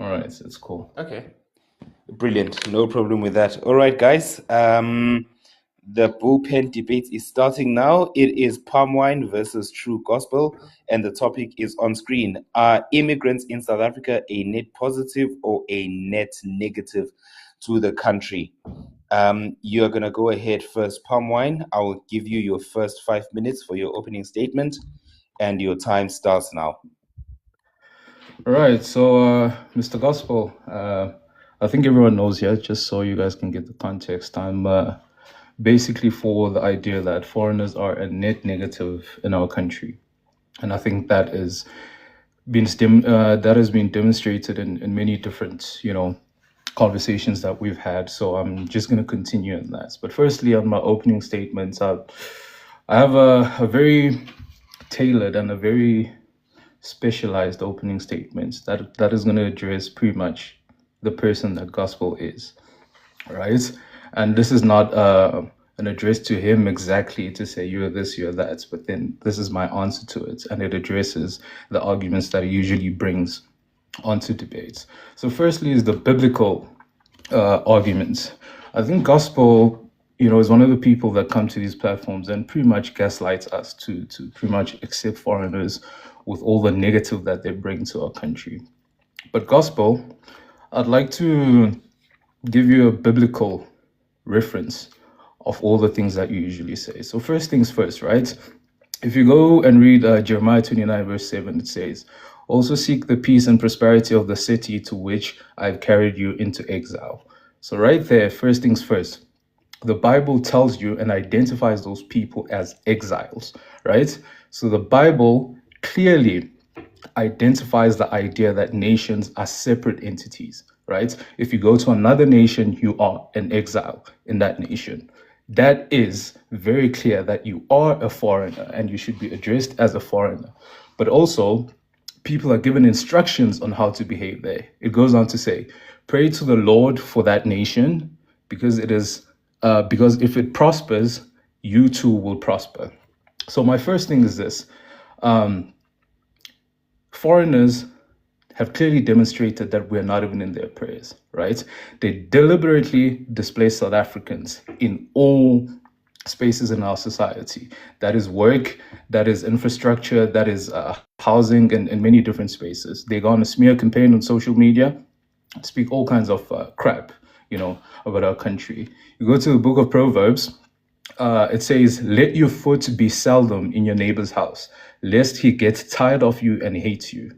All right, it's cool. Okay. Brilliant. No problem with that. All right, guys. The bullpen debate is starting now. It is PALMWINE versus True Gospel, and the topic is on screen. Are immigrants in South Africa a net positive or a net negative to the country? You're gonna go ahead first, PALMWINE. I will give you your first 5 minutes for your opening statement, and your time starts now. All right, so Mr. Gospel, I think everyone knows here, just so you guys can get the context. I'm basically for the idea that foreigners are a net negative in our country. And I think that has been demonstrated in many different, conversations that we've had. So I'm just going to continue in that. But firstly, on my opening statements, I have a very tailored and a very specialized opening statements that is going to address pretty much the person that gospel is, right? And this is not an address to him exactly to say you're this, you're that, but then this is my answer to it, and it addresses the arguments that he usually brings onto debates. So firstly is the biblical arguments. I think gospel, is one of the people that come to these platforms and pretty much gaslights us to pretty much accept foreigners with all the negative that they bring to our country. But gospel, I'd like to give you a biblical reference of all the things that you usually say. So first things first, right? If you go and read Jeremiah 29 verse 7, it says, also seek the peace and prosperity of the city to which I've carried you into exile. So right there, first things first, the Bible tells you and identifies those people as exiles, right? So the Bible clearly identifies the idea that nations are separate entities, right? If you go to another nation, you are an exile in that nation. That is very clear that you are a foreigner and you should be addressed as a foreigner. But also, people are given instructions on how to behave there. It goes on to say, pray to the Lord for that nation because if it prospers, you too will prosper. So my first thing is this. Foreigners have clearly demonstrated that we're not even in their prayers, right? They deliberately displace South Africans in all spaces in our society. That is work, that is infrastructure, that is housing, and in many different spaces. They go on a smear campaign on social media, speak all kinds of crap, about our country. You go to the book of Proverbs, it says, let your foot be seldom in your neighbor's house, lest he get tired of you and hates you.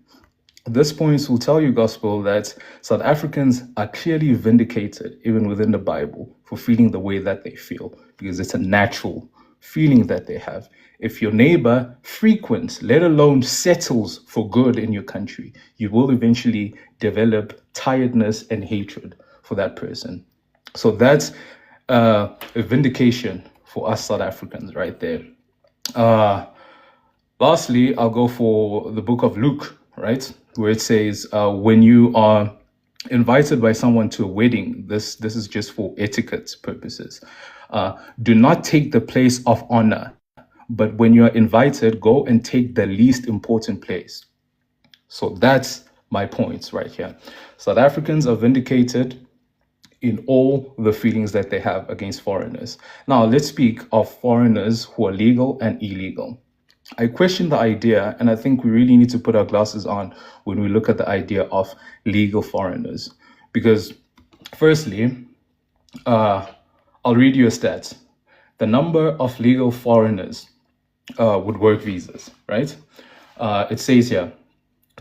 This point will tell you, gospel, that South Africans are clearly vindicated, even within the Bible, for feeling the way that they feel, because it's a natural feeling that they have. If your neighbor frequents, let alone settles for good in your country, you will eventually develop tiredness and hatred for that person. So that's a vindication for us South Africans right there. Lastly, I'll go for the book of Luke, right? Where it says, when you are invited by someone to a wedding, this is just for etiquette purposes. Do not take the place of honor, but when you are invited, go and take the least important place. So that's my points right here. South Africans are vindicated in all the feelings that they have against foreigners. Now, let's speak of foreigners who are legal and illegal. I question the idea, and I think we really need to put our glasses on when we look at the idea of legal foreigners. Because firstly, I'll read you a stat. The number of legal foreigners with work visas, right? It says here,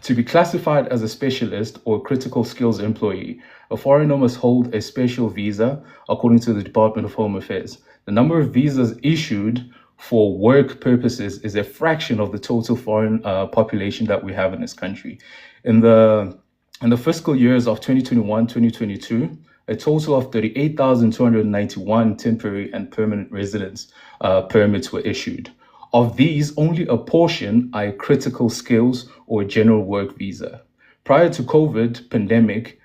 to be classified as a specialist or critical skills employee, a foreigner must hold a special visa according to the Department of Home Affairs. The number of visas issued for work purposes is a fraction of the total foreign population that we have in this country. In the fiscal years of 2021-2022, a total of 38,291 temporary and permanent residence permits were issued. Of these, only a portion are critical skills or general work visa. Prior to COVID pandemic,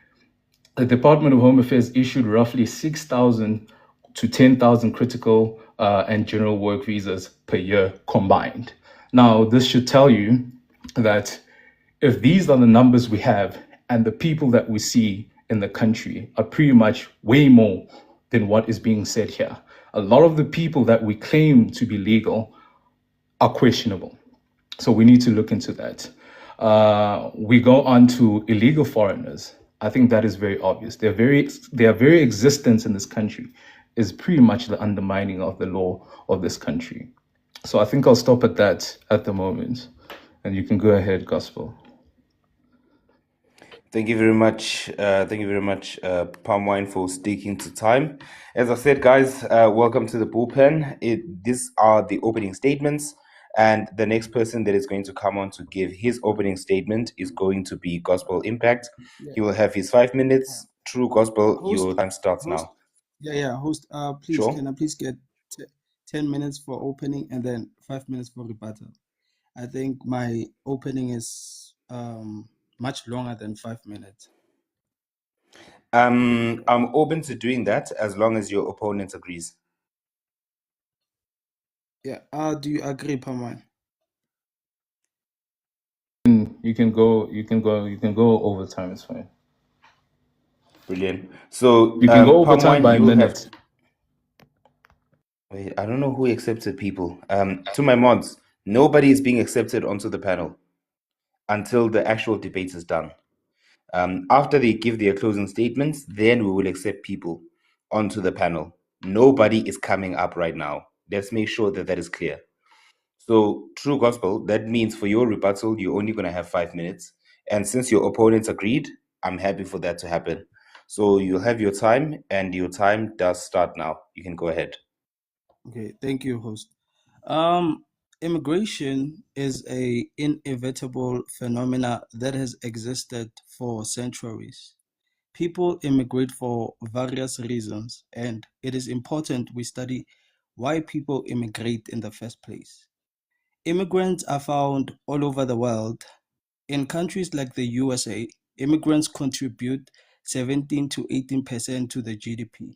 the Department of Home Affairs issued roughly 6,000 to 10,000 critical and general work visas per year combined. Now, this should tell you that if these are the numbers we have and the people that we see in the country are pretty much way more than what is being said here. A lot of the people that we claim to be legal are questionable. So we need to look into that. We go on to illegal foreigners. I think that is very obvious. Their very existence in this country is pretty much the undermining of the law of this country. So I think I'll stop at that at the moment, and you can go ahead, Gospel. Thank you very much. Thank you very much, PALMWINE, for sticking to time. As I said, guys, welcome to the bullpen. These are the opening statements, and the next person that is going to come on to give his opening statement is going to be Gospel Impact. Yeah. He will have his 5 minutes. True Gospel, Host- your time starts host- now. Yeah. Host, please, Sure. can I please get 10 minutes for opening and then 5 minutes for rebuttal? I think my opening is much longer than 5 minutes. I'm open to doing that as long as your opponent agrees. Yeah. Do you agree, PALMWINE? You can go overtime. It's fine. Brilliant. So You can go overtime PALMWINE, by a you have minute. Wait, I don't know who accepted people. To my mods, nobody is being accepted onto the panel until the actual debate is done. After they give their closing statements, then we will accept people onto the panel. Nobody is coming up right now. Let's make sure that that is clear. So, True Gospel, that means for your rebuttal, you're only going to have 5 minutes. And since your opponents agreed, I'm happy for that to happen. So you'll have your time, and your time does start now. You can go ahead. Okay, thank you, host. Immigration is a inevitable phenomena that has existed for centuries. People immigrate for various reasons, and it is important we study why people immigrate in the first place. Immigrants are found all over the world. In countries like the USA, immigrants contribute 17 to 18% to the GDP.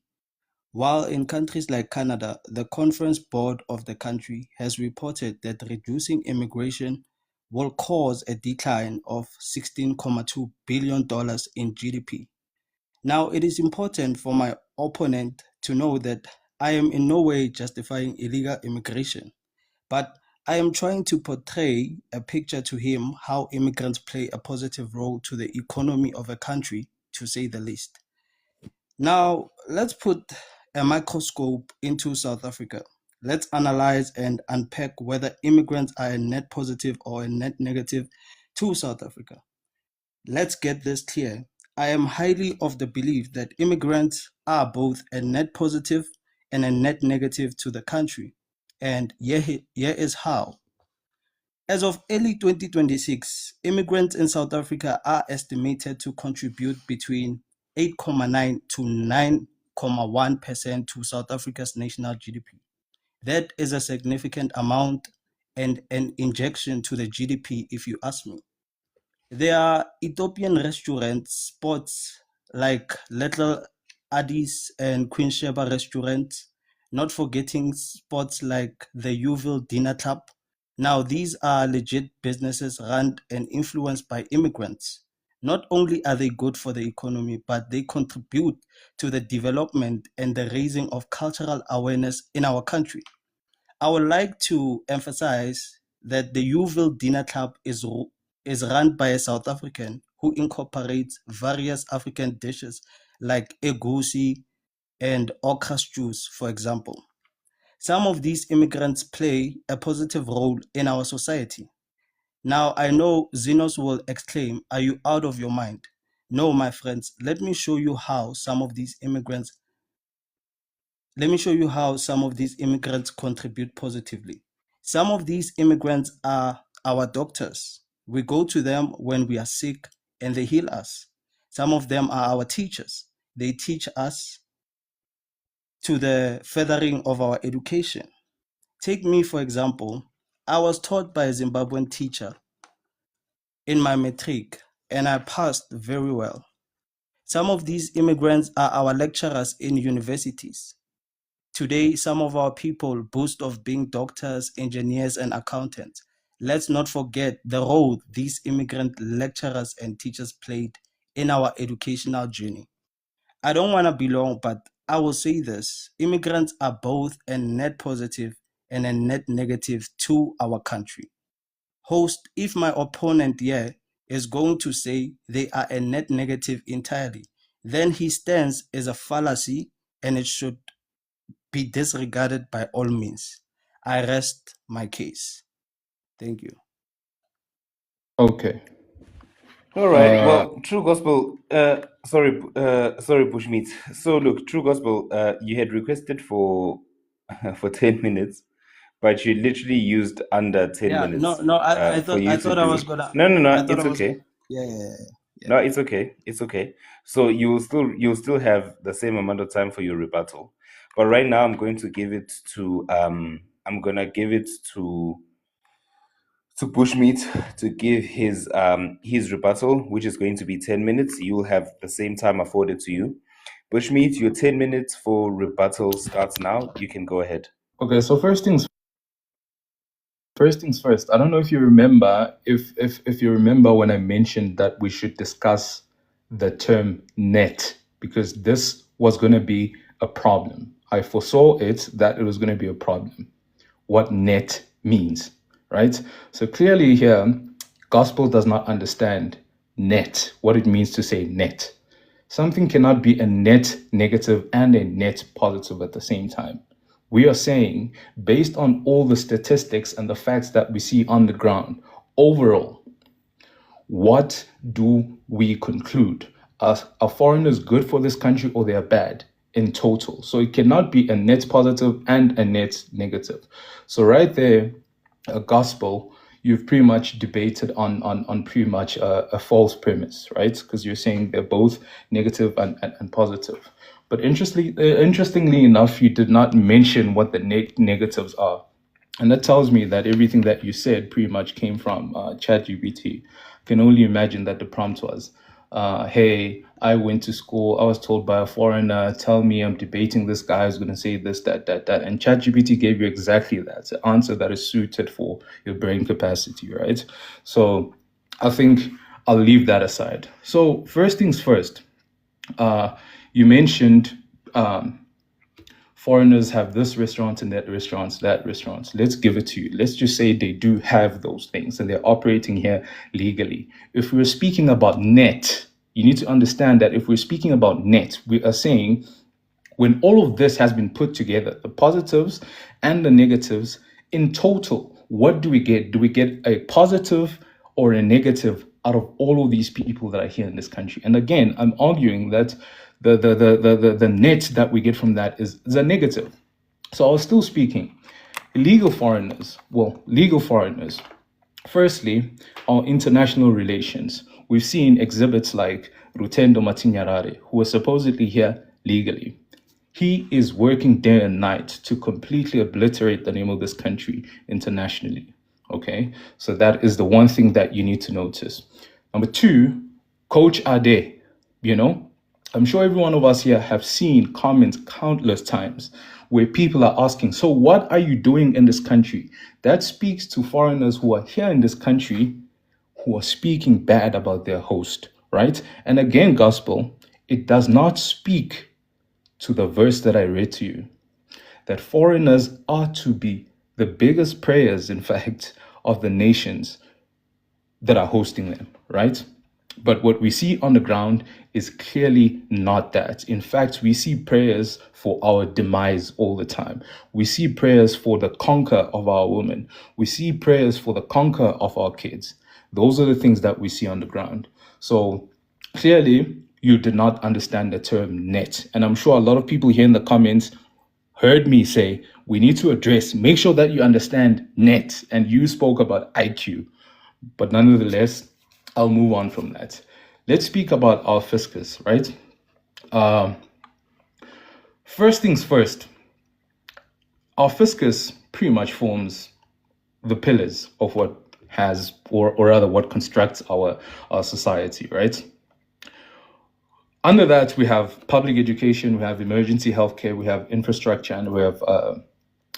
While in countries like Canada, the Conference Board of the country has reported that reducing immigration will cause a decline of $16.2 billion in GDP. Now, it is important for my opponent to know that I am in no way justifying illegal immigration, but I am trying to portray a picture to him how immigrants play a positive role to the economy of a country, to say the least. Now, let's put a microscope into South Africa. Let's analyze and unpack whether immigrants are a net positive or a net negative to South Africa. Let's get this clear. I am highly of the belief that immigrants are both a net positive and a net negative to the country. And here is how. As of early 2026, immigrants in South Africa are estimated to contribute between 8.9 to 9.1% to South Africa's national GDP. That is a significant amount and an injection to the GDP, if you ask me. There are Ethiopian restaurants, spots like Little Addis and Queen Sheba restaurants, not forgetting spots like the Uville Dinner Club. Now, these are legit businesses run and influenced by immigrants. Not only are they good for the economy, but they contribute to the development and the raising of cultural awareness in our country. I would like to emphasize that the Uville Dinner Club is run by a South African who incorporates various African dishes like egusi and okra stews, for example. Some of these immigrants play a positive role in our society. Now, I know Xenos will exclaim, "Are you out of your mind?" No, my friends, let me show you how some of these immigrants contribute positively. Some of these immigrants are our doctors. We go to them when we are sick and they heal us. Some of them are our teachers. They teach us to the furthering of our education. Take me, for example. I was taught by a Zimbabwean teacher in my matric, and I passed very well. Some of these immigrants are our lecturers in universities. Today, some of our people boast of being doctors, engineers, and accountants. Let's not forget the role these immigrant lecturers and teachers played in our educational journey. I don't want to be long, but I will say this. Immigrants are both a net positive and a net negative to our country. Host, if my opponent here is going to say they are a net negative entirely, then his stance is a fallacy and it should be disregarded by all means. I rest my case. Thank you. Okay. All right. Well, True Gospel. Sorry, Bushmeat. So look, True Gospel. You had requested for for 10 minutes, but you literally used under 10 minutes. No. I For you to thought I do. was gonna. No. I thought It's I was. okay. Yeah. No, it's okay. It's okay. So you'll still have the same amount of time for your rebuttal. But right now I'm going to give it to Bushmeat to give his rebuttal, which is going to be 10 minutes. You'll have the same time afforded to you. Bushmeat, your 10 minutes for rebuttal starts now. You can go ahead. Okay, so first things first. I don't know if you remember, if you remember when I mentioned that we should discuss the term net, because this was going to be a problem. I foresaw that it was going to be a problem. What net means, right? So clearly here, gospel does not understand net, what it means to say net. Something cannot be a net negative and a net positive at the same time. We are saying, based on all the statistics and the facts that we see on the ground, overall, what do we conclude? Are foreigners good for this country or they are bad in total? So it cannot be a net positive and a net negative. So right there, a gospel, you've pretty much debated on pretty much a false premise, right? Because you're saying they're both negative and positive. But interestingly enough, you did not mention what the negatives are. And that tells me that everything that you said pretty much came from ChatGPT. Can only imagine that the prompt was, hey, I went to school, I was told by a foreigner, tell me I'm debating this guy who's going to say this, that. And ChatGPT gave you exactly that. It's an answer that is suited for your brain capacity, right? So I think I'll leave that aside. So first things first, you mentioned foreigners have this restaurant and that restaurant. Let's give it to you. Let's just say they do have those things and they're operating here legally. If we're speaking about net, you need to understand that if we're speaking about net, we are saying when all of this has been put together, the positives and the negatives in total, what do we get? Do we get a positive or a negative out of all of these people that are here in this country? And again, I'm arguing that the net that we get from that is a negative. So I was still speaking. Legal foreigners. Firstly, our international relations. We've seen exhibits like Rutendo Matinyarare, who was supposedly here legally. He is working day and night to completely obliterate the name of this country internationally. Okay, so that is the one thing that you need to notice. Number two, Coach Ade, I'm sure every one of us here have seen comments countless times where people are asking, so what are you doing in this country? That speaks to foreigners who are here in this country who are speaking bad about their host, right? And again, gospel, it does not speak to the verse that I read to you, that foreigners are to be the biggest prayers, in fact, of the nations that are hosting them, right? But what we see on the ground is clearly not that. In fact, we see prayers for our demise all the time. We see prayers for the conquer of our women. We see prayers for the conquer of our kids. Those are the things that we see on the ground. So clearly, you did not understand the term net. And I'm sure a lot of people here in the comments heard me say, we need to make sure that you understand net. And you spoke about IQ. But nonetheless, I'll move on from that. Let's speak about our fiscus, right? First things first, our fiscus pretty much forms the pillars of what has, or rather what constructs our society, right? Under that, we have public education, we have emergency healthcare, we have infrastructure, and we have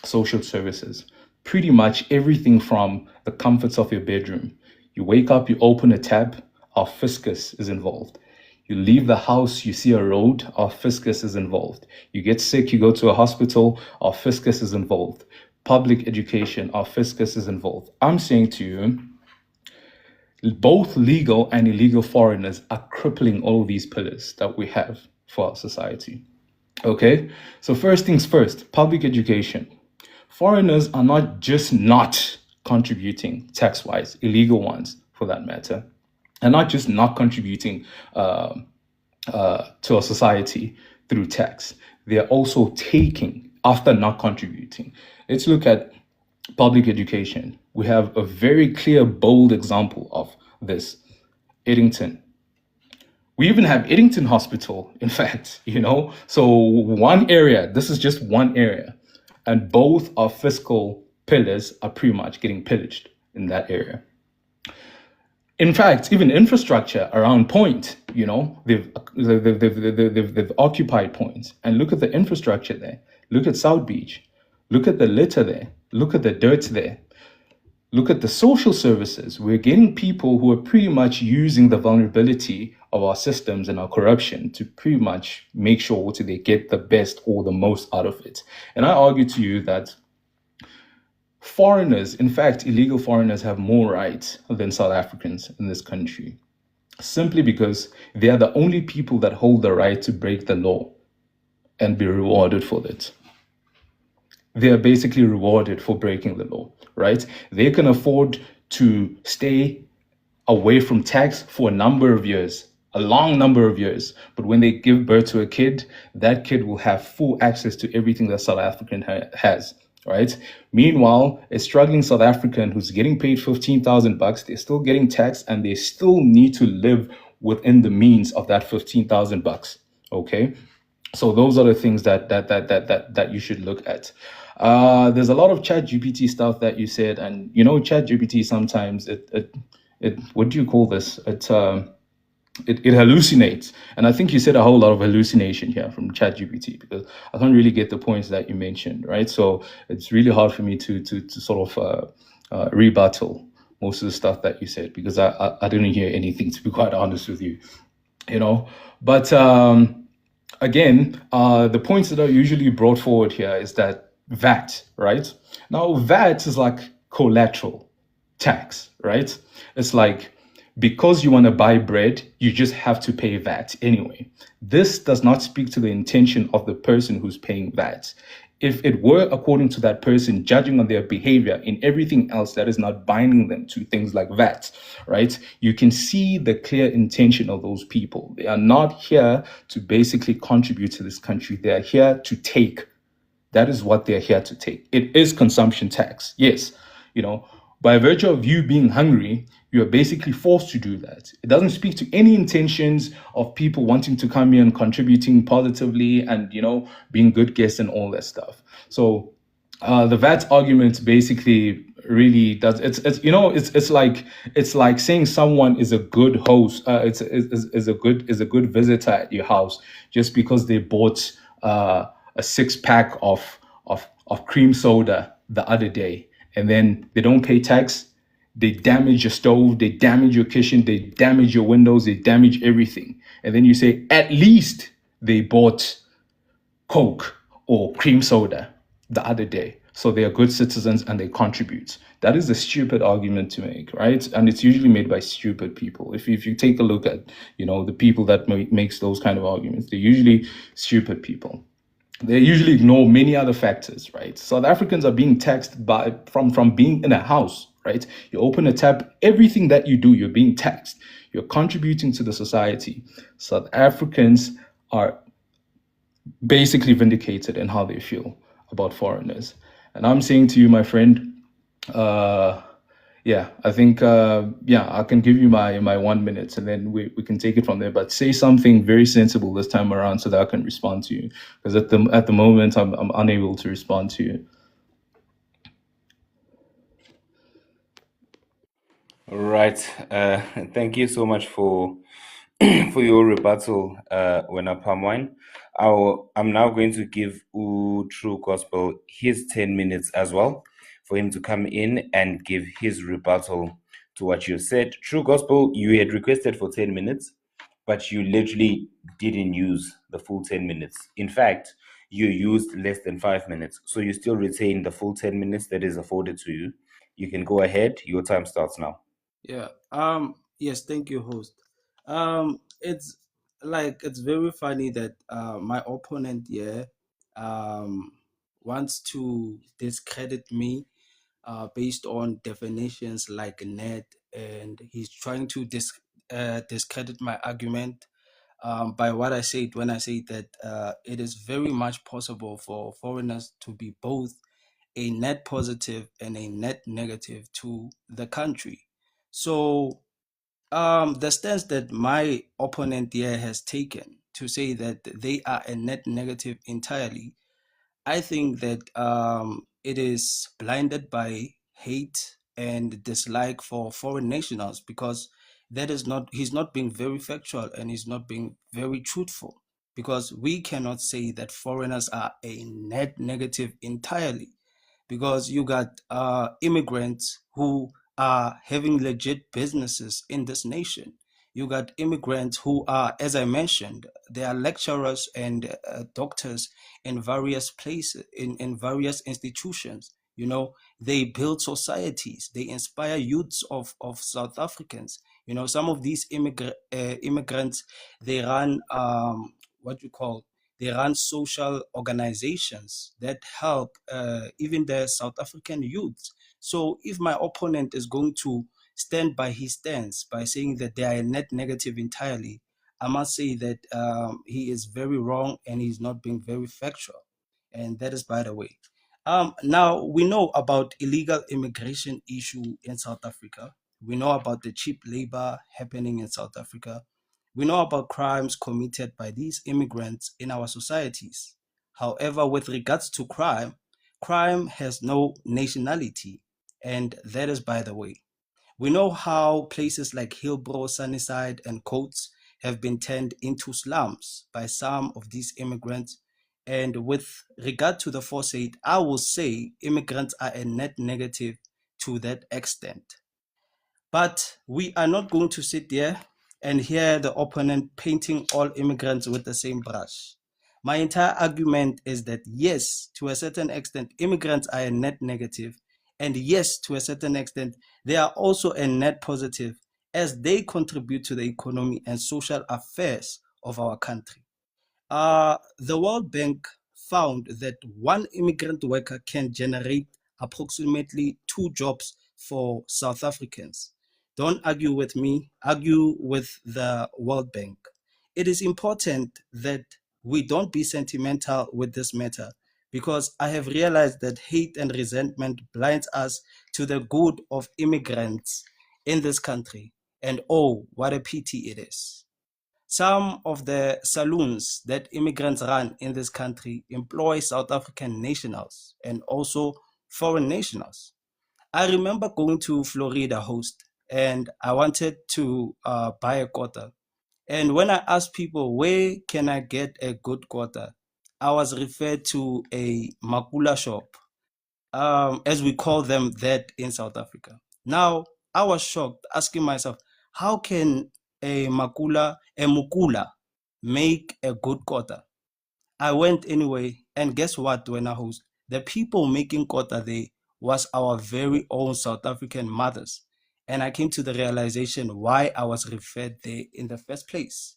social services. Pretty much everything from the comforts of your bedroom. You wake up, you open a tab, our fiscus is involved. You leave the house, you see a road, our fiscus is involved. You get sick, you go to a hospital, our fiscus is involved. Public education, our fiscus is involved. I'm saying to you, both legal and illegal foreigners are crippling all these pillars that we have for our society. Okay, so first things first, public education. Foreigners are not just not contributing tax-wise, illegal ones for that matter, and not just not contributing to our society through tax. They are also taking after not contributing. Let's look at public education. We have a very clear, bold example of this. Eddington. We even have Eddington Hospital, in fact, So one area, this is just one area. And both our fiscal pillars are pretty much getting pillaged in that area. In fact, even infrastructure around Point, they've occupied Point. And look at the infrastructure there. Look at South Beach. Look at the litter there. Look at the dirt there. Look at the social services. We're getting people who are pretty much using the vulnerability of our systems and our corruption to pretty much make sure that they get the best or the most out of it. And I argue to you that foreigners, in fact, illegal foreigners have more rights than South Africans in this country, simply because they are the only people that hold the right to break the law and be rewarded for it. They are basically rewarded for breaking the law, right? They can afford to stay away from tax for a number of years, a long number of years. But when they give birth to a kid, that kid will have full access to everything that South African has, right? Meanwhile, a struggling South African who's getting paid 15,000 bucks, they're still getting taxed and they still need to live within the means of that 15,000 bucks, okay? So those are the things that you should look at. There's a lot of ChatGPT stuff that you said, and ChatGPT sometimes it what do you call this? It hallucinates, and I think you said a whole lot of hallucination here from ChatGPT because I can't really get the points that you mentioned, right? So it's really hard for me to sort of rebuttal most of the stuff that you said because I didn't hear anything, to be quite honest with you, But again, the points that are usually brought forward here is that VAT, right? Now, VAT is like collateral tax, right? It's like because you want to buy bread, you just have to pay VAT anyway. This does not speak to the intention of the person who's paying VAT. If it were according to that person, judging on their behavior in everything else that is not binding them to things like VAT, right? You can see the clear intention of those people. They are not here to basically contribute to this country. They are here to take. That is what they're here to take. It is consumption tax. Yes, by virtue of you being hungry, you are basically forced to do that. It doesn't speak to any intentions of people wanting to come here and contributing positively and, being good guests and all that stuff. So the VAT argument basically really does. It's like saying someone is a good host. Is a good visitor at your house just because they bought a 6-pack of cream soda the other day, and then they don't pay tax. They damage your stove, they damage your kitchen, they damage your windows, they damage everything. And then you say, at least they bought Coke or cream soda the other day. So they are good citizens and they contribute. That is a stupid argument to make, right? And it's usually made by stupid people. If you take a look at, the people that makes those kind of arguments, they're usually stupid people. They usually ignore many other factors, right? South Africans are being taxed from being in a house, right? You open a tap, everything that you do, you're being taxed. You're contributing to the society. South Africans are basically vindicated in how they feel about foreigners. And I'm saying to you, my friend, I think, I can give you my 1 minute and then we can take it from there. But say something very sensible this time around so that I can respond to you. Because at the moment, I'm unable to respond to you. All right. Thank you so much for for your rebuttal, Wena PALMWINE. I'm now going to give True Gospel his 10 minutes as well for him to come in and give his rebuttal to what you said. True Gospel, you had requested for 10 minutes. but you literally didn't use the full 10 minutes. In fact, you used less than 5 minutes. So you still retain the full 10 minutes that is afforded to you. You can go ahead. Your time starts now. Yeah. Yes, thank you, host. It's like it's very funny that my opponent here um wants to discredit me based on definitions like net, and he's trying to discredit my argument by what I said when I say that it is very much possible for foreigners to be both a net positive and a net negative to the country. So the stance that my opponent here has taken to say that they are a net negative entirely, I think that it is blinded by hate and dislike for foreign nationals, because that is not, he's not being very factual and he's not being very truthful, because we cannot say that foreigners are a net negative entirely, because you got immigrants who are having legit businesses in this nation. You got immigrants who are, as I mentioned, they are lecturers and doctors in various places, in various institutions. You know, they build societies, they inspire youths of South Africans. You know, some of these immigrants, they run what you call, they run social organizations that help even the South African youth. So if my opponent is going to stand by his stance by saying that they are a net negative entirely, I must say that he is very wrong and he's not being very factual. And that is by the way. Now we know about illegal immigration issue in South Africa. We know about the cheap labor happening in South Africa. We know about crimes committed by these immigrants in our societies. However, with regards to crime, crime has no nationality, and that is by the way. We know how places like Hillbrow, Sunnyside, and Coates have been turned into slums by some of these immigrants. And with regard to the foresight, I will say immigrants are a net negative to that extent. But we are not going to sit there and hear the opponent painting all immigrants with the same brush. My entire argument is that yes, to a certain extent, immigrants are a net negative, and yes, to a certain extent, they are also a net positive as they contribute to the economy and social affairs of our country. The World Bank found that one immigrant worker can generate approximately 2 jobs for South Africans. Don't argue with me, argue with the World Bank. It is important that we don't be sentimental with this matter, because I have realized that hate and resentment blinds us to the good of immigrants in this country. And oh, what a pity it is. Some of the saloons that immigrants run in this country employ South African nationals and also foreign nationals. I remember going to Florida host, and I wanted to buy a quarter. And when I asked people, where can I get a good quarter? I was referred to a Makula shop, as we call them that in South Africa. Now, I was shocked, asking myself, how can a Mukula, make a good quarter? I went anyway, and guess what, when I host? The people making quarter there was our very own South African mothers. And I came to the realization why I was referred there in the first place.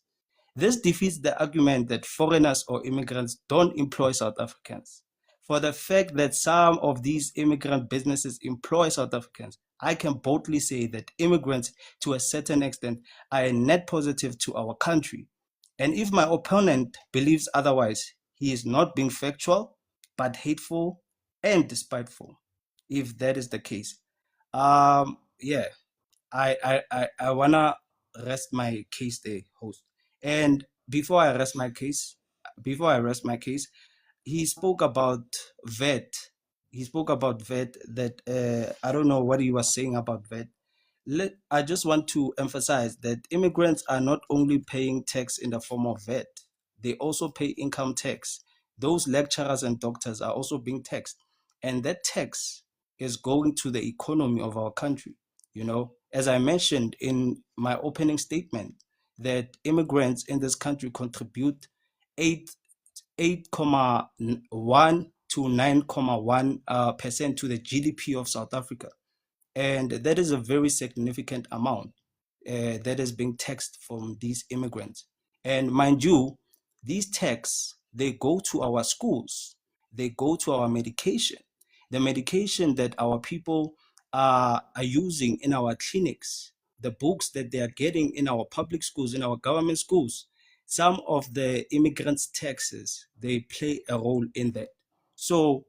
This defeats the argument that foreigners or immigrants don't employ South Africans. For the fact that some of these immigrant businesses employ South Africans, I can boldly say that immigrants, to a certain extent, are a net positive to our country. And if my opponent believes otherwise, he is not being factual, but hateful and despiteful, if that is the case. Yeah, I wanna rest my case there, host. And before I rest my case, he spoke about vet. He spoke about vet that I don't know what he was saying about vet. I just want to emphasize that immigrants are not only paying tax in the form of vet, they also pay income tax. Those lecturers and doctors are also being taxed, and that tax is going to the economy of our country. You know, as I mentioned in my opening statement, that immigrants in this country contribute 8.1 to 9.1% to the GDP of South Africa. And that is a very significant amount that is being taxed from these immigrants. And mind you, these taxes, they go to our schools, they go to our medication, the medication that our people are using in our clinics, the books that they are getting in our public schools, in our government schools. Some of the immigrants' taxes, they play a role in that. So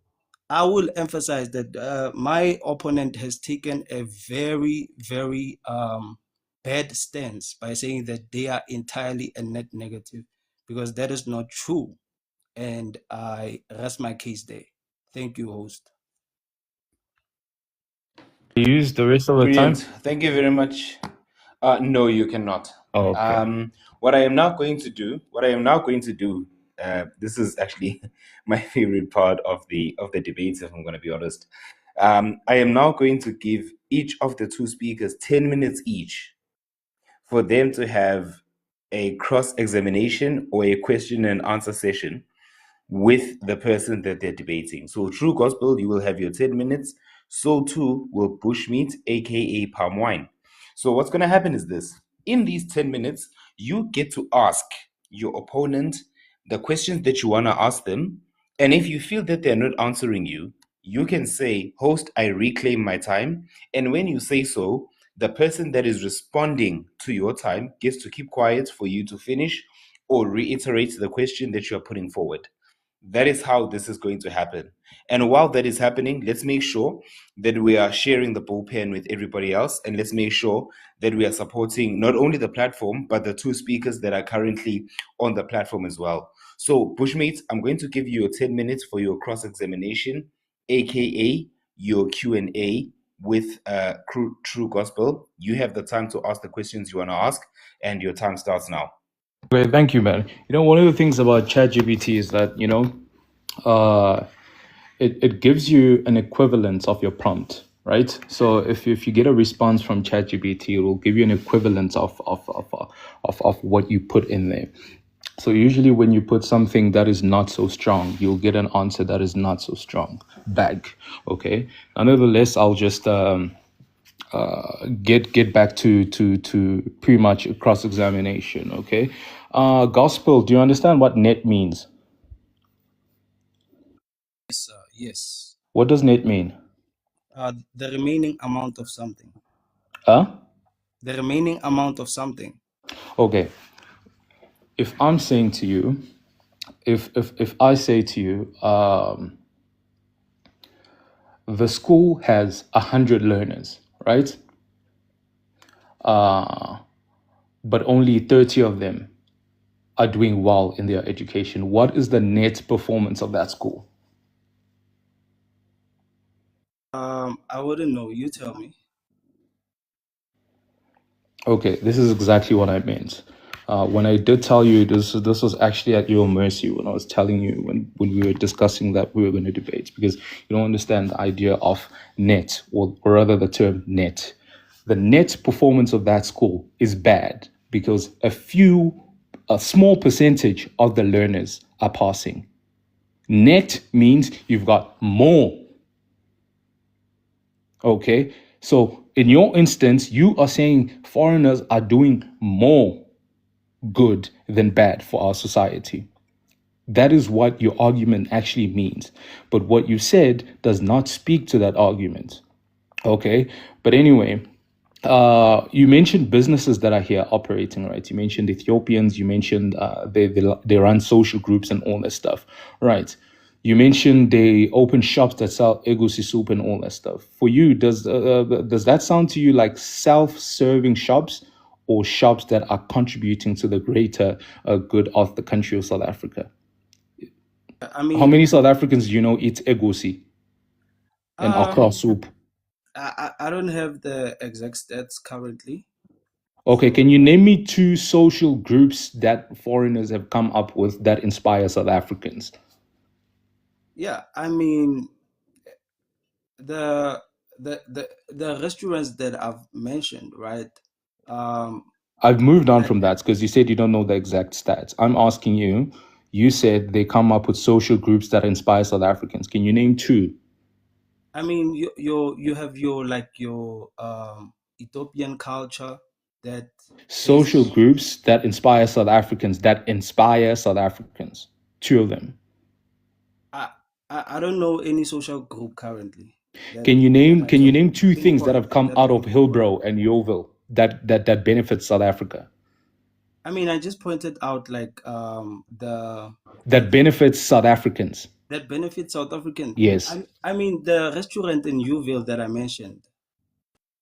I will emphasize that my opponent has taken a very, very bad stance by saying that they are entirely a net negative, because that is not true. And I rest my case there. Thank you, host. Use the rest of the Brilliant. time. Thank you very much. No, you cannot. Oh, okay. What I am now going to do, this is actually my favorite part of the debates, if I'm going to be honest. I am now going to give each of the two speakers 10 minutes each for them to have a cross-examination or a question and answer session with the person that they're debating. So True Gospel, you will have your 10 minutes. So too will Bushmeat, aka Palm Wine. So what's going to happen is this. In these 10 minutes, you get to ask your opponent the questions that you want to ask them. And if you feel that they're not answering you, you can say, host, I reclaim my time. And when you say so, the person that is responding to your time gets to keep quiet for you to finish or reiterate the question that you are putting forward. That is how this is going to happen. And while that is happening, let's make sure that we are sharing the bullpen with everybody else. And let's make sure that we are supporting not only the platform, but the two speakers that are currently on the platform as well. So Bushmeat, I'm going to give you 10 minutes for your cross-examination, aka your Q&A with True Gospel. You have the time to ask the questions you want to ask, and your time starts now. Great, thank you, man. One of the things about ChatGPT is that, it gives you an equivalent of your prompt, right? So if you get a response from ChatGPT, it will give you an equivalent of what you put in there. So usually when you put something that is not so strong, you'll get an answer that is not so strong back. Okay. Nonetheless, I'll just get back to pretty much cross-examination. Okay. Gospel, do you understand what net means? Yes, sir. Yes. What does net mean? The remaining amount of something. Huh? The remaining amount of something. Okay. If I'm saying to you, if I say to you, the school has 100 learners, right? But only 30 of them are doing well in their education. What is the net performance of that school? I wouldn't know. You tell me. Okay, this is exactly what I meant. When I did tell you this was actually at your mercy when I was telling you when we were discussing that we were going to debate, because you don't understand the idea of net, or rather the term net. The net performance of that school is bad because a small percentage of the learners are passing. Net means you've got more. Okay, so in your instance, you are saying foreigners are doing more good than bad for our society. That is what your argument actually means. But what you said does not speak to that argument. Okay, but anyway, you mentioned businesses that are here operating, right? You mentioned Ethiopians. You mentioned they run social groups and all that stuff, right? You mentioned they open shops that sell egusi soup and all that stuff. For you, does that sound to you like self-serving shops, or shops that are contributing to the greater good of the country of South Africa? I mean, How many South Africans do you know eat egusi and okra soup? I don't have the exact stats currently. Okay, So, can you name me 2 social groups that foreigners have come up with that inspire South Africans? yeah, I mean, the the restaurants that I've mentioned, right? I've moved on Like, from that because you said you don't know the exact stats. I'm asking you. You said they come up with social groups that inspire South Africans. Can you name two? I mean, you have your like your Ethiopian culture that Social is. groups that inspire South Africans. That inspire South Africans. Two of them. I, I don't know any social group currently that Can you that name I Can you can name two things that pinpoint have come that I out can of pinpoint. Hillbrow and Yeovil that benefits South Africa? I mean, I just pointed out like That the benefits South Africans. that benefits South African. Yes. I mean the restaurant in Newville that I mentioned.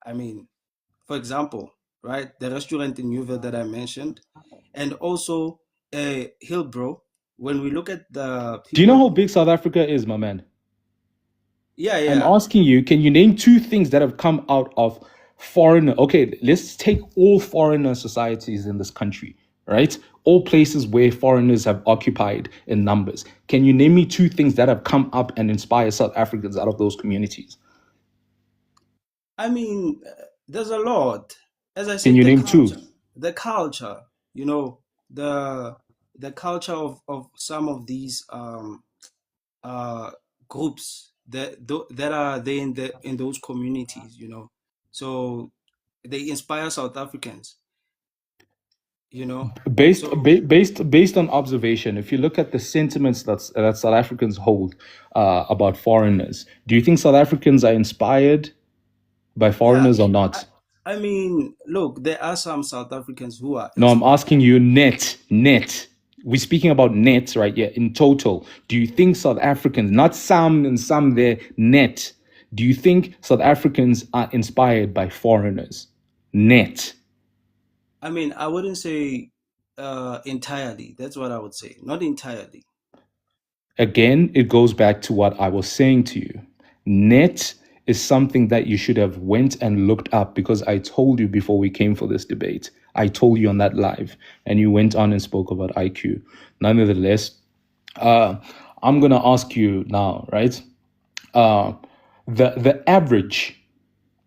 I mean, for example, right, the restaurant in Newville that I mentioned, and also Hillbrow. When we look at the Do you know people, how big South Africa is, my man? yeah, I'm yeah. asking you, can you name two things that have come out of foreigner? Okay, let's take all foreigner societies in this country, right? All places where foreigners have occupied in numbers. Can you name me two things that have come up and inspire South Africans out of those communities? I mean, there's a lot. As I Can said, you name two? the culture, you know, the the culture of some of these uh groups that are there in those communities, you know. So they inspire South Africans, you know. So Based on observation, if you look at the sentiments that South Africans hold about foreigners, do you think South Africans are inspired by yeah, foreigners or I not? I mean, look, there are some South Africans who are No, I'm inspired. asking you net. We're speaking about net right here in total. Do you think South Africans, not some and some there, net, do you think South Africans are inspired by foreigners? Net. I mean, I wouldn't say entirely. That's what I would say. Not entirely. Again, it goes back to what I was saying to you. Net is something that you should have went and looked up because I told you before we came for this debate. I told you on that live, and you went on and spoke about IQ. Nonetheless, uh, I'm gonna ask you now, right? Uh, the average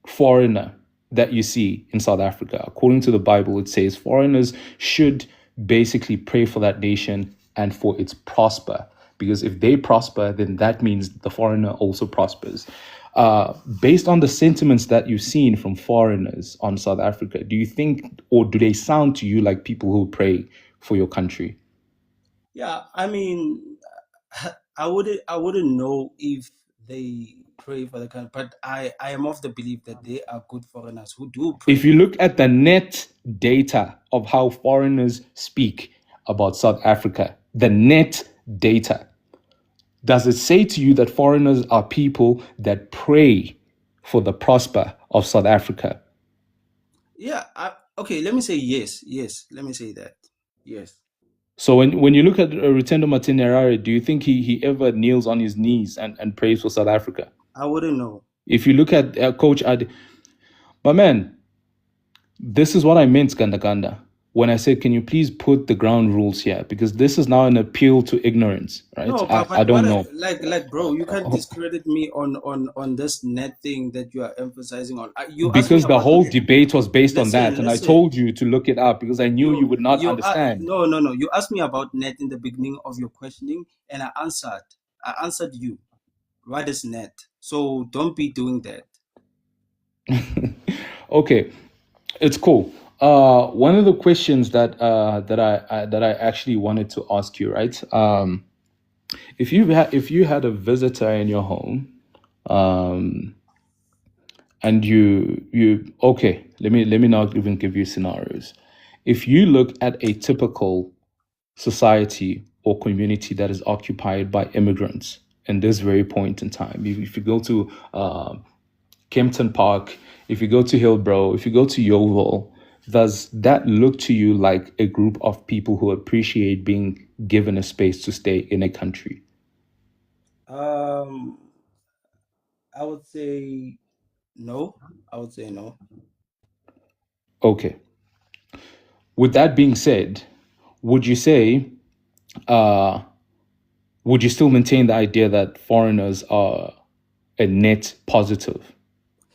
foreigner that you see in South Africa, according to the Bible, it says foreigners should basically pray for that nation and for its prosper. Because if they prosper, then that means the foreigner also prospers. Based on the sentiments that you've seen from foreigners on South Africa, do you think, or do they sound to you like people who pray for your country? Yeah, I mean, I wouldn't know if they pray for the country, but I am of the belief that they are good foreigners who do If pray. you look at the net data of how foreigners speak about South Africa, the net data, does it say to you that foreigners are people that pray for the prosper of South Africa? Yeah, okay, let me say yes. Yes, let me say that. Yes. So when you look at Rutendo Matinera, do you think he ever kneels on his knees and prays for South Africa? I wouldn't know. If you look at Coach Ad, my man, this is what I meant, Gandaganda, when I said, can you please put the ground rules here? Because this is now an appeal to ignorance, right? No, I but don't know. like bro, you can't discredit me on this net thing that you are emphasizing on. You asked me Because the about whole net. debate was based on that. And I Listen. told you to look it up because I knew you would not understand. No. You asked me about net in the beginning of your questioning, and I answered. I answered you. What is net? So don't be doing that. Okay, it's cool. One of the questions that I actually wanted to ask you, right? If you had a visitor in your home, um, and you okay, let me not even give you scenarios. If you look at a typical society or community that is occupied by immigrants in this very point in time, if you go to Kempton Park, if you go to Hillbrow, if you go to Yeovil, does that look to you like a group of people who appreciate being given a space to stay in a country? Um, I would say no. I would say no. Okay. With that being said, would you say, uh, would you still maintain the idea that foreigners are a net positive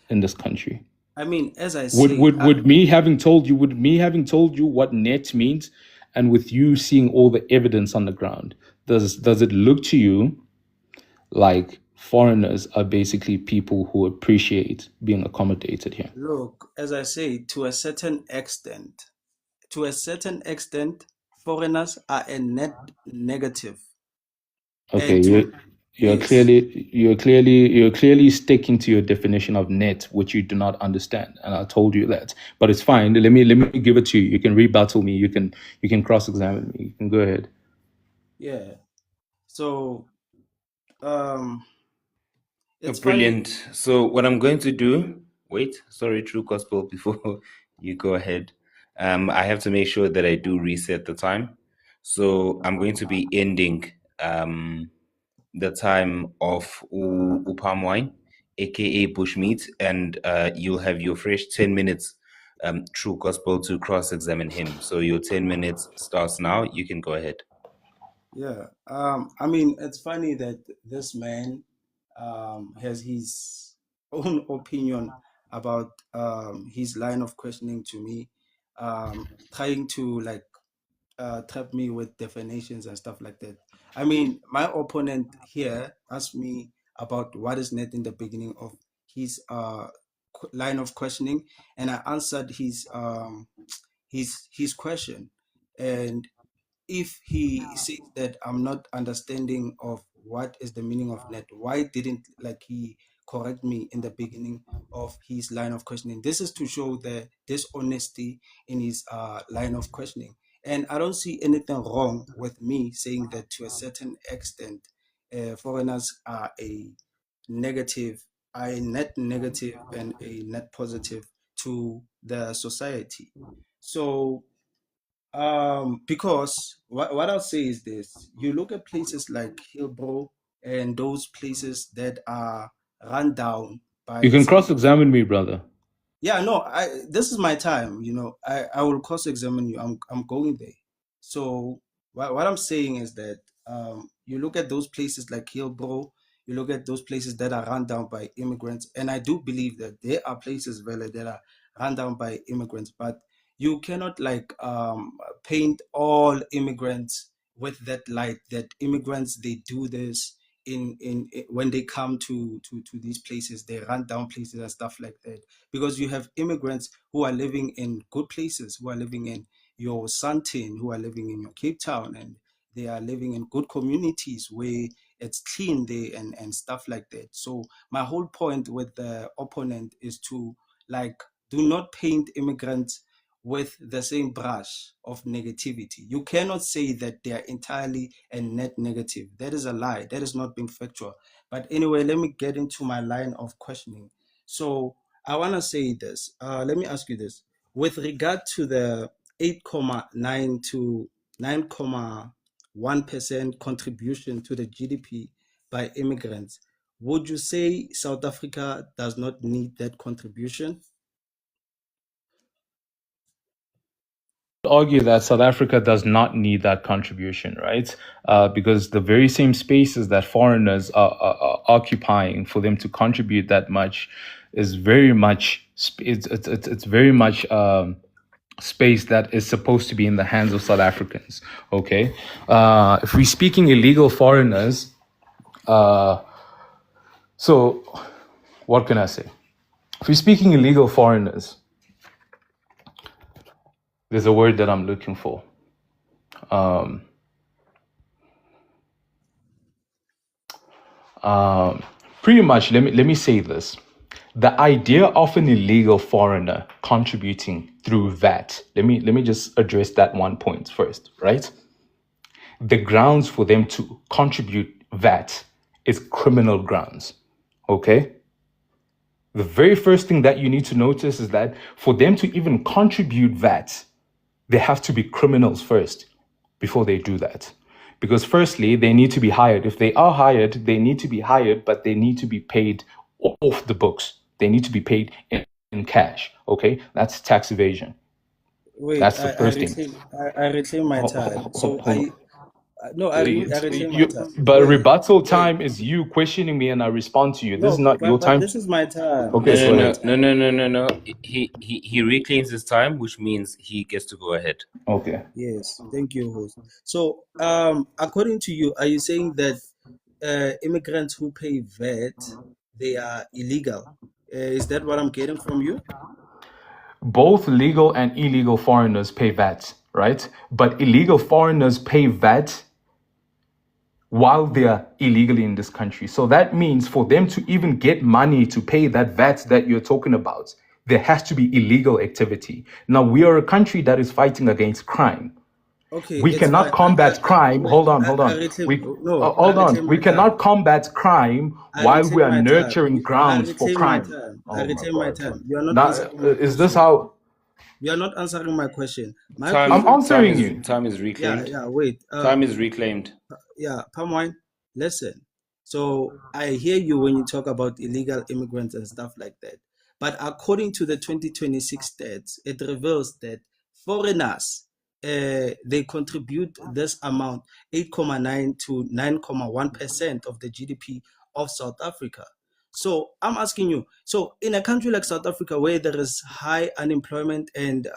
in this country? I mean, as I Would said, would would me having told you what net means, and with you seeing all the evidence on the ground, does it look to you like foreigners are basically people who appreciate being accommodated here? look, as I say, to a certain extent, foreigners are a net negative. Okay, And to, yes, you're clearly sticking to your definition of net, which you do not understand, and I told you that. But it's fine. Let me give it to you. You can rebuttal me. You can cross-examine me. You can go ahead. yeah. So, um, it's funny. Brilliant. So what I'm going to do, wait, sorry, True Gospel, before you go ahead, I have to make sure that I do reset the time. So I'm going to be ending the time of palm wine, aka bushmeat, and you'll have your fresh 10 minutes True Gospel to cross-examine him. So your 10 minutes starts now. You can go ahead. Yeah. I mean, it's funny that this man has his own opinion about his line of questioning to me, trying to like trap me with definitions and stuff like that. I mean, my opponent here asked me about what is net in the beginning of his line of questioning, and I answered his question. And if he says that I'm not understanding of what is the meaning of net, why didn't like he correct me in the beginning of his line of questioning? This is to show the dishonesty in his line of questioning. And I don't see anything wrong with me saying that to a certain extent, foreigners are a negative, a net negative and a net positive to the society. So because what I'll say is this: you look at places like Hillbrow and those places that are run down You by can some. cross-examine me, brother. Yeah, no, this is my time, I will cross-examine you. I'm going there. So what I'm saying is that you look at those places like Hillbrow, you look at those places that are run down by immigrants, and I do believe that there are places where that are run down by immigrants, but you cannot like paint all immigrants with that light that immigrants they do this when they come to these places, they run down places and stuff like that, because you have immigrants who are living in good places, who are living in your Sandton, who are living in your Cape Town, and they are living in good communities where it's clean there and stuff like that. So my whole point with the opponent is to like do not paint immigrants with the same brush of negativity. You cannot say that they are entirely a net negative. That is a lie. That is not being factual. But anyway, let me get into my line of questioning. So I want to say this. Let me ask you this. With regard to the 8.9 to 9.1% contribution to the GDP by immigrants, would you say South Africa does not need that contribution? Argue that South Africa does not need that contribution, right? Because the very same spaces that foreigners are occupying for them to contribute that much is very much it's very much space that is supposed to be in the hands of South Africans. Okay, if we're speaking illegal foreigners, so what can I say? If we're speaking illegal foreigners, there's a word that I'm looking for. Pretty much, let me say this. The idea of an illegal foreigner contributing through VAT, let me just address that one point first, right? The grounds for them to contribute VAT is criminal grounds. Okay? The very first thing that you need to notice is that for them to even contribute VAT, they have to be criminals first before they do that. Because firstly, they need to be hired. If they are hired, they need to be hired, but they need to be paid off the books. They need to be paid in cash. Okay? That's tax evasion. Wait, That's the first thing. I reclaim my Hold, time. hold, hold on. No, I retain my time. But Wait, rebuttal wait. time is you questioning me and I respond to you. This is No, not your but time. this is my time. Okay, This go is my ahead. time. No. He reclaims his time, which means he gets to go ahead. Okay. Yes, thank you, host. So, according to you, are you saying that immigrants who pay VAT, they are illegal? Is that what I'm getting from you? Both legal and illegal foreigners pay VAT, right? But illegal foreigners pay VAT while they're illegally in this country. So that means for them to even get money to pay that VAT that you're talking about, there has to be illegal activity. Now, we are a country that is fighting against crime. Okay, We it's cannot fine. combat crime. Wait, Hold on. I retain, We no, I hold on. retain We my time. cannot combat crime I while we retain are my time. nurturing I grounds for retain my crime. time. I Oh my retain my God. time. You are not Now, answering my is this question. how You are not answering my question. My Time, I'm question, answering you? time is reclaimed. yeah, wait. Time is reclaimed. Yeah, PALMWINE, listen. So I hear you when you talk about illegal immigrants and stuff like that. But according to the 2026 stats, it reveals that foreigners, they contribute this amount, 8.9 to 9.1% of the GDP of South Africa. So I'm asking you, so in a country like South Africa where there is high unemployment and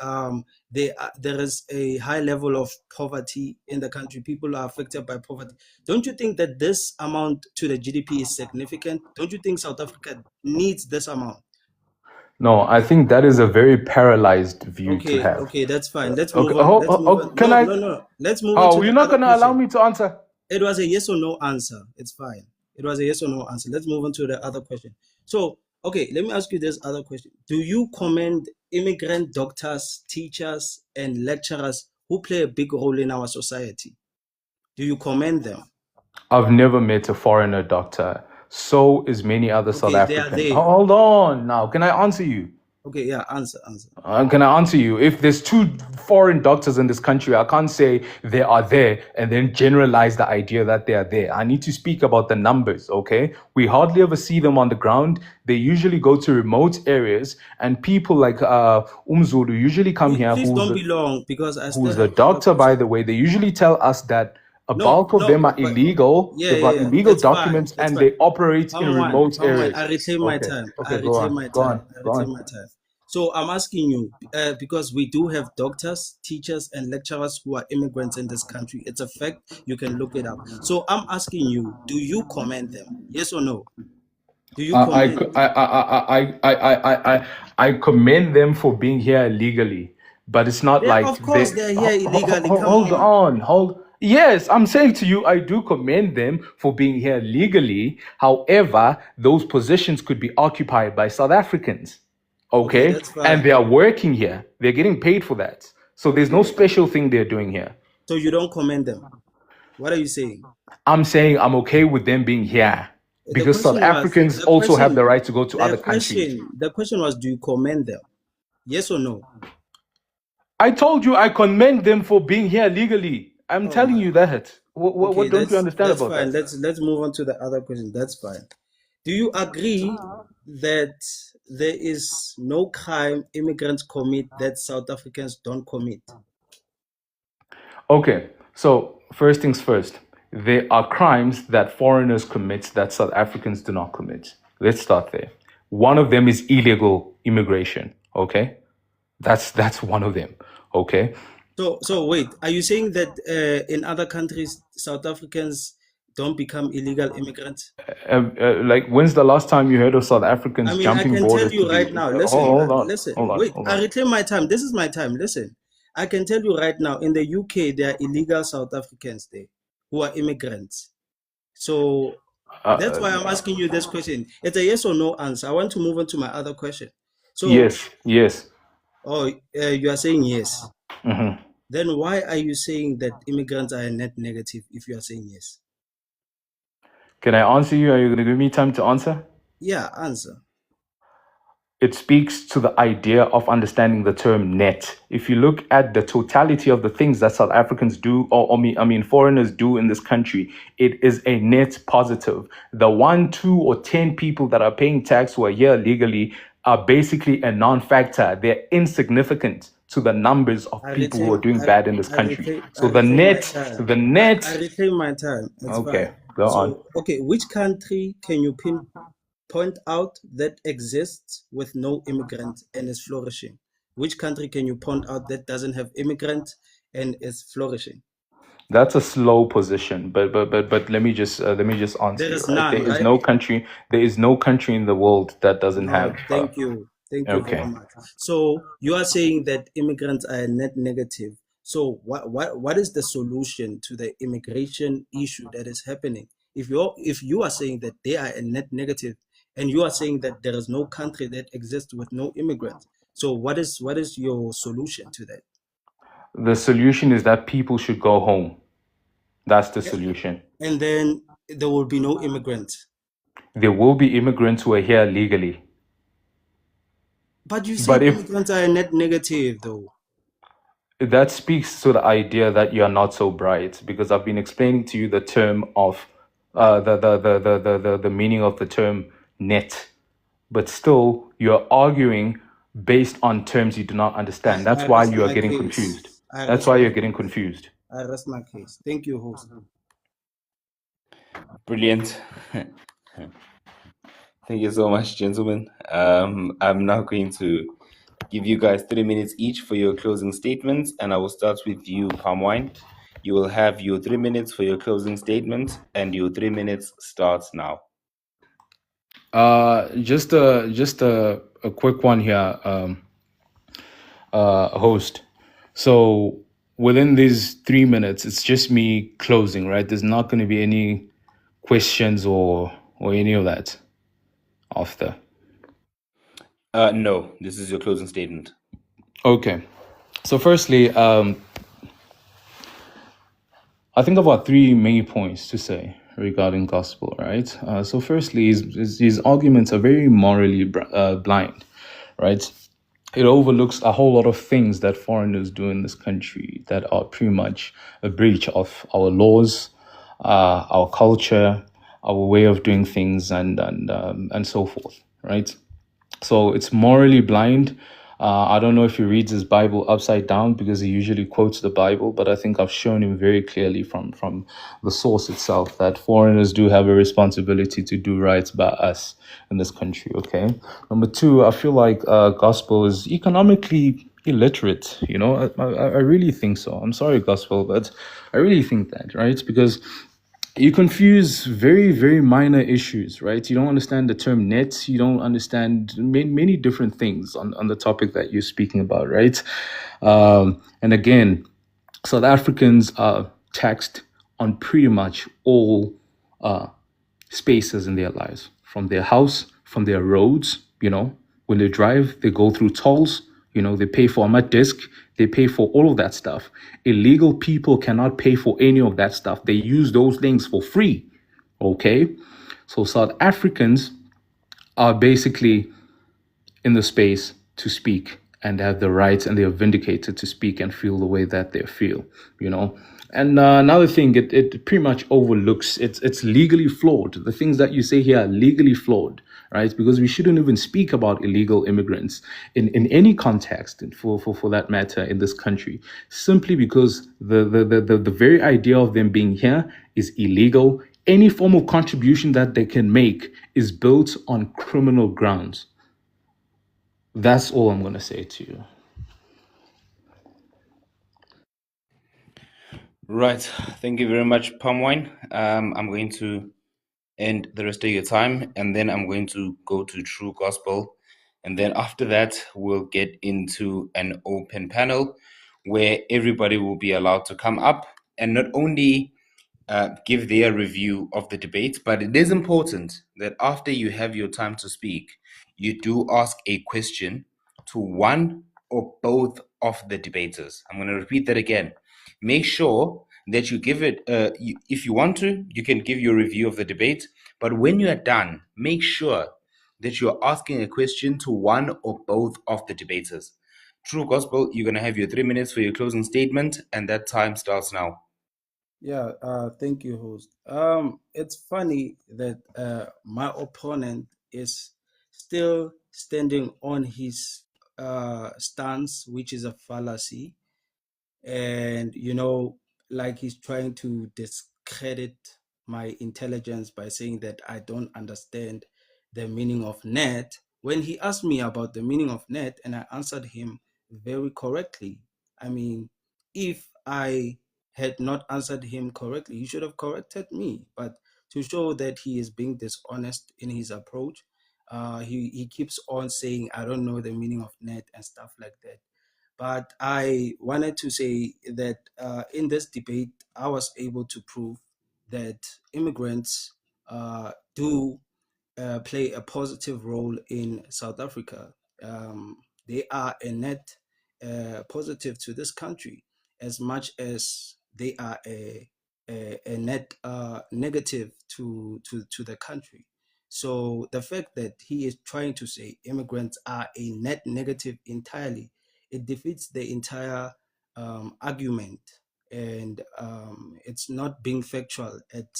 there is a high level of poverty in the country, people are affected by poverty. Don't you think that this amount to the GDP is significant? Don't you think South Africa needs this amount? No, I think that is a very paralyzed view to Okay, have. okay, that's fine. Let's Okay. move on. Let's move on. Can No, I? no, no. Let's move on Oh, to you're the not other gonna allow question. me to answer? It was a yes or no answer. It's fine. It was a yes or no answer. Let's move on to the other question. So, okay, let me ask you this other question. Do you commend immigrant doctors, teachers, and lecturers who play a big role in our society? Do you commend them? I've never met a foreigner doctor. So is many other South Okay, they are African. there. Hold on now. Can I answer you? Okay, yeah, answer. Can I answer you? If there's two foreign doctors in this country, I can't say they are there and then generalize the idea that they are there. I need to speak about the numbers, okay? We hardly ever see them on the ground. They usually go to remote areas, and people like Umzulu usually come here, Please don't be long because I still who's have a other doctor, by questions. the way. They usually tell us that a bulk of No, them are but illegal. yeah, They've got yeah. illegal That's fine. documents That's and fine. they operate in remote areas. I retain my Okay, time. okay, go on. I retain my time. So I'm asking you, because we do have doctors, teachers, and lecturers who are immigrants in this country. It's a fact. You can look it up. So I'm asking you, do you commend them? Yes or no? Do you commend? I commend them for being here illegally, but it's not Yeah, like of course they're here illegally. Come hold on. on. Yes, I'm saying to you, I do commend them for being here legally. However, those positions could be occupied by South Africans. Okay, Okay, that's and fine. they are working here. They're getting paid for that. So there's no special thing they're doing here. So you don't commend them. What are you saying? I'm saying I'm okay with them being here because South Africans also have the right to go to other countries. The question was, do you commend them? Yes or no? I told you I commend them for being here legally. I'm Oh telling my. you that. Okay, What don't you understand that's about fine. that? Let's move on to the other question. That's fine. Do you agree that there is no crime immigrants commit that South Africans don't commit? Okay, so first things first. There are crimes that foreigners commit that South Africans do not commit. Let's start there. One of them is illegal immigration. Okay, that's one of them. Okay. So wait, are you saying that in other countries South Africans don't become illegal immigrants? Like, when's the last time you heard of South Africans I mean, I jumping can tell borders you to right be? now. Listen, Wait, Hold I on. reclaim my time. This is my time. Listen, I can tell you right now. In the UK, there are illegal South Africans there who are immigrants. So that's why I'm asking you this question. It's a yes or no answer. I want to move on to my other question. So, Yes. oh, you are saying yes. Mm-hmm. Then why are you saying that immigrants are a net negative if you are saying yes? Can I answer you? Are you going to give me time to answer? Yeah, answer. It speaks to the idea of understanding the term net. If you look at the totality of the things that South Africans do, I mean foreigners do in this country, it is a net positive. The 1, 2, or 10 people that are paying tax who are here legally are basically a non-factor. They're insignificant to the numbers of I people who are reclaim, doing bad in this country. I So the reclaim my net, time. the I net. reclaim my time. It's Okay, fine. go on. So, okay, which country can you point out that exists with no immigrant and is flourishing? Which country can you point out that doesn't have immigrant and is flourishing? That's a slow position, but let me just answer There you, is right? none, right? There is no country in the world that doesn't have. No, thank you. Thank you very Okay, much. So you are saying that immigrants are a net negative. So what is the solution to the immigration issue that is happening? If you are saying that they are a net negative and you are saying that there is no country that exists with no immigrants, so what is your solution to that? the solution is that people should go home. That's the solution. And then there will be no immigrants. There will be immigrants who are here legally, But you but said if immigrants are a net negative though. that speaks to the idea that you are not so bright, because I've been explaining to you the term of the meaning of the term net, but still you're arguing based on terms you do not understand. That's I why rest you are my getting case. confused. I That's rest why my you're getting case. confused. I rest my case. Thank you, host. Brilliant. Thank you so much, gentlemen. I'm now going to give you guys 3 minutes each for your closing statements, and I will start with you, PalmWine. You will have your 3 minutes for your closing statement, and your 3 minutes starts now. Just a quick one here, host. So within these 3 minutes, it's just me closing, right? There's not going to be any questions or any of that after. No, this is your closing statement. Okay. So firstly, I think I've got three main points to say regarding gospel, right? So firstly, his arguments are very morally blind, right? It overlooks a whole lot of things that foreigners do in this country that are pretty much a breach of our laws, our culture, our way of doing things, and so forth, right? So it's morally blind. I don't know if he reads his Bible upside down, because he usually quotes the Bible, but I think I've shown him very clearly from the source itself that foreigners do have a responsibility to do right by us in this country. Okay. Number two, I feel like gospel is economically illiterate. You know, I really think so. I'm sorry, gospel, but I really think that, right? Because you confuse very, very minor issues, right? You don't understand the term net. You don't understand many different things on the topic that you're speaking about, right? And again, South Africans are taxed on pretty much all spaces in their lives, from their house, from their roads. You know, when they drive, they go through tolls. You know, they pay for a disc, they pay for all of that stuff. Illegal people cannot pay for any of that stuff. They use those things for free. Okay, so South Africans are basically in the space to speak and have the rights, and they are vindicated to speak and feel the way that they feel, you know. And another thing, it pretty much overlooks, it's legally flawed. The things that you say here are legally flawed, right? Because we shouldn't even speak about illegal immigrants in any context, and for that matter, in this country, simply because the very idea of them being here is illegal. Any form of contribution that they can make is built on criminal grounds. That's all I'm going to say to you. Right. Thank you very much, PalmWine. I'm going to end the rest of your time, and then I'm going to go to True Gospel. And then after that, we'll get into an open panel where everybody will be allowed to come up and not only give their review of the debate, but it is important that after you have your time to speak, you do ask a question to one or both of the debaters. I'm going to repeat that again. Make sure that you give it, if you want to, you can give your review of the debate, but when you are done, make sure that you're asking a question to one or both of the debaters. True Gospel, you're going to have your 3 minutes for your closing statement, and that time starts now. Yeah, thank you, host. It's funny that my opponent is still standing on his stance, which is a fallacy. And like he's trying to discredit my intelligence by saying that I don't understand the meaning of net, when he asked me about the meaning of net and I answered him very correctly. I mean, if I had not answered him correctly, he should have corrected me. But to show that he is being dishonest in his approach, he keeps on saying I don't know the meaning of net and stuff like that. But I wanted to say that in this debate, I was able to prove that immigrants do play a positive role in South Africa. They are a net positive to this country as much as they are a net negative to the country. So the fact that he is trying to say immigrants are a net negative entirely, it defeats the entire argument, and it's not being factual at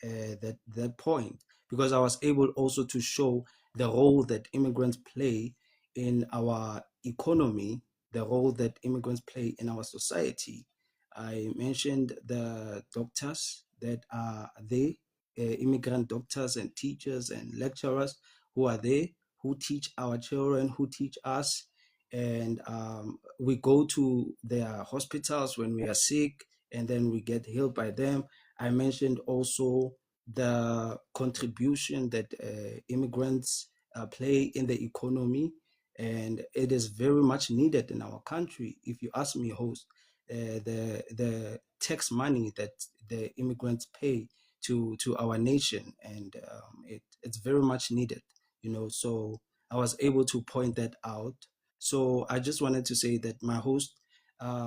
that point, because I was able also to show the role that immigrants play in our economy, the role that immigrants play in our society. I mentioned the doctors that are there, immigrant doctors and teachers and lecturers who are there, who teach our children, who teach us. And we go to their hospitals when we are sick, and then we get healed by them. I mentioned also the contribution that immigrants play in the economy, and it is very much needed in our country. If you ask me, host, the tax money that the immigrants pay to our nation, and it's very much needed. So I was able to point that out. So I just wanted to say that my host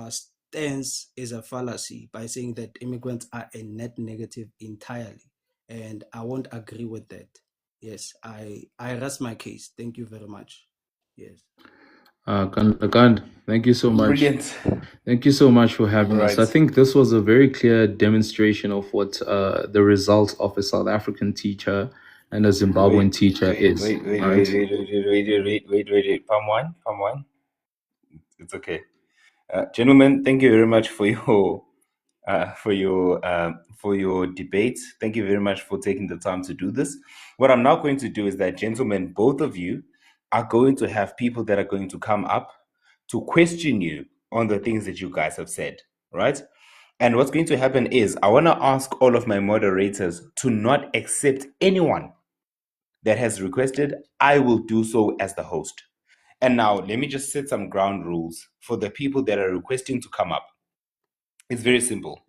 stance is a fallacy by saying that immigrants are a net negative entirely, and I won't agree with that. Yes, I rest my case. Thank you very much. Yes. Kand, thank you so much. Brilliant. Thank you so much for having us. I Right. think this was a very clear demonstration of what the result of a South African teacher and a Zimbabwean teacher is. Wait. Palm wine. It's okay. Gentlemen, thank you very much for your debate. Thank you very much for taking the time to do this. What I'm now going to do is that, gentlemen, both of you are going to have people that are going to come up to question you on the things that you guys have said, right? And what's going to happen is I want to ask all of my moderators to not accept anyone that has requested. I will do so as the host. And now let me just set some ground rules for the people that are requesting to come up. It's very simple.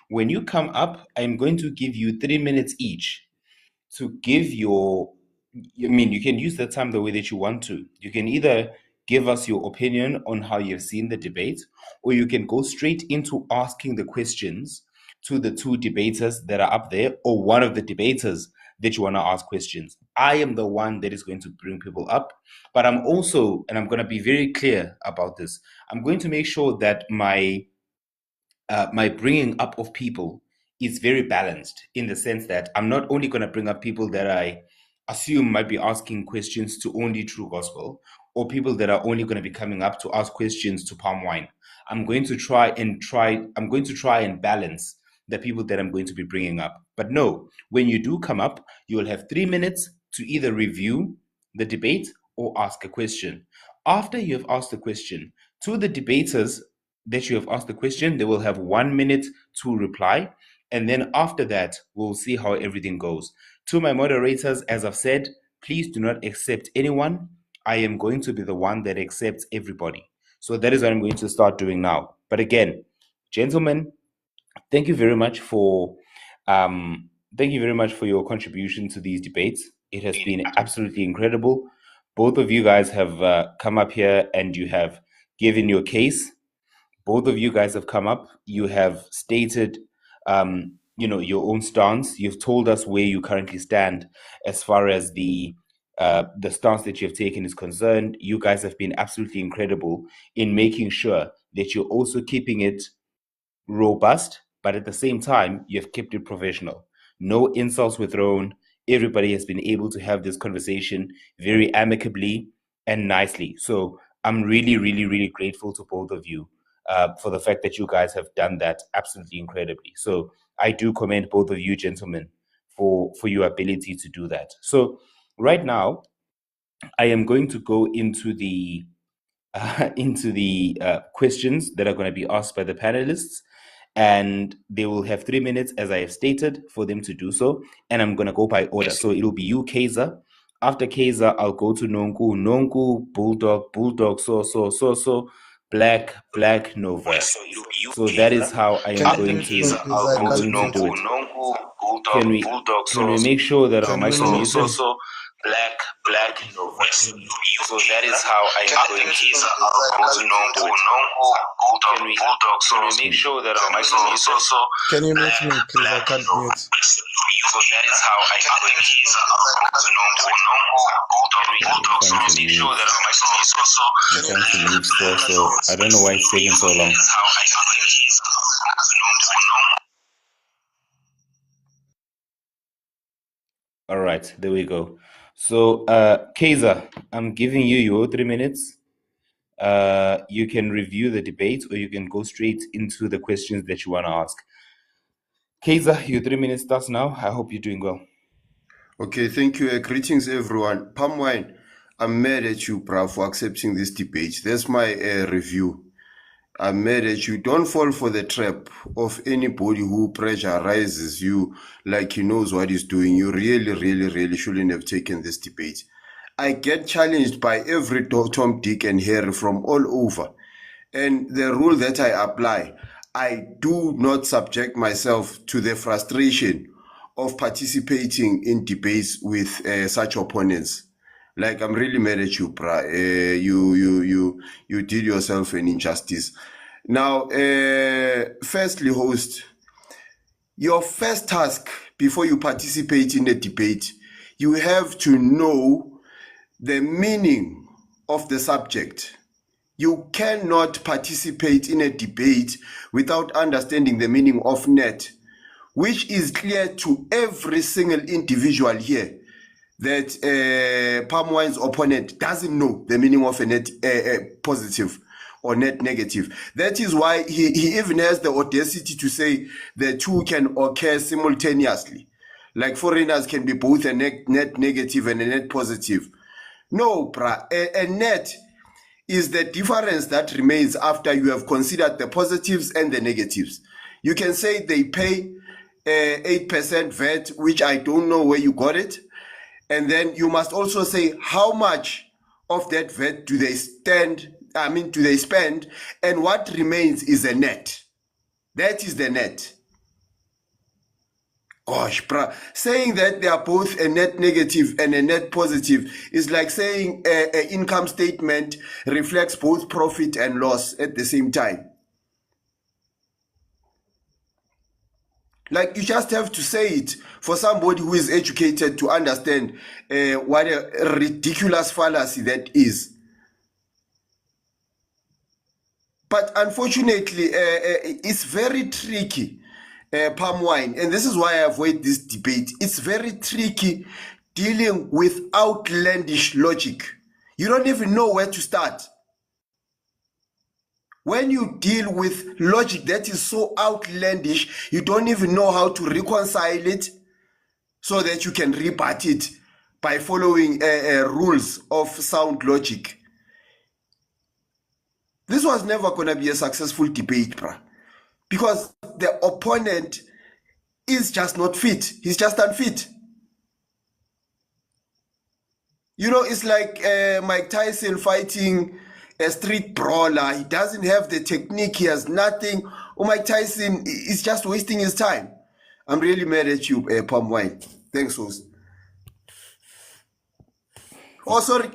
When you come up, I'm going to give you 3 minutes each to give your, you can use the time the way that you want to. You can either give us your opinion on how you've seen the debate, or you can go straight into asking the questions to the two debaters that are up there, or one of the debaters that you want to ask questions. I am the one that is going to bring people up, but I'm also, and I'm going to be very clear about this, I'm going to make sure that my bringing up of people is very balanced, in the sense that I'm not only going to bring up people that I assume might be asking questions to only True Gospel, or people that are only going to be coming up to ask questions to PALMWINE. I'm going to try and balance the people that I'm going to be bringing up. But no, when you do come up, you will have 3 minutes to either review the debate or ask a question. After you have asked the question, to the debaters that you have asked the question, they will have 1 minute to reply. And then after that, we'll see how everything goes. To my moderators, as I've said, please do not accept anyone. I am going to be the one that accepts everybody. So that is what I'm going to start doing now. But again, gentlemen, thank you very much for your contribution to these debates. It has been absolutely incredible. Both of you guys have come up here and you have given your case. Both of you guys have come up. You have stated, your own stance. You've told us where you currently stand as far as the stance that you have taken is concerned. You guys have been absolutely incredible in making sure that you're also keeping it robust, but at the same time, you've kept it professional. No insults were thrown. Everybody has been able to have this conversation very amicably and nicely. So I'm really, really, really grateful to both of you for the fact that you guys have done that absolutely incredibly. So I do commend both of you gentlemen for your ability to do that. So right now, I am going to go into the questions that are going to be asked by the panelists, and they will have 3 minutes, as I have stated, for them to do so. And I'm going to go by order. So it'll be you, Kaiser. After Kaiser, I'll go to Nonku. Nonku, Bulldog, so, Black, Nova. So that is how I am going to do it. Can we make sure that our mics are muted? Black, Nova. So that is how I am going to do it. Can we make sure that our mics are muted? Can you mute me, please? I can't mute. So that is how I am going to do it. I'm trying to mute still, so I don't know why it's taking so long. All right, there we go. So, Kaiser, I'm giving you your 3 minutes. You can review the debate, or you can go straight into the questions that you want to ask. Kaiser, your 3 minutes starts now. I hope you're doing well. Okay, thank you. Greetings, everyone. PALMWINE, I'm mad at you, bruh, for accepting this debate. That's my review. I'm mad at you. Don't fall for the trap of anybody who pressurizes you like he knows what he's doing. You really, really, really shouldn't have taken this debate. I get challenged by every Tom, Dick, and Harry from all over. And the rule that I apply, I do not subject myself to the frustration of participating in debates with such opponents. Like, I'm really mad at you, bruh. You did yourself an injustice. Now, firstly, host, your first task before you participate in a debate, you have to know the meaning of the subject. You cannot participate in a debate without understanding the meaning of net, which is clear to every single individual here that PALMWINE's opponent doesn't know the meaning of a net positive or net negative. That is why he even has the audacity to say the two can occur simultaneously. Like foreigners can be both a net negative and a net positive. No, bruh, a net is the difference that remains after you have considered the positives and the negatives. You can say they pay 8% VAT, which I don't know where you got it. And then you must also say how much of that VAT do they spend, and what remains is a net. That is the net. Gosh, bruh. Saying that they are both a net negative and a net positive is like saying an income statement reflects both profit and loss at the same time. Like, you just have to say it for somebody who is educated to understand what a ridiculous fallacy that is. But unfortunately, it's very tricky, PALMWINE, and this is why I avoid this debate. It's very tricky dealing with outlandish logic. You don't even know where to start. When you deal with logic that is so outlandish, you don't even know how to reconcile it so that you can rebut it by following rules of sound logic. This was never going to be a successful debate, bruh, because the opponent is just not fit. He's just unfit. You know, it's like Mike Tyson fighting a street brawler. He doesn't have the technique. He has nothing. Oh, Mike Tyson is just wasting his time. I'm really mad at you, PALMWINE. Thanks, host. Oh, sorry.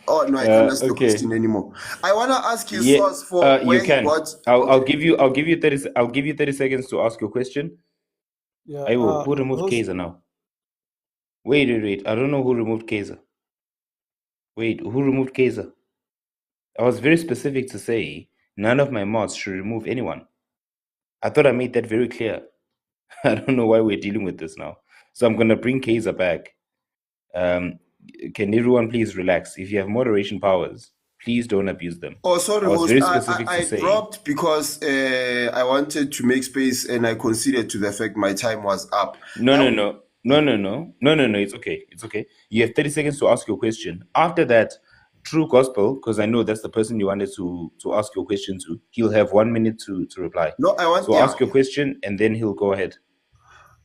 Oh no, I can't ask the question anymore. I want to ask you source for where you can. he got. I'll give you 30 seconds to ask your question. Yeah. Who removed Kaiser now? Wait. I don't know who removed Kaiser. Wait, who removed Kaiser? I was very specific to say none of my mods should remove anyone. I thought I made that very clear. I don't know why we're dealing with this now. So I'm gonna bring Kaiser back. Can everyone please relax? If you have moderation powers, Please don't abuse them. Oh, sorry, I was host. very specific I to say. dropped because I wanted to make space and I considered to the fact my time was up. No. It's okay. It's okay. You have 30 seconds to ask your question. After that, True Gospel, because I know that's the person you wanted to ask your question to, he'll have 1 minute to reply. No, I want, So ask your question and then he'll go ahead.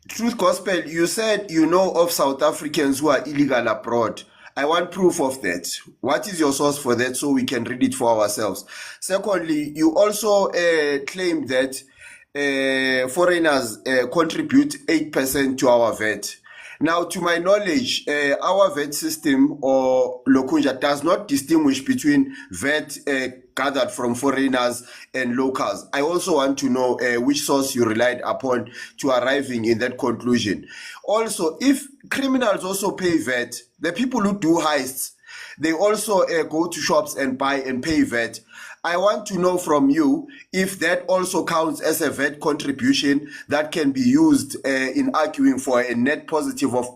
Truth Gospel, you said you know of South Africans who are illegal abroad. I want proof of that. What is your source for that so we can read it for ourselves? Secondly, you also claim that foreigners contribute 8% to our VAT. Now, to my knowledge, our VAT system or Lokunja does not distinguish between VAT gathered from foreigners and locals. I also want to know which source you relied upon to arriving in that conclusion. Also, if criminals also pay VAT, the people who do heists, they also go to shops and buy and pay VAT. I want to know from you if that also counts as a VAT contribution that can be used in arguing for a net positive of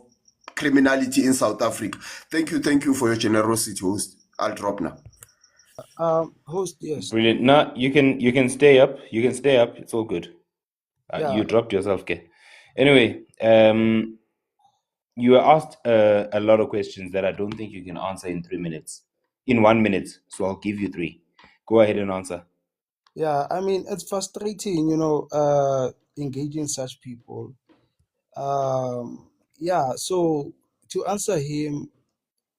criminality in South Africa. Thank you for your generosity, host. I'll drop now. Host, yes. Brilliant. Now you can stay up. You can stay up. It's all good. Yeah. You dropped yourself, okay? Anyway, you were asked a lot of questions that I don't think you can answer in 3 minutes. In 1 minute, so I'll give you 3. Go ahead and answer. Yeah, I mean, it's frustrating, engaging such people. Yeah, so to answer him,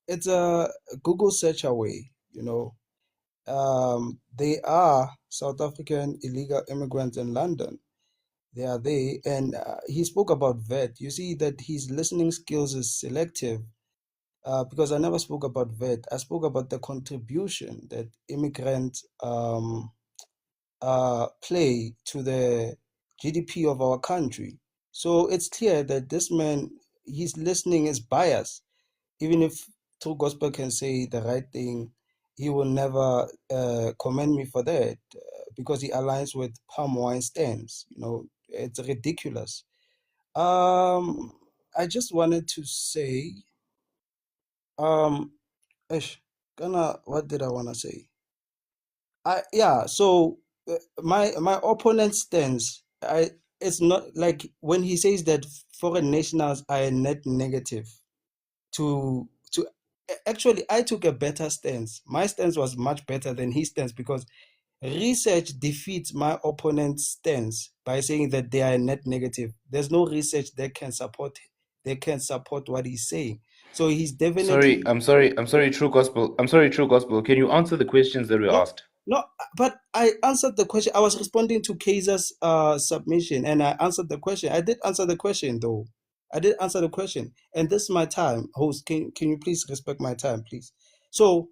it's a Google search away, They are South African illegal immigrants in London. They are they, and he spoke about VAT. You see that his listening skills is selective because I never spoke about VAT. I spoke about the contribution that immigrants play to the GDP of our country. So it's clear that this man, his listening is biased. Even if True Gospel can say the right thing, he will never commend me for that because he aligns with PALMWINE stance. It's ridiculous. I just wanted to say, what did I want to say? So my opponent stance, it's not like when he says that foreign nationals are a net negative to actually I took a better stance. My stance was much better than his stance because research defeats my opponent's stance by saying that they are a net negative. There's no research that can support what he's saying. So he's definitely I'm sorry, True Gospel. Can you answer the questions that were asked? No, but I answered the question. I was responding to Kaiser's submission, and I answered the question. I did answer the question, though. I did answer the question, and this is my time, host. Can you please respect my time, please? So,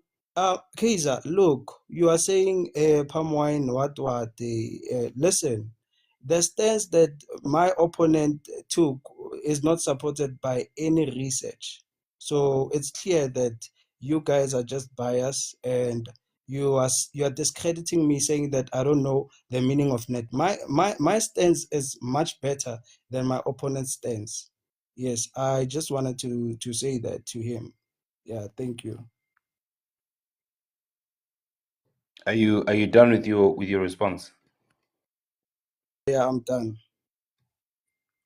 Kaiser, look, you are saying PALMWINE, what? Listen, the stance that my opponent took is not supported by any research. So it's clear that you guys are just biased and you are discrediting me, saying that I don't know the meaning of net. My stance is much better than my opponent's stance. Yes, I just wanted to say that to him. Yeah, thank you. Are you done with your response? Yeah, I'm done.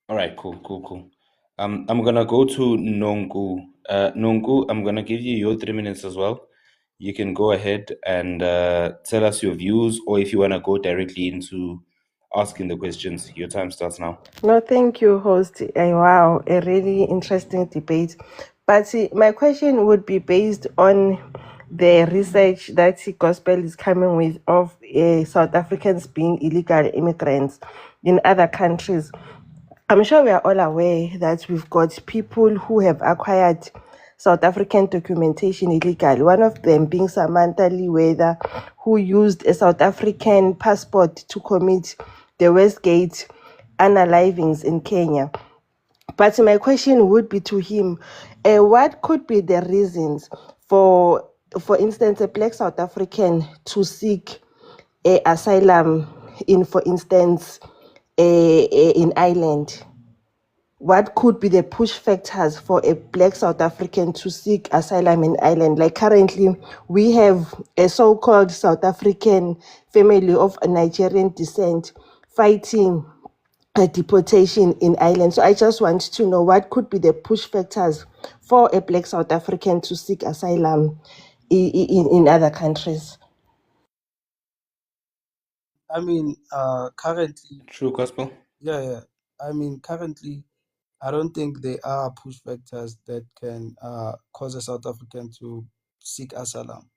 All right, cool. I'm gonna go to Nonku. Nonku, I'm gonna give you your 3 minutes as well. You can go ahead and tell us your views, or if you wanna go directly into asking the questions. Your time starts now. No, thank you, host. Wow, a really interesting debate. But see, my question would be based on the research that Gospel is coming with of South Africans being illegal immigrants in other countries. I'm sure we are all aware that we've got people who have acquired South African documentation illegally. One of them being Samantha Leweather, who used a South African passport to commit the Westgate unalivings in Kenya. But my question would be to him, what could be the reasons for instance, a black South African to seek asylum in, for instance, in Ireland? what could be the push factors for a black South African to seek asylum in Ireland? Like currently, we have a so-called South African family of Nigerian descent fighting a deportation in Ireland. So I just want to know what could be the push factors for a black South African to seek asylum in other countries. I mean, currently, True gospel. yeah. I mean, currently, I don't think there are push factors that can cause a South African to seek asylum.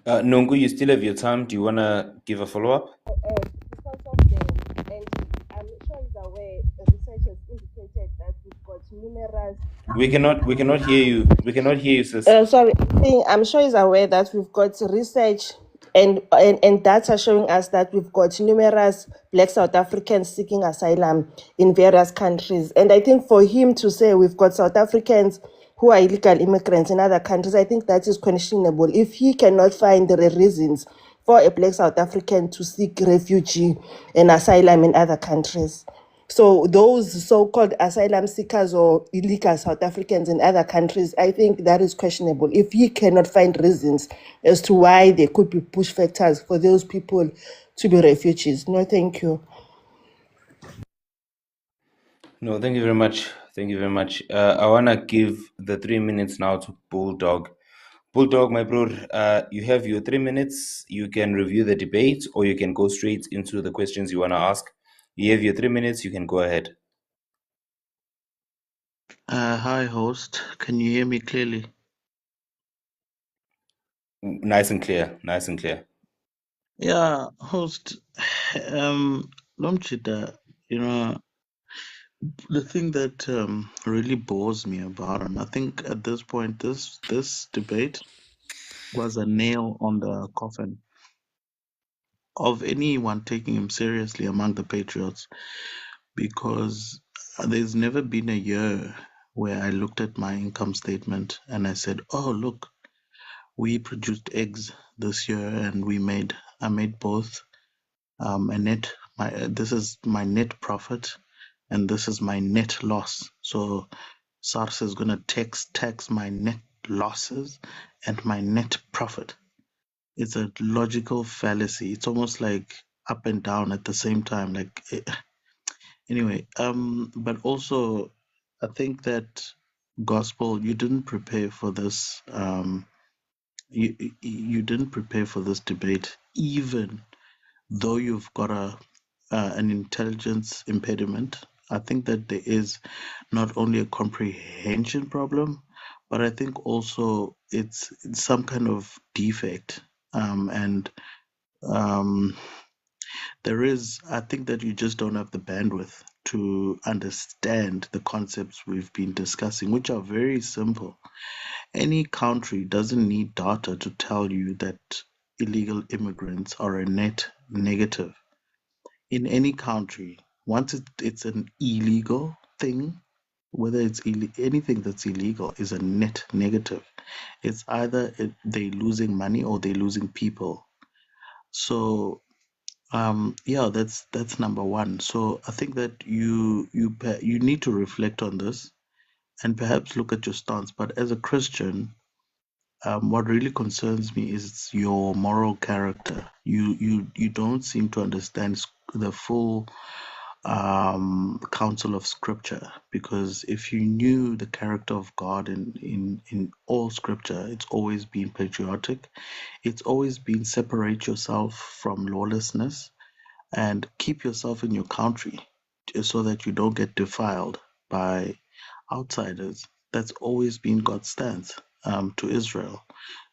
Nongu, you still have your time. Do you want to give a follow up? Because of the, and I'm sure he's aware, research has indicated that we've got numerous. We cannot hear you. We cannot hear you, sis. Sorry, I'm sure he's aware that we've got research and data showing us that we've got numerous black South Africans seeking asylum in various countries. And I think for him to say we've got South Africans who are illegal immigrants in other countries, I think that is questionable. If he cannot find the reasons for a black South African to seek refugee and asylum in other countries. So those so-called asylum seekers or illegal South Africans in other countries, I think that is questionable. If he cannot find reasons as to why there could be push factors for those people to be refugees. No, thank you. No, thank you very much. Thank you very much. I want to give the 3 minutes now to Bulldog. Bulldog, my bro, you have your 3 minutes. You can review the debate or you can go straight into the questions you want to ask. You have your 3 minutes. You can go ahead. Hi, host. Can you hear me clearly? Nice and clear. Nice and clear. Yeah, host. Lomchida, the thing that really bores me about him, I think at this point, this debate was a nail on the coffin of anyone taking him seriously among the patriots, because there's never been a year where I looked at my income statement and I said, "Oh, look, we produced eggs this year and I made both this is my net profit and this is my net loss. So SARS is gonna tax my net losses and my net profit." It's a logical fallacy. It's almost like up and down at the same time. Anyway, but also I think that gospel, you didn't prepare for this. You didn't prepare for this debate, even though you've got an intelligence impediment. I think that there is not only a comprehension problem, but I think also it's some kind of defect. And I think that you just don't have the bandwidth to understand the concepts we've been discussing, which are very simple. Any country doesn't need data to tell you that illegal immigrants are a net negative. In any country, once it's an illegal thing, whether anything that's illegal is a net negative. It's either they losing money or they losing people. So yeah, that's number one. So I think that you need to reflect on this and perhaps look at your stance. But as a Christian, what really concerns me is your moral character. You don't seem to understand the full counsel of Scripture, because if you knew the character of God in all Scripture, it's always been patriotic. It's always been separate yourself from lawlessness and keep yourself in your country so that you don't get defiled by outsiders. That's always been God's stance to Israel.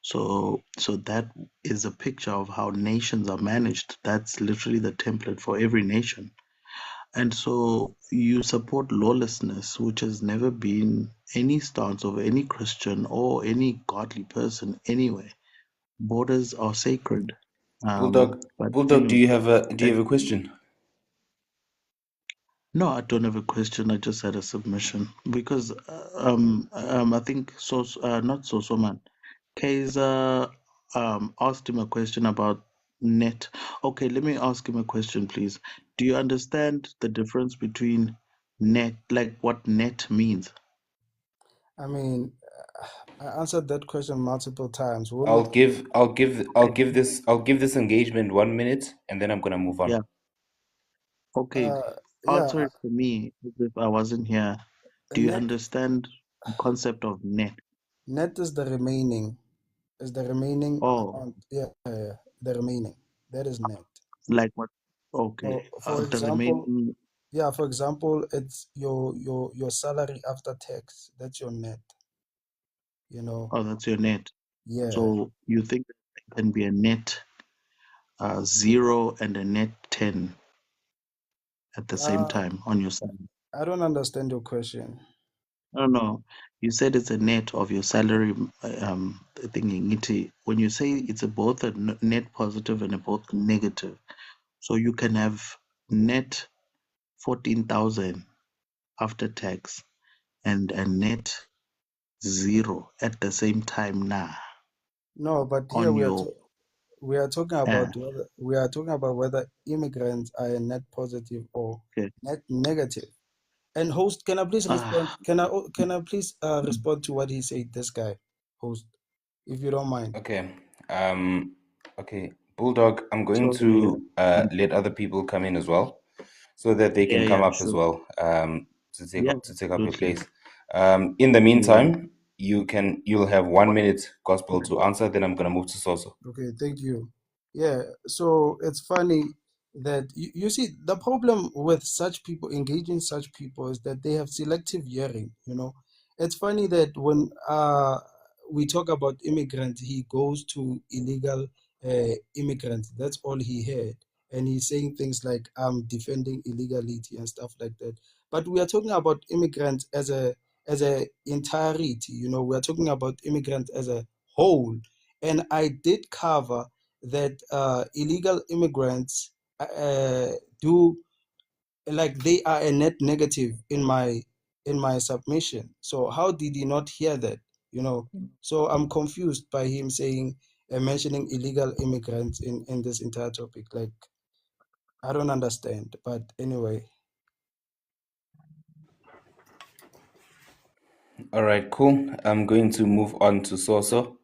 So that is a picture of how nations are managed. That's literally the template for every nation. And so you support lawlessness, which has never been any stance of any Christian or any godly person anyway. Borders are sacred. But Bulldog, do anyway, you have a question? no, I don't have a question. I just had a submission because I think not man. Kaiser asked him a question about net. Okay, let me ask him a question, please. Do you understand the difference between net, like what net means? I mean, I answered that question multiple times. We'll I'll not. give I'll give I'll Okay. give this I'll give this engagement 1 minute and then I'm gonna move on. Yeah. Okay. Yeah, Answer it for me as if I wasn't here. Do you net understand the concept of net? net is the remaining. Is the remaining Oh, amount? Yeah, the remaining. That is net. like what? Okay. So, for The example, remaining. yeah, for example, it's your salary after tax. That's your net. You know. Oh, that's your net. Yeah. So you think there can be a net 0 and a net 10 at the same Uh, time on your salary? I don't understand your question. No, no. You said it's a net of your salary thingy. Ngiti. When you say it's both a net positive and a both negative, so you can have net 14,000 after tax and a net 0 at the same time now No, but here on your we are talking uh, about whether immigrants are a net positive or okay. net negative. And host, can I please respond? Ah, Can I please respond to what he said? This guy, host, if you don't mind. Okay. Um okay. Bulldog, I'm going sorry. to let other people come in as well so that they Yeah, can come yeah, up as sure. well Yeah, to take up your absolutely. place. In the Yeah. meantime, you'll have 1 minute gospel to answer, then I'm gonna move to Soso. Okay, thank you. Yeah, so it's funny that you see the problem with such people, engaging such people, is that they have selective hearing, you know. It's funny that when we talk about immigrants, he goes to illegal immigrants. That's all he heard. And he's saying things like, I'm defending illegality and stuff like that. But we are talking about immigrants as a entirety, you know, we are talking about immigrants as a whole. And I did cover that illegal immigrants do, like, they are a net negative in my submission. So how did he not hear that? You know, so I'm confused by him saying mentioning illegal immigrants in this entire topic. Like, I don't understand. But anyway, All right, cool. I'm going to move on to Soso.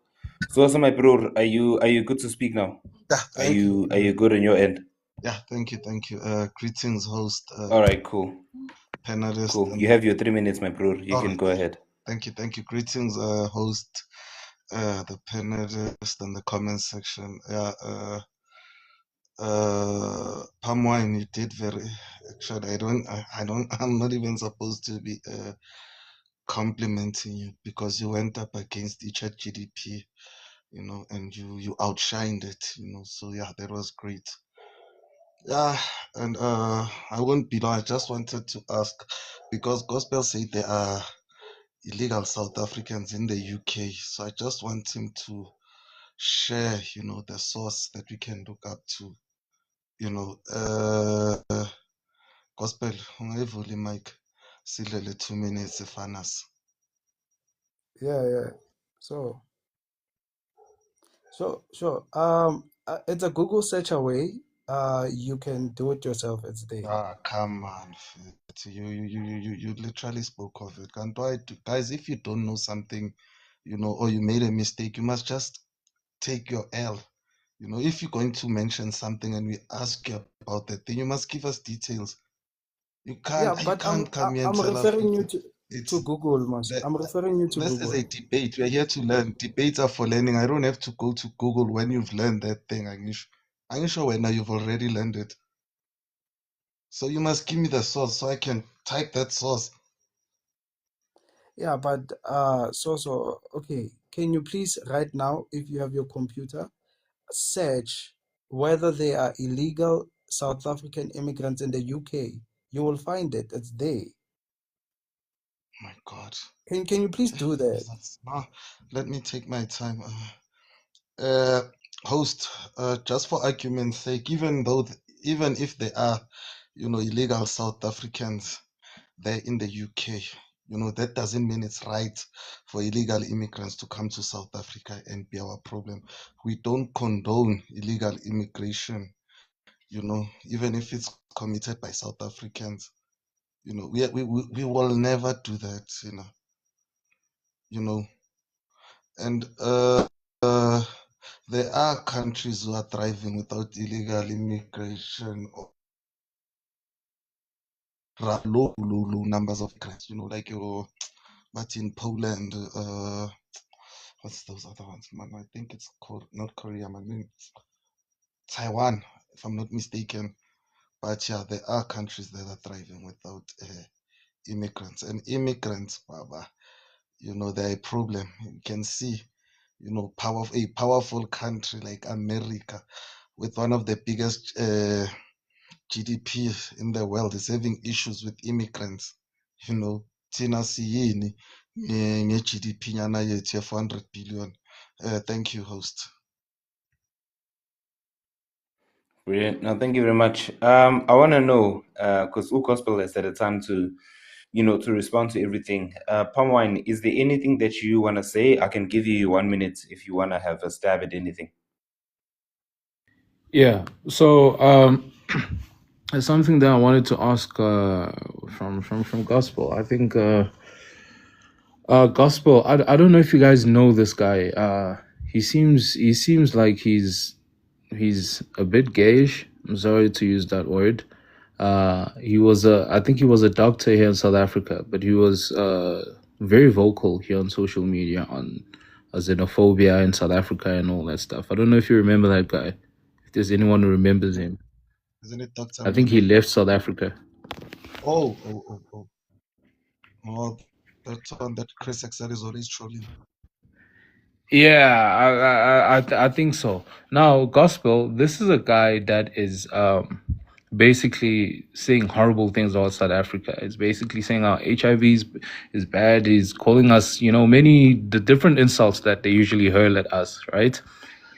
Soso, my bro, are you good to speak now? Yeah, Are thank you. you are you good on your end? Yeah, thank you, thank you. Greetings, host, All right, cool. panelist, Cool. You and have your 3 minutes, my bro. You all can right. go ahead. Thank you. Greetings, host, the panelist, and the comment section. Yeah, PALMWINE, you did very. Actually, I'm not even supposed to be complimenting you because you went up against the chat GDP, and you outshined it, So yeah, that was great. Yeah, and I won't be long. I just wanted to ask because Gospel said there are illegal South Africans in the UK, so I just want him to share, the source that we can look up to. Gospel, ungayivula mic silele 2 minutes ifanas. yeah. So sure. It's a Google search away. You can do it yourself. It's there. Ah, come on, you literally spoke of it. And why, guys? If you don't know something, or you made a mistake, you must just take your L. If you're going to mention something and we ask you about that, then you must give us details. You Yeah, can't you but can't come here and I'm tell us referring you people. to It's Google, Mas. that I'm referring you to this is Google. a debate. We're here to learn. Debates are for learning. I don't have to go to Google when you've learned that thing. I'm sure when now you've already learned it. So you must give me the source so I can type that source. Yeah, but so okay. Can you please right now, if you have your computer, search whether they are illegal South African immigrants in the UK? You will find it. It's there. My God. Can you please do that? Jesus. No, let me take my time. Host, just for argument's sake, even if they are, illegal South Africans, they're in the UK. That doesn't mean it's right for illegal immigrants to come to South Africa and be our problem. We don't condone illegal immigration, even if it's committed by South Africans. We will never do that, and there are countries who are thriving without illegal immigration or low numbers of immigrants, like but in Poland, what's those other ones, man? I think it's called not Korea, man. Taiwan, if I'm not mistaken. But yeah, there are countries that are thriving without immigrants. And immigrants, Baba, they're a problem. You can see, a powerful country like America with one of the biggest GDP in the world is having issues with immigrants. Thina siyini nge-GDP nyana yethu 400 billion. Thank you, host. Brilliant. No, thank you very much. I want to know, because Gospel has had a time to, to respond to everything. PALMWINE, is there anything that you want to say? I can give you 1 minute if you want to have a stab at anything. Yeah. So it's something that I wanted to ask from Gospel. I think Gospel. I don't know if you guys know this guy. He seems like he's a bit gayish. I'm sorry to use that word. I think he was a doctor here in South Africa, but he was very vocal here on social media on xenophobia in South Africa and all that stuff. I don't know if you remember that guy. If there's anyone who remembers him. Isn't it Dr. I think he Mnguni? left South Africa. Oh, that's one that Chris Excel is always trolling. Yeah, I think so. Now, Gospel, this is a guy that is basically saying horrible things about South Africa. It's basically saying how HIV is bad. He's calling us, the different insults that they usually hurl at us, right?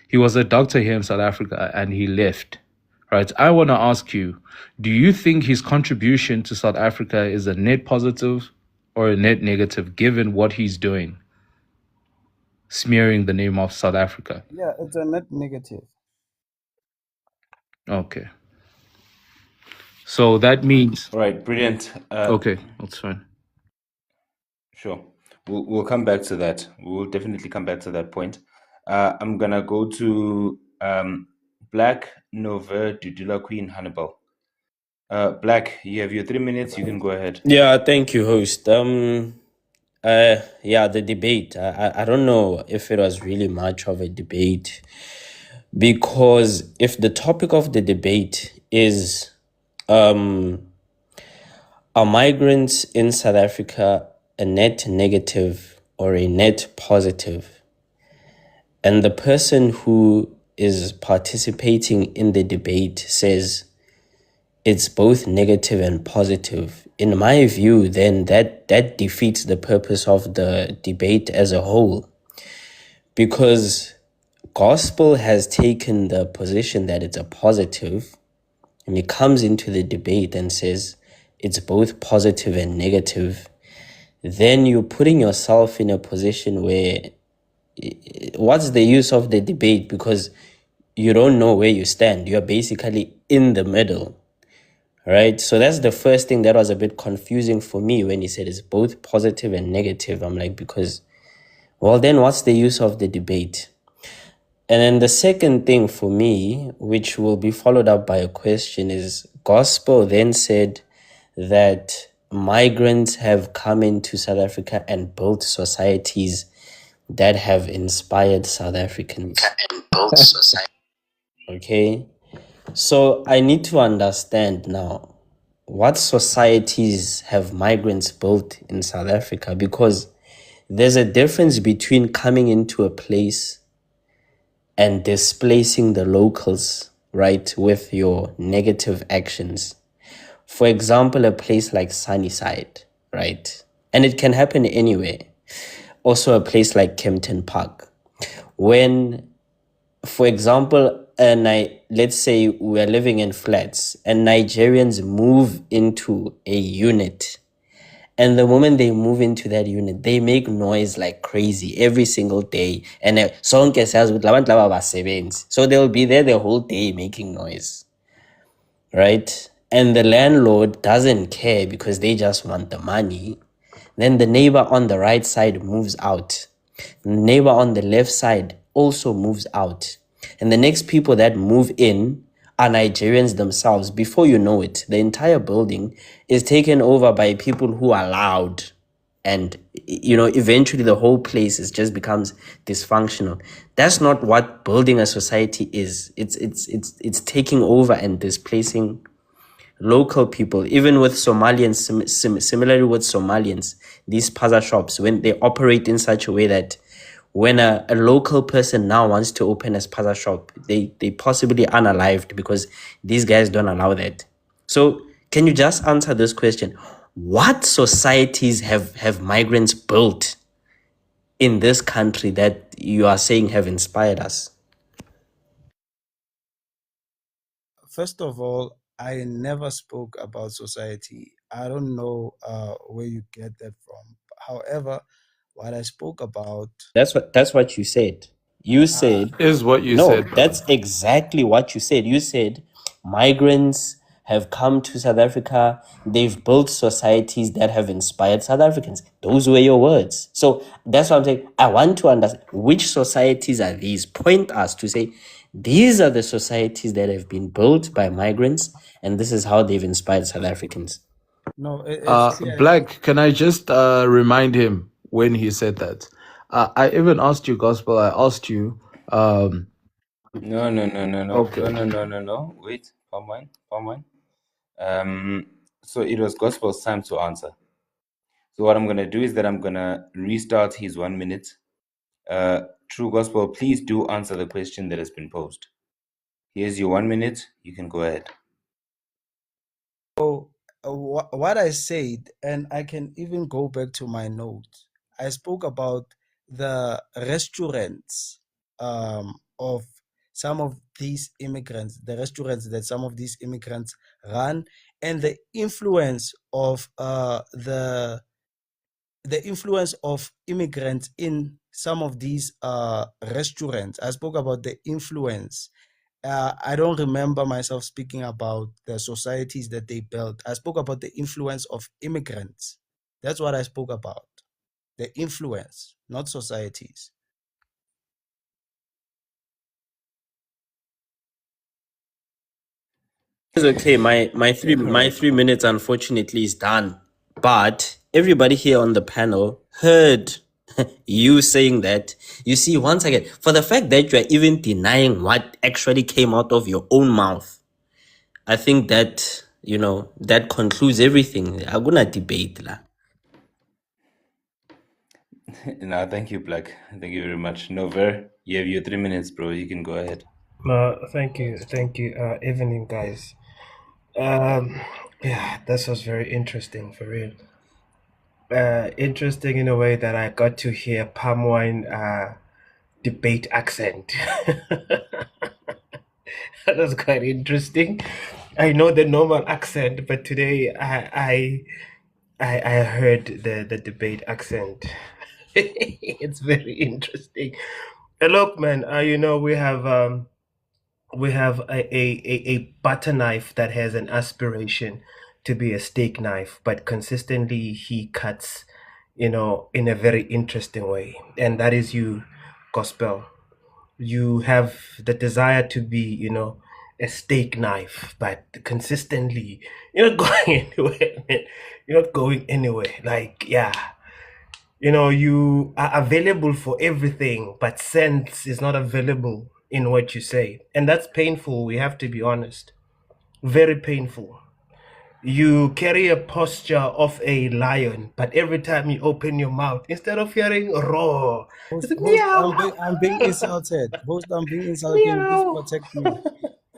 He was a doctor here in South Africa and he left, right? I want to ask you, do you think his contribution to South Africa is a net positive or a net negative given what he's doing? Smearing the name of South Africa. Yeah, it's a net negative. Okay. So that means All right, brilliant. okay, that's fine. Sure. We'll come back to that. We'll definitely come back to that point. I'm gonna go to Black Nova Dudula Queen Hannibal. Black, you have your 3 minutes. You can go ahead. Yeah, thank you, host. The debate. I don't know if it was really much of a debate, because if the topic of the debate is are migrants in South Africa a net negative or a net positive, and the person who is participating in the debate says it's both negative and positive, in my view, then that defeats the purpose of the debate as a whole. Because Gospel has taken the position that it's a positive, and he comes into the debate and says it's both positive and negative, then you're putting yourself in a position where what's the use of the debate? Because you don't know where you stand. You're basically in the middle. Right, so that's the first thing that was a bit confusing for me when he said it's both positive and negative. I'm like, because, well, then what's the use of the debate? And then the second thing for me, which will be followed up by a question, is Gospel then said that migrants have come into South Africa and built societies that have inspired South Africans. Okay. So I need to understand now, what societies have migrants built in South Africa? Because there's a difference between coming into a place and displacing the locals, right, with your negative actions. For example, a place like Sunnyside, right? And it can happen anywhere. Also a place like Kempton Park. When, for example, let's say we're living in flats and Nigerians move into a unit And the moment they move into that unit, they make noise like crazy every single day. And sonke says with labantu laba abasebenzi. So they'll be there the whole day making noise, right? And the landlord doesn't care because they just want the money. Then the neighbor on the right side moves out. The neighbor on the left side also moves out. And the next people that move in are Nigerians themselves. Before you know it, the entire building is taken over by people who are loud. And, eventually the whole place just becomes dysfunctional. That's not what building a society is. It's taking over and displacing local people. Even with Somalians, similarly with Somalians, these paza shops, when they operate in such a way that when a local person now wants to open a paza shop, they possibly unalived because these guys don't allow that. So can you just answer this question? What societies have migrants built in this country that you are saying have inspired us? First of all, I never spoke about society. I don't know where you get that from. However, what I spoke about, That's what you said. You said Is what you no, said, brother. that's exactly what you said. You said migrants have come to South Africa, they've built societies that have inspired South Africans. Those were your words. So that's what I'm saying. I want to understand which societies are these. Point us to say these are the societies that have been built by migrants, and this is how they've inspired South Africans. no, it's clear. Black, can I just remind him when he said that? I even asked you, Gospel, I asked you, No. okay. No. Wait, PALMWINE. So it was Gospel's time to answer. So what I'm gonna do is that I'm gonna restart his 1 minute. True Gospel, please do answer the question that has been posed. Here's your 1 minute. You can go ahead. So what I said, and I can even go back to my notes. I spoke about the restaurants of some of these immigrants, the restaurants that some of these immigrants run, and the influence of the influence of immigrants in some of these restaurants. I spoke about the influence. I don't remember myself speaking about the societies that they built. I spoke about the influence of immigrants. That's what I spoke about. The influence, not societies. It's okay. My 3 minutes unfortunately is done. But everybody here on the panel heard you saying that. You see, once again, for the fact that you are even denying what actually came out of your own mouth, I think that that concludes everything. I'm gonna debate lah. No, thank you, Black. Thank you very much. Nover, you have your 3 minutes, bro. You can go ahead. Thank you. Evening, guys. Yeah, this was very interesting for real. Interesting in a way that I got to hear PALMWINE debate accent. That was quite interesting. I know the normal accent, but today I heard the debate accent. It's very interesting. Look, man, we have a butter knife that has an aspiration to be a steak knife, but consistently he cuts, in a very interesting way. And that is you, Gospel. You have the desire to be, a steak knife, but consistently you're not going anywhere, man. You're not going anywhere. Like, yeah. You are available for everything, but sense is not available in what you say. And that's painful, we have to be honest. Very painful. You carry a posture of a lion, but every time you open your mouth, instead of hearing roar, it's Host, like, meow. I'm being insulted. Host, I'm being insulted. Can you please Meow. protect me?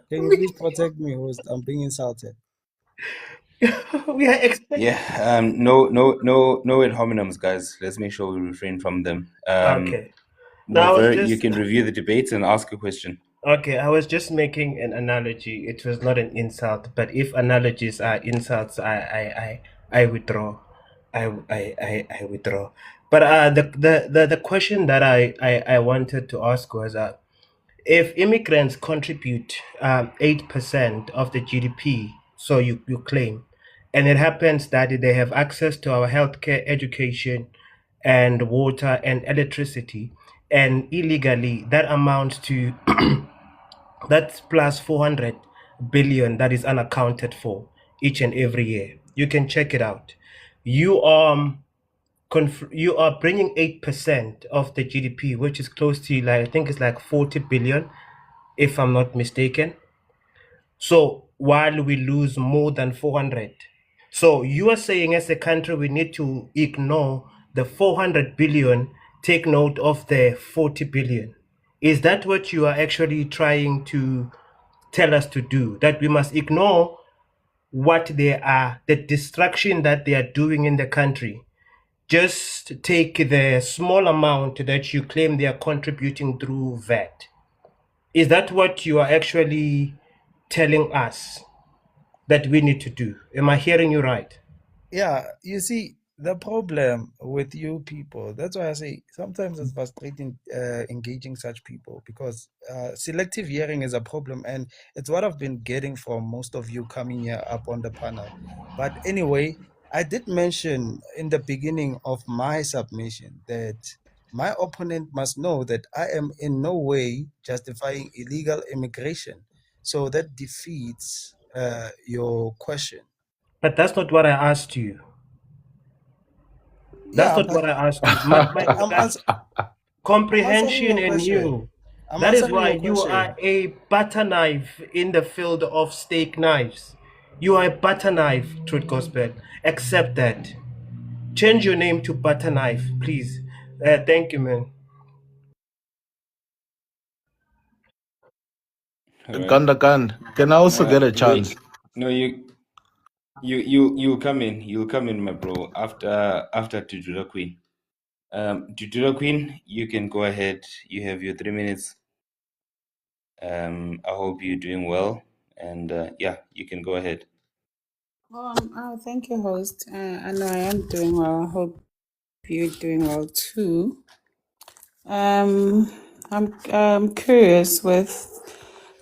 Can you please protect me, host? I'm being insulted. We are expecting. Yeah, no ad hominems, guys. Let's make sure we refrain from them. Okay. Now, Nover, you can review the debates and ask a question. Okay, I was just making an analogy. It was not an insult, but if analogies are insults, I withdraw. I withdraw. But the question that I wanted to ask was, if immigrants contribute 8% of the GDP, so you claim, and it happens that they have access to our healthcare, education, and water and electricity, and illegally that amounts to that's plus 400 billion that is unaccounted for each and every year. You can check it out. You you are bringing 8% of the GDP, which is close to, like, I think it's like 40 billion, if I'm not mistaken. So while we lose more than 400, so you are saying as a country we need to ignore the 400 billion, take note of the 40 billion. Is that what you are actually trying to tell us to do? That we must ignore what they are, the destruction that they are doing in the country? Just take the small amount that you claim they are contributing through VAT. Is that what you are actually telling us that we need to do? Am I hearing you right? Yeah, you see, the problem with you people, that's why I say sometimes it's frustrating engaging such people, because selective hearing is a problem, and it's what I've been getting from most of you coming here up on the panel. But anyway, I did mention in the beginning of my submission that my opponent must know that I am in no way justifying illegal immigration. So that defeats your question. But that's not what I asked you. That's Yeah, not but what I asked you. My I'm that ans- I'm answering comprehension your and question. you. I'm That is answering why your you are question. a butter knife in the field of steak knives. You are a butter knife, Truth Gospel. Accept that. Change your name to butter knife, please. Thank you, man. All right. Gandakan, can I also get a chance? Wait. No, you'll come in. You'll come in, my bro. After Tujula Queen. Tujula Queen, you can go ahead. You have your 3 minutes. I hope you're doing well, and yeah, you can go ahead. Thank you, host. I know I am doing well. I hope you're doing well too. I'm curious with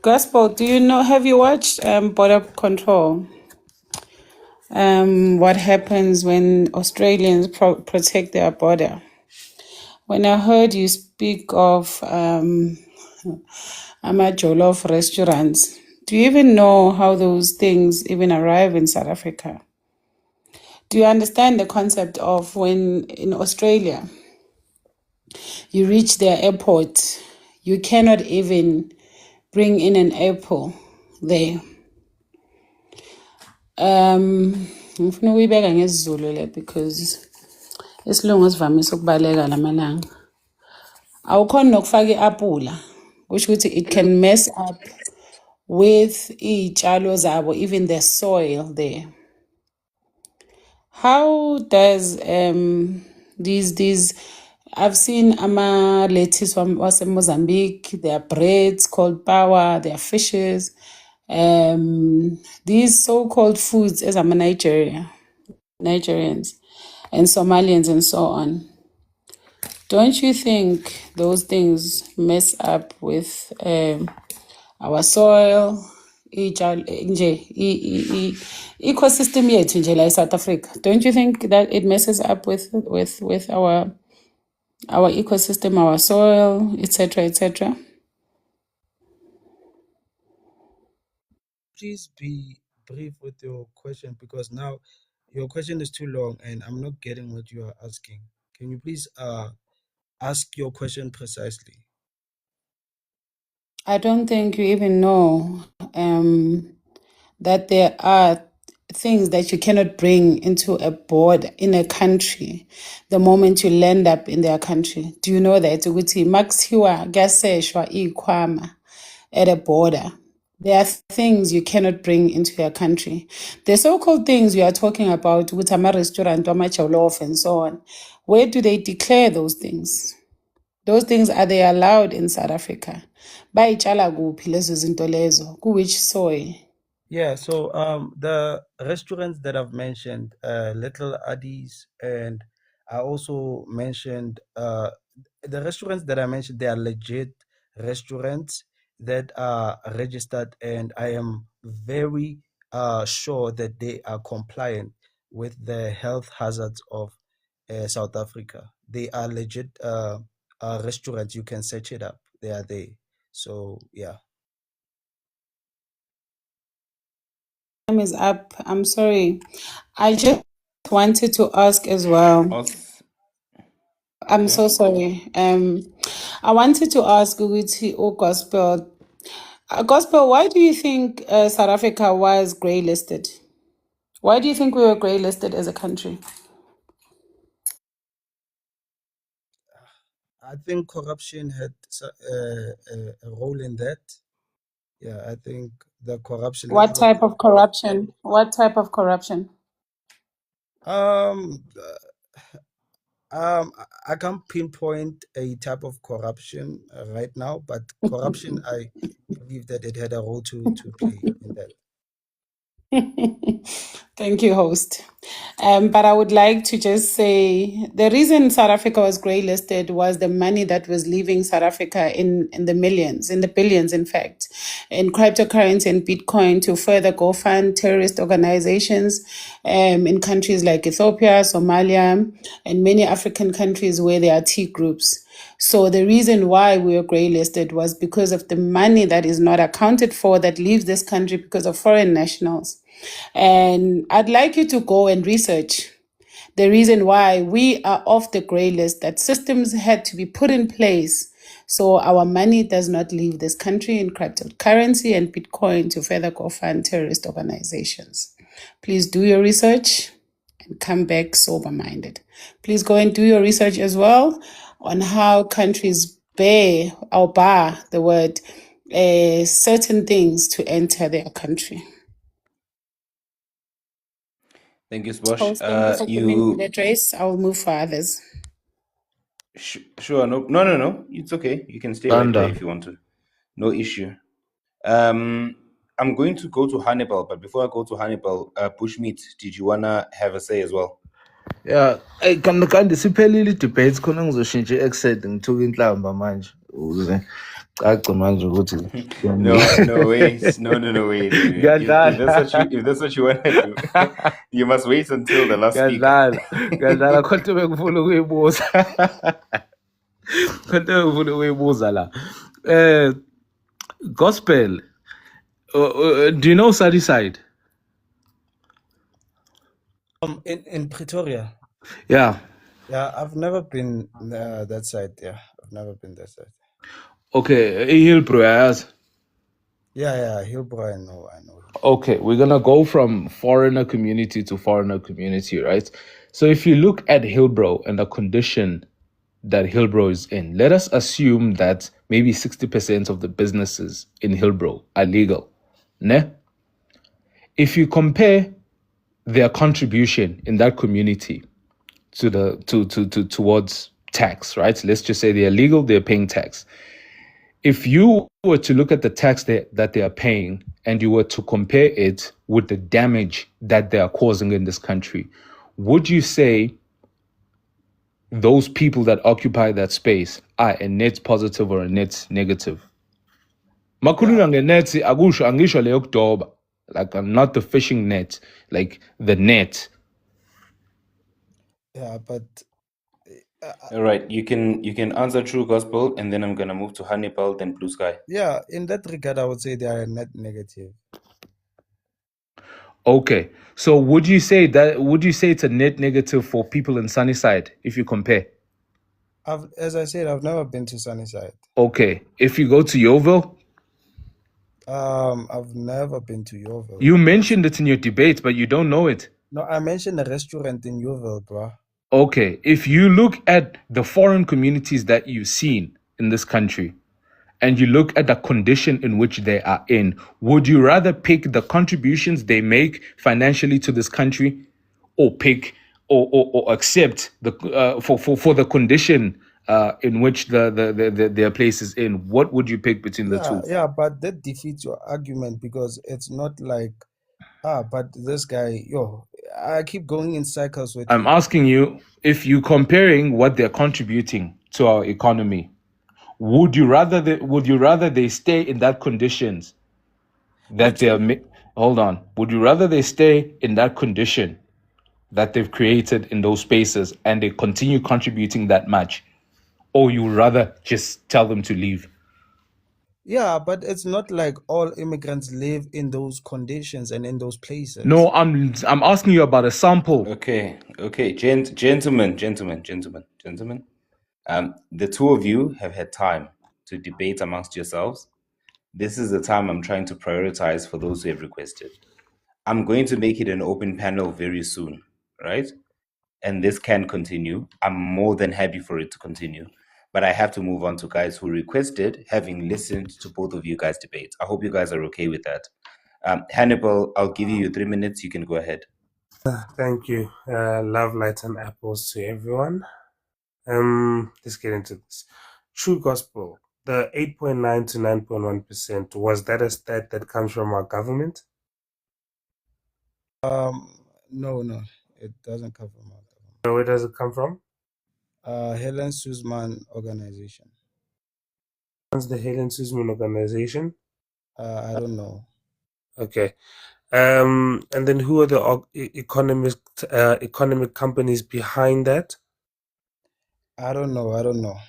Gospel. Do you know? Have you watched Border Control? What happens when Australians protect their border? When I heard you speak of Jollof restaurants, do you even know how those things even arrive in South Africa? Do you understand the concept of when in Australia you reach their airport, you cannot even bring in an apple there? Ngifuna ukuyibeka ngesiZulu le because isilungu sivamise ukubaleka lamalanga. Awukhona nokufaka iapula, which ukuthi it can mess up with iy'tshalo zabo, even the soil there. How does these I've seen lettuce was in Mozambique, there are breads called bawa, there are fishes, these so-called foods as Nigerians and Somalians and so on. Don't you think those things mess up with our soil, ecosystem yethu nje la South Africa? Don't you think that it messes up with our ecosystem, our soil, etc., etc.? Please be brief with your question, because now your question is too long and I'm not getting what you are asking. Can you please ask your question precisely? I don't think you even know that there are things that you cannot bring into a board in a country the moment you land up in their country. Do you know that? Ukuthi makuziwa kuyaseshwa ikhwama at a border. There are things you cannot bring into your country. The so-called things we are talking about, with a restaurant, jollof, and so on. Where do they declare those things? Those things, are they allowed in South Africa? Bayitshala kuphi lezo zinto lezo? Which soil? Yeah, so the restaurants that I've mentioned, Little Addies, and I also mentioned the restaurants that I mentioned, they are legit restaurants that are registered, and I am very sure that they are compliant with the health hazards of South Africa. They are legit restaurants. You can search it up. They are there. So yeah. Time is up. I'm sorry. I just wanted to ask as well. Us. I'm Okay. so sorry. I wanted to ask Uguti or Gospel. Gospel, why do you think South Africa was grey listed? Why do you think we were grey listed as a country? I think corruption had a role in that. Yeah, I think the corruption What level type of corruption? What type of corruption? of I can't pinpoint a type of corruption right now, but corruption, I believe that it had a role to play in that. Thank you, host. But I would like to just say the reason South Africa was grey listed was the money that was leaving South Africa in the millions, in the billions, in fact, in cryptocurrency and Bitcoin to further go fund terrorist organizations in countries like Ethiopia, Somalia, and many African countries where there are T groups. So the reason why we were grey listed was because of the money that is not accounted for that leaves this country because of foreign nationals. And I'd like you to go and research the reason why we are off the grey list, that systems had to be put in place so our money does not leave this country in cryptocurrency and Bitcoin to further go fund terrorist organizations. Please do your research and come back sober-minded. Please go and do your research as well on how countries bar the word certain things to enter their country. Thank you, Sbosh. Host, thank you for giving me the address. I will move for others. Sure. No. It's okay. You can stay right there if you want to. No issue. I'm going to go to Hannibal, but before I go to Hannibal, Bushmeat, did you wanna have a say as well? Yeah, kanti siphelile i-debate khona ngizoshintsha i-accent ngithuke inhlamba manje ukuze cace manje ukuthi No wait. No wait. If that's what you wanna do, you must wait until the last speaker. ngiyadlala khonto bekufuna ukuyibuza la Gospel, do you know Sunnyside? In Pretoria. Yeah. Yeah, I've never been that side. Yeah, I've never been that side. Okay, Hillbrow, yes. Yeah, Hillbrow, I know. Okay, we're gonna go from foreigner community to foreigner community, right? So if you look at Hillbrow and the condition that Hillbrow is in, let us assume that maybe 60% of the businesses in Hillbrow are legal. Ne? If you compare their contribution in that community to towards tax, right? Let's just say they're legal, they're paying tax. If you were to look at the tax that they are paying and you were to compare it with the damage that they are causing in this country, would you say those people that occupy that space are a net positive or a net negative? Makhuluma nge-net angisho leyo kudoba, like not the fishing net, like the net. Yeah, but all right, you can answer True Gospel, and then I'm gonna move to Hannibal, then Blue Sky. Yeah, in that regard, I would say they are a net negative. Okay, so would you say it's a net negative for people in Sunnyside if you compare? As I said, I've never been to Sunnyside. Okay, if you go to Yeovil? I've never been to Yeovil. You mentioned it in your debate, but you don't know it. No, I mentioned a restaurant in Yeovil, bro. Okay, if you look at the foreign communities that you've seen in this country, and you look at the condition in which they are in, would you rather pick the contributions they make financially to this country, or pick or accept the for the condition in which their place is in. What would you pick between the two? Yeah, but that defeats your argument because it's not like, but this guy, I keep going in circles with I'm you. asking you, if you comparing what they're contributing to our economy, would you rather they stay in that conditions that hold on, would you rather they stay in that condition that they've created in those spaces and they continue contributing that much, or you would rather just tell them to leave? Yeah, but it's not like all immigrants live in those conditions and in those places. No, I'm asking you about a sample. Okay, gentlemen. The two of you have had time to debate amongst yourselves. This is the time I'm trying to prioritize for those who have requested. I'm going to make it an open panel very soon, right? And this can continue. I'm more than happy for it to continue. But I have to move on to guys who requested, having listened to both of you guys debate. I hope you guys are okay with that. Hannibal, I'll give you 3 minutes. You can go ahead. Thank you. Love, light, and apples to everyone. Let's get into this. True Gospel, the 8.9 to 9.1%, was that a stat that comes from our government? No, it doesn't come from our government. Where does it come from? Helen Suzman organization. What's the Helen Suzman organization? I don't know. Okay. And then who are the economic companies behind that? I don't know.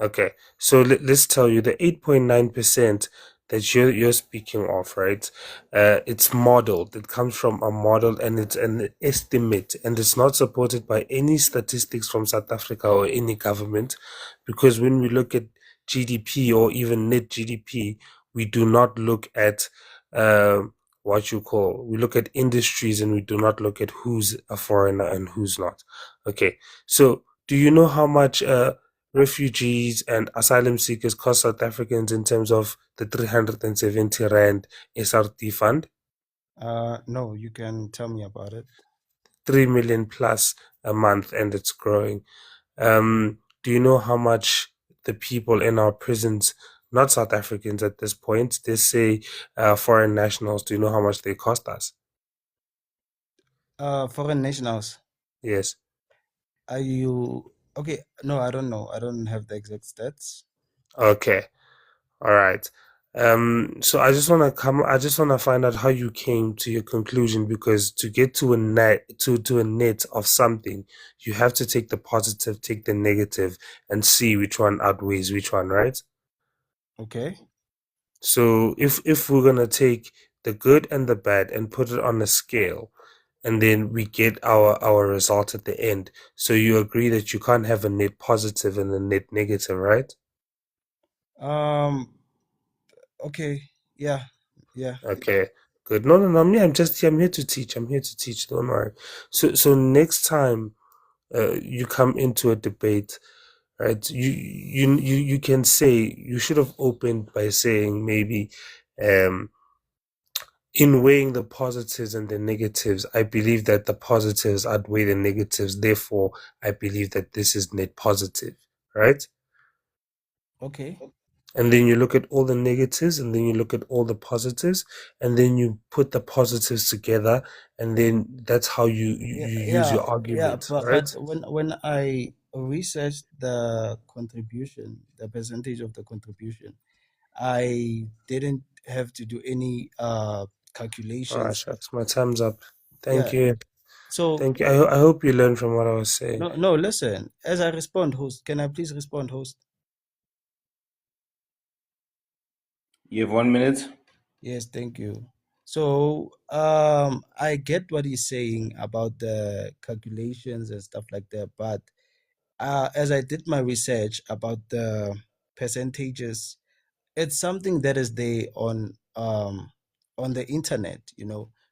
Okay, so let's tell you the 8.9% that you're speaking of, right? It's modeled. It comes from a model and it's an estimate, and it's not supported by any statistics from South Africa or any government, because when we look at GDP or even net GDP, we do not look at we look at industries, and we do not look at who's a foreigner and who's not. Okay, so do you know how much refugees and asylum seekers cost South Africans in terms of the 370 Rand SRT fund? No, you can tell me about it. 3 million plus a month, and it's growing. Do you know how much the people in our prisons, not South Africans at this point, they say foreign nationals, do you know how much they cost us? Foreign nationals. Yes. Are you okay? No, I don't know. I don't have the exact stats. Okay. All right. So I just want to find out how you came to your conclusion, because to get to a net of something, you have to take the positive, take the negative, and see which one outweighs which one, right? Okay. So if we're gonna take the good and the bad and put it on a scale, and then we get our result at the end. So you agree that you can't have a net positive and a net negative, right? Okay. Yeah. Okay, good. No, I'm here to teach. I'm here to teach. Don't worry. So next time you come into a debate, right? You can say, you should have opened by saying maybe, in weighing the positives and the negatives, I believe that the positives outweigh the negatives. Therefore, I believe that this is net positive, right? Okay. And then you look at all the negatives, and then you look at all the positives, and then you put the positives together, and then that's how you use your argument, right? But when I researched the contribution, the percentage of the contribution, I didn't have to do any calculations. Shucks, my time's up. Thank you. So Thank you. I hope you learned from what I was saying. no, listen. As I respond, host, can I please respond, host? You have 1 minute. Yes, thank you. So I get what he's saying about the calculations and stuff like that, but as I did my research about the percentages, it's something that is there on the internet,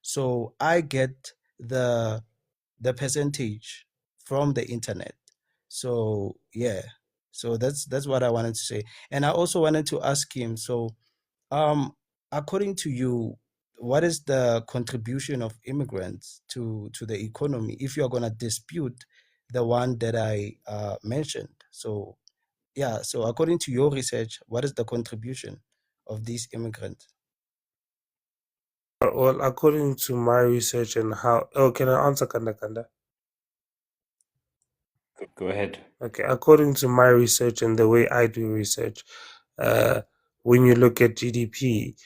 So I get the percentage from the internet. So yeah, so that's what I wanted to say, and I also wanted to ask him. So, according to you, what is the contribution of immigrants to the economy? If you are gonna dispute the one that I mentioned. So yeah, so according to your research, what is the contribution of these immigrants? Well, according to my research and how, oh, can I answer Kanda Kanda? Go ahead. Okay, according to my research and the way I do research, uh, when you look at GDP,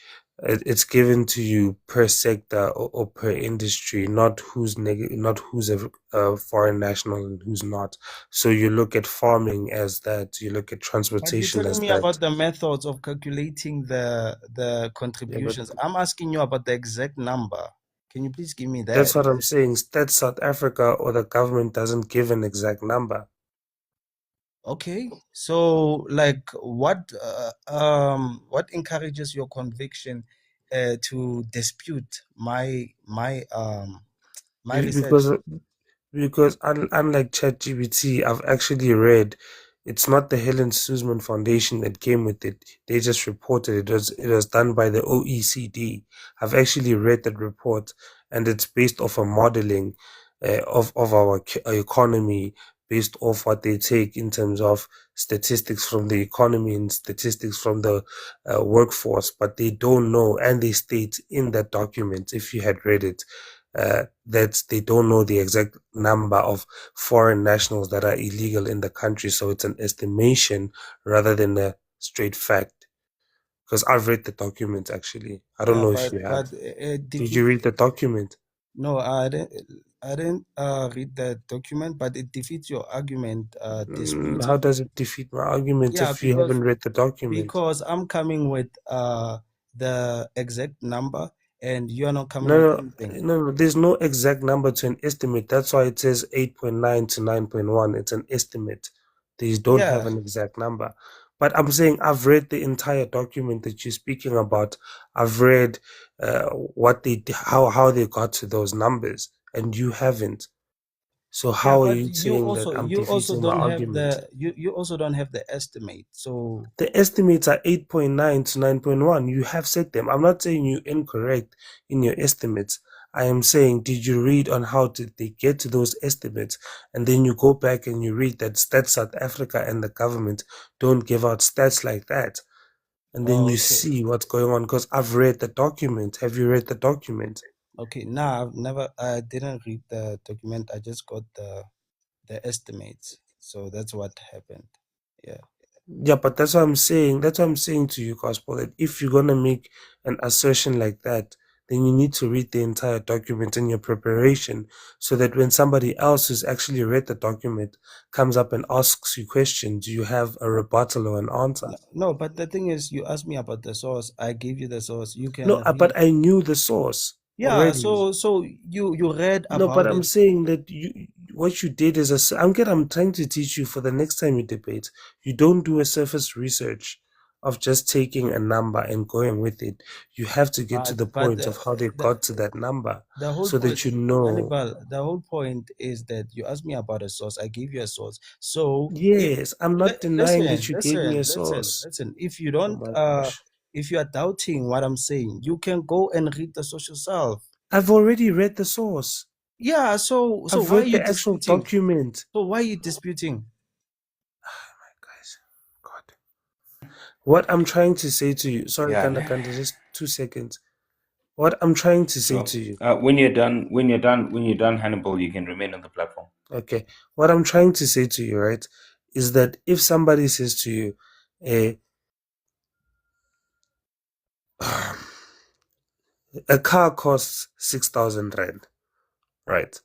it's given to you per sector or per industry, not not who's a foreign national and who's not. So you look at farming as that, you look at But you're transportation telling as me that. about the methods of calculating the Yeah, but contributions. I'm asking you about the exact number. Can you please give me that's that? what I'm saying. Stats South Africa or the government doesn't give an exact number. Okay, so like what encourages your conviction to dispute my research? Because unlike ChatGPT, I've actually read. It's not the Helen Suzman Foundation that came with it. They just reported it. It was done by the OECD. I've actually read that report, and it's based off a modeling of our economy, based off what they take in terms of statistics from the economy and statistics from the workforce. But they don't know, and they state in that document, if you had read it, that they don't know the exact number of foreign nationals that are illegal in the country. So it's an estimation rather than a straight fact. Because I've read the document actually. I don't Yeah, know if you have. but it Did you defeats. read the document? No, I didn't read the document, but it defeats your argument How disputing. does it defeat my argument Yeah, if you haven't read the document? because I'm coming with the exact number and you're not coming No, with no, anything. no, no. There's no exact number to an estimate. That's why it says 8.9 to 9.1. It's an estimate. They don't have Yeah, an exact number. But I'm saying I've read the entire document that you're speaking about. I've read what how they got to those numbers, and you haven't. So yeah, how are but you saying that I'm you also defeating my don't have argument? you also don't have the estimate. So The estimates are 8.9 to 9.1. You have said them. I'm not saying you're incorrect in your estimates. I am saying, did you read on how did they get to those estimates? And then you go back and you read that Stats South Africa and the government don't give out stats like that. And then you okay, see what's going on because I've read the document. Have you read the document? okay. Now I didn't read the document. I just got the estimates. So that's what happened. Yeah. Yeah, but that's what I'm saying. That's what I'm saying to you, Gospel, that if you're gonna make an assertion like that, then you need to read the entire document in your preparation so that when somebody else who's actually read the document comes up and asks you questions, you have a rebuttal or an answer. No, but the thing is, you asked me about the source. I gave you the source. You can No, read. but I knew the source Yeah, already. so you read No, but about I'm it. saying that what you did is I'm trying to teach you for the next time you debate. You don't do a surface research of just taking a number and going with it. You have to get to the But point of how they got to that number the whole so point, that you know. Hannibal, the whole point is that you asked me about a source. I gave you a source. So if Yes, I'm not denying that you gave me a source. listen. If you Oh don't my gosh. if you are doubting what I'm saying, you can go and read the source yourself. I've already read the source. Yeah, so I've why are read you the actual disputing? document. So why are you disputing? Guys, God. What I'm trying to say to you, sorry, Yeah. Kanda, just 2 seconds. What I'm trying to say Sure. to you, When you're done, Hannibal, you can remain on the platform. okay, what I'm trying to say to you, right, is that if somebody says to you, a a car costs 6,000 rand, right?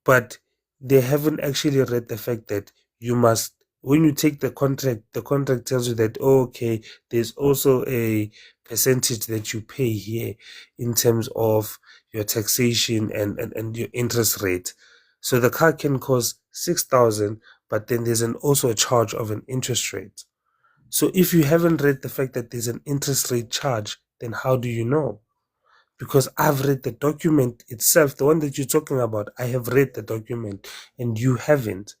But they haven't actually read the fact that you must, when you take the contract tells you that, oh, okay, there's also a percentage that you pay here in terms of your taxation and your interest rate. So the car can cost 6,000, but then there's also a charge of an interest rate. So if you haven't read the fact that there's an interest rate charge, then how do you know? Because I've read the document itself, the one that you're talking about. I have read the document and you haven't.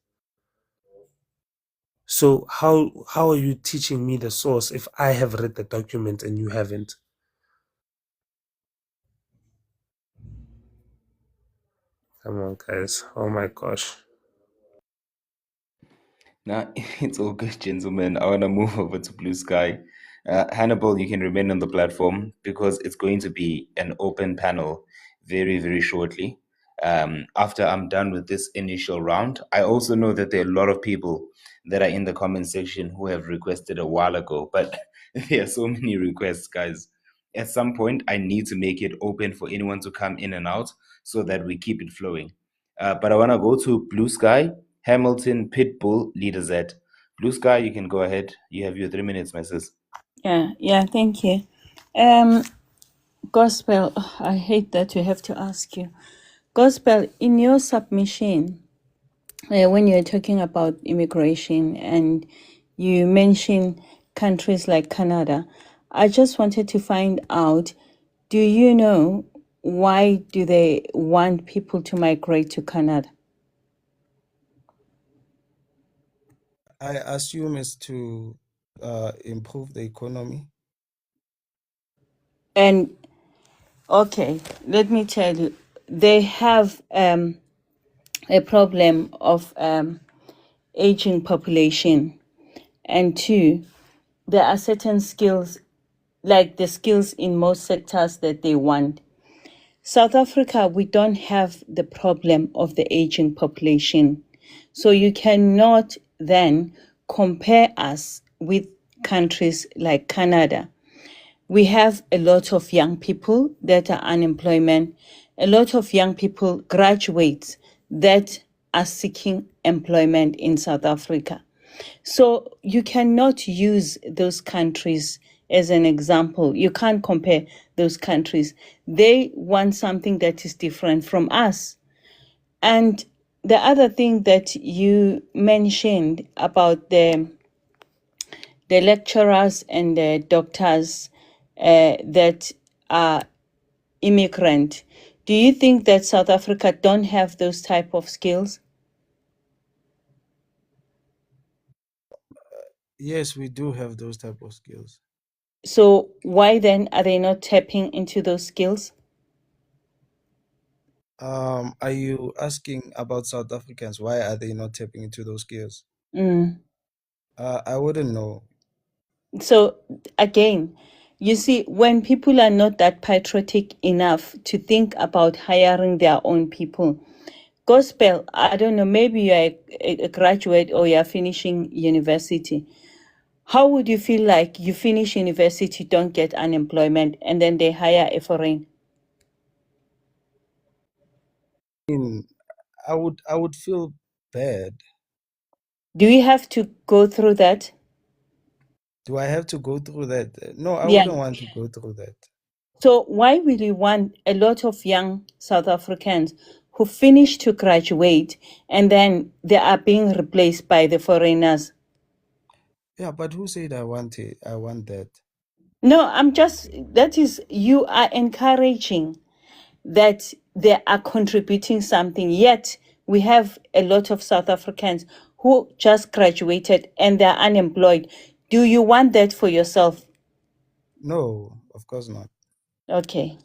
So how are you teaching me the source if I have read the document and you haven't? Come on, guys. Oh my gosh. Nah, it's all good, gentlemen. I want to move over to Blue Sky. Hannibal, you can remain on the platform because it's going to be an open panel very, very shortly. After I'm done with this initial round, I also know that there are a lot of people that are in the comment section who have requested a while ago, but there are so many requests, guys. At some point, I need to make it open for anyone to come in and out so that we keep it flowing. But I want to go to Blue Sky, Hamilton, Pitbull, Leader Z. Blue Sky, you can go ahead. You have your 3 minutes, my sis. Yeah, thank you. Um, Gospel, I hate that we have to ask you. Gospel, in your submission, when you're talking about immigration and you mention countries like Canada, I just wanted to find out, do you know why do they want people to migrate to Canada? I assume it's to improve the economy. And okay, let me tell you, they have a problem of aging population, and two, there are certain skills, like the skills in most sectors that they want. South Africa, we don't have the problem of the aging population. So you cannot then compare us with countries like Canada. We have a lot of young people that are unemployment, a lot of young people graduates that are seeking employment in South Africa. So you cannot use those countries as an example. You can't compare those countries. They want something that is different from us. And the other thing that you mentioned about the lecturers and the doctors that are immigrant, do you think that South Africa don't have those type of skills? Yes, we do have those type of skills. So why then are they not tapping into those skills? Are you asking about South Africans? Why are they not tapping into those skills? Mm. I wouldn't know. So again, you see, when people are not that patriotic enough to think about hiring their own people, Gospel, I don't know, maybe you're a graduate or you're finishing university. How would you feel like you finish university, don't get unemployment, and then they hire a foreign? I would feel bad. Do you have to go through that? Do I have to go through that? No, I Yeah. wouldn't want to go through that. So why will you want a lot of young South Africans who finish to graduate and then they are being replaced by the foreigners? Yeah, but who said I want it? I want that. No, that is, you are encouraging that they are contributing something, yet we have a lot of South Africans who just graduated and they're unemployed. Do you want that for yourself? No, of course not. Okay.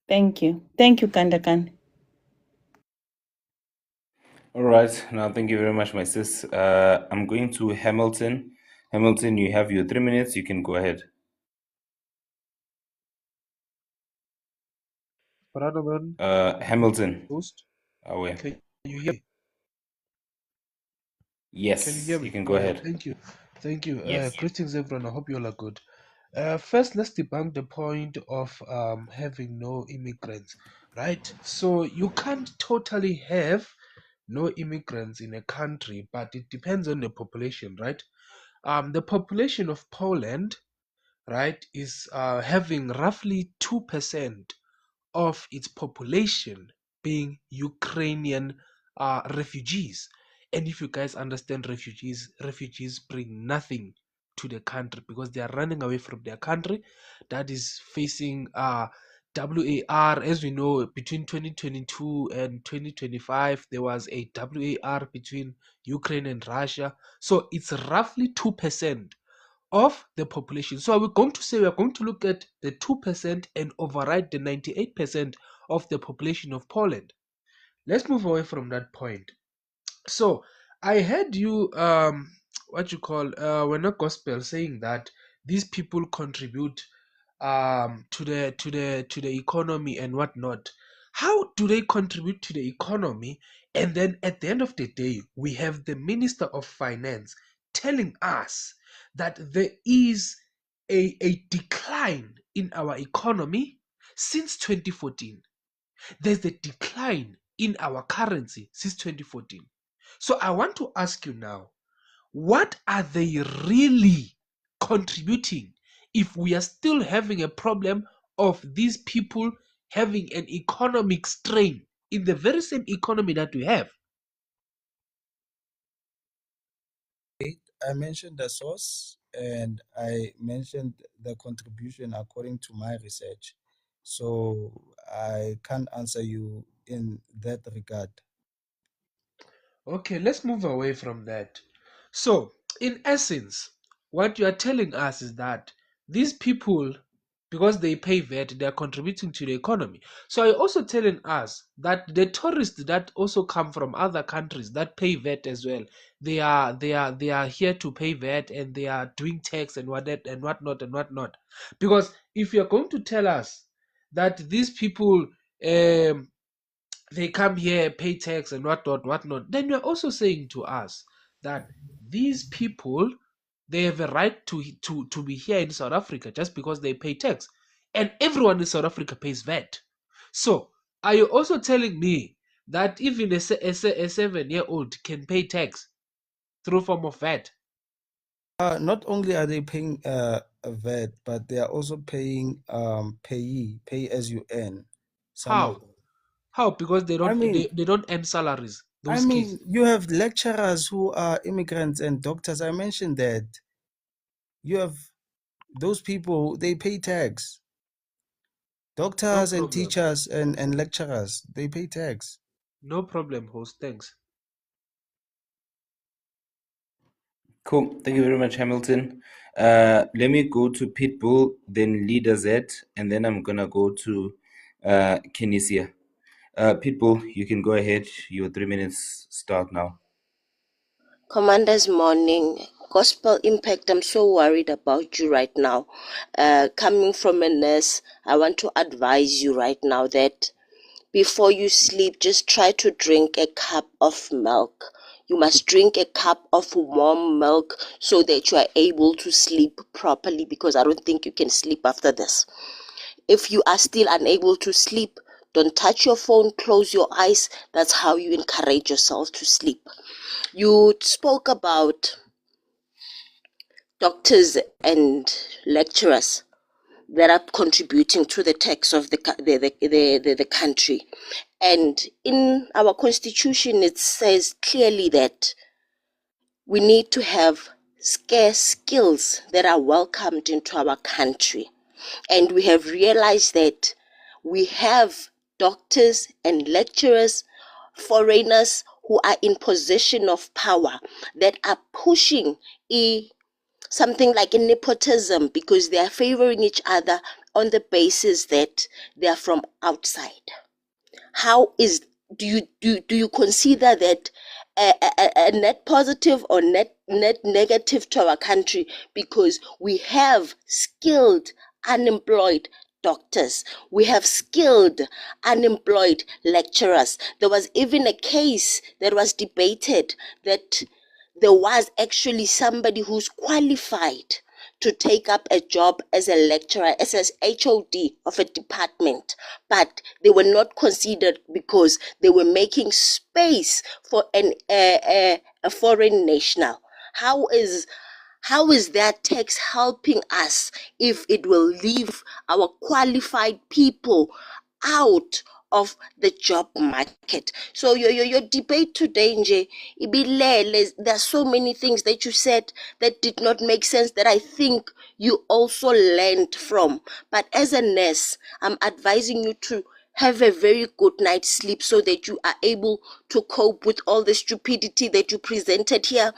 Thank you. Thank you, Kandakan. All right. Now, thank you very much, my sis. I'm going to Hamilton. Hamilton, you have your 3 minutes. You can go ahead. Brotherman, Hamilton. host, Away. can you hear me? Can you Yes, hear you me? can go ahead. Thank you. Thank you. Yes. Greetings, everyone. I hope you all are good. First, let's debunk the point of having no immigrants, right? So you can't totally have no immigrants in a country, but it depends on the population, right? The population of Poland, right, is having roughly 2% of its population being Ukrainian refugees. And if you guys understand refugees bring nothing to the country because they are running away from their country that is facing WAR. As we know, between 2022 and 2025, there was a WAR between Ukraine and Russia. So it's roughly 2% of the population. So we're going to say we're going to look at the 2% and override the 98% of the population of Poland. Let's move away from that point. So I heard you what you call when a gospel saying that these people contribute to the economy and whatnot. How do they contribute to the economy? And then at the end of the day, we have the Minister of Finance telling us that there is a decline in our economy since 2014. There's a decline in our currency since 2014. So I want to ask you now, what are they really contributing if we are still having a problem of these people having an economic strain in the very same economy that we have? I mentioned the source and I mentioned the contribution according to my research. So I can't answer you in that regard. Okay, let's move away from that. So, in essence, what you are telling us is that these people, because they pay VAT, they are contributing to the economy. So, you're also telling us that the tourists that also come from other countries that pay VAT as well, they are here to pay VAT and they are doing tax and whatnot. Because if you're going to tell us that these people they come here, pay tax and whatnot, then you're also saying to us that these people they have a right to be here in South Africa just because they pay tax. And everyone in South Africa pays VAT. So are you also telling me that even a 7-year-old can pay tax through form of VAT? Not only are they paying a VAT, but they are also paying pay as you earn. Some of How? them. How? Because they I don't mean, they don't earn salaries, I those kids. mean, you have lecturers who are immigrants and doctors. I mentioned that. You have those people, they pay tax. No Doctors and problem. teachers and lecturers, they pay tax. No problem, host. Thanks. Cool. Thank you very much, Hamilton. Let me go to Pitbull, then Leader Z, and then I'm gonna go to Kenisia. Pitbull, you can go ahead. Your 3 minutes start now. Commander's morning. Gospel Impact, I'm so worried about you right now. Coming from a nurse, I want to advise you right now that before you sleep, just try to drink a cup of milk. You must drink a cup of warm milk so that you are able to sleep properly, because I don't think you can sleep after this. If you are still unable to sleep, don't touch your phone, close your eyes. That's how you encourage yourself to sleep. You spoke about doctors and lecturers that are contributing to the tax of the country. And in our constitution, it says clearly that we need to have scarce skills that are welcomed into our country. And we have realized that we have doctors and lecturers, foreigners who are in position of power that are pushing something like a nepotism, because they are favoring each other on the basis that they are from outside. How is do you consider that a net positive or net negative to our country, because we have skilled unemployed doctors, we have skilled unemployed lecturers? There was even a case that was debated that there was actually somebody who's qualified to take up a job as a lecturer, as an HOD of a department, but they were not considered because they were making space for a foreign national. How is that tax helping us if it will leave our qualified people out of the job market? So your debate today, Nje, Ibilele, there are so many things that you said that did not make sense that I think you also learned from. But as a nurse, I'm advising you to have a very good night's sleep so that you are able to cope with all the stupidity that you presented here.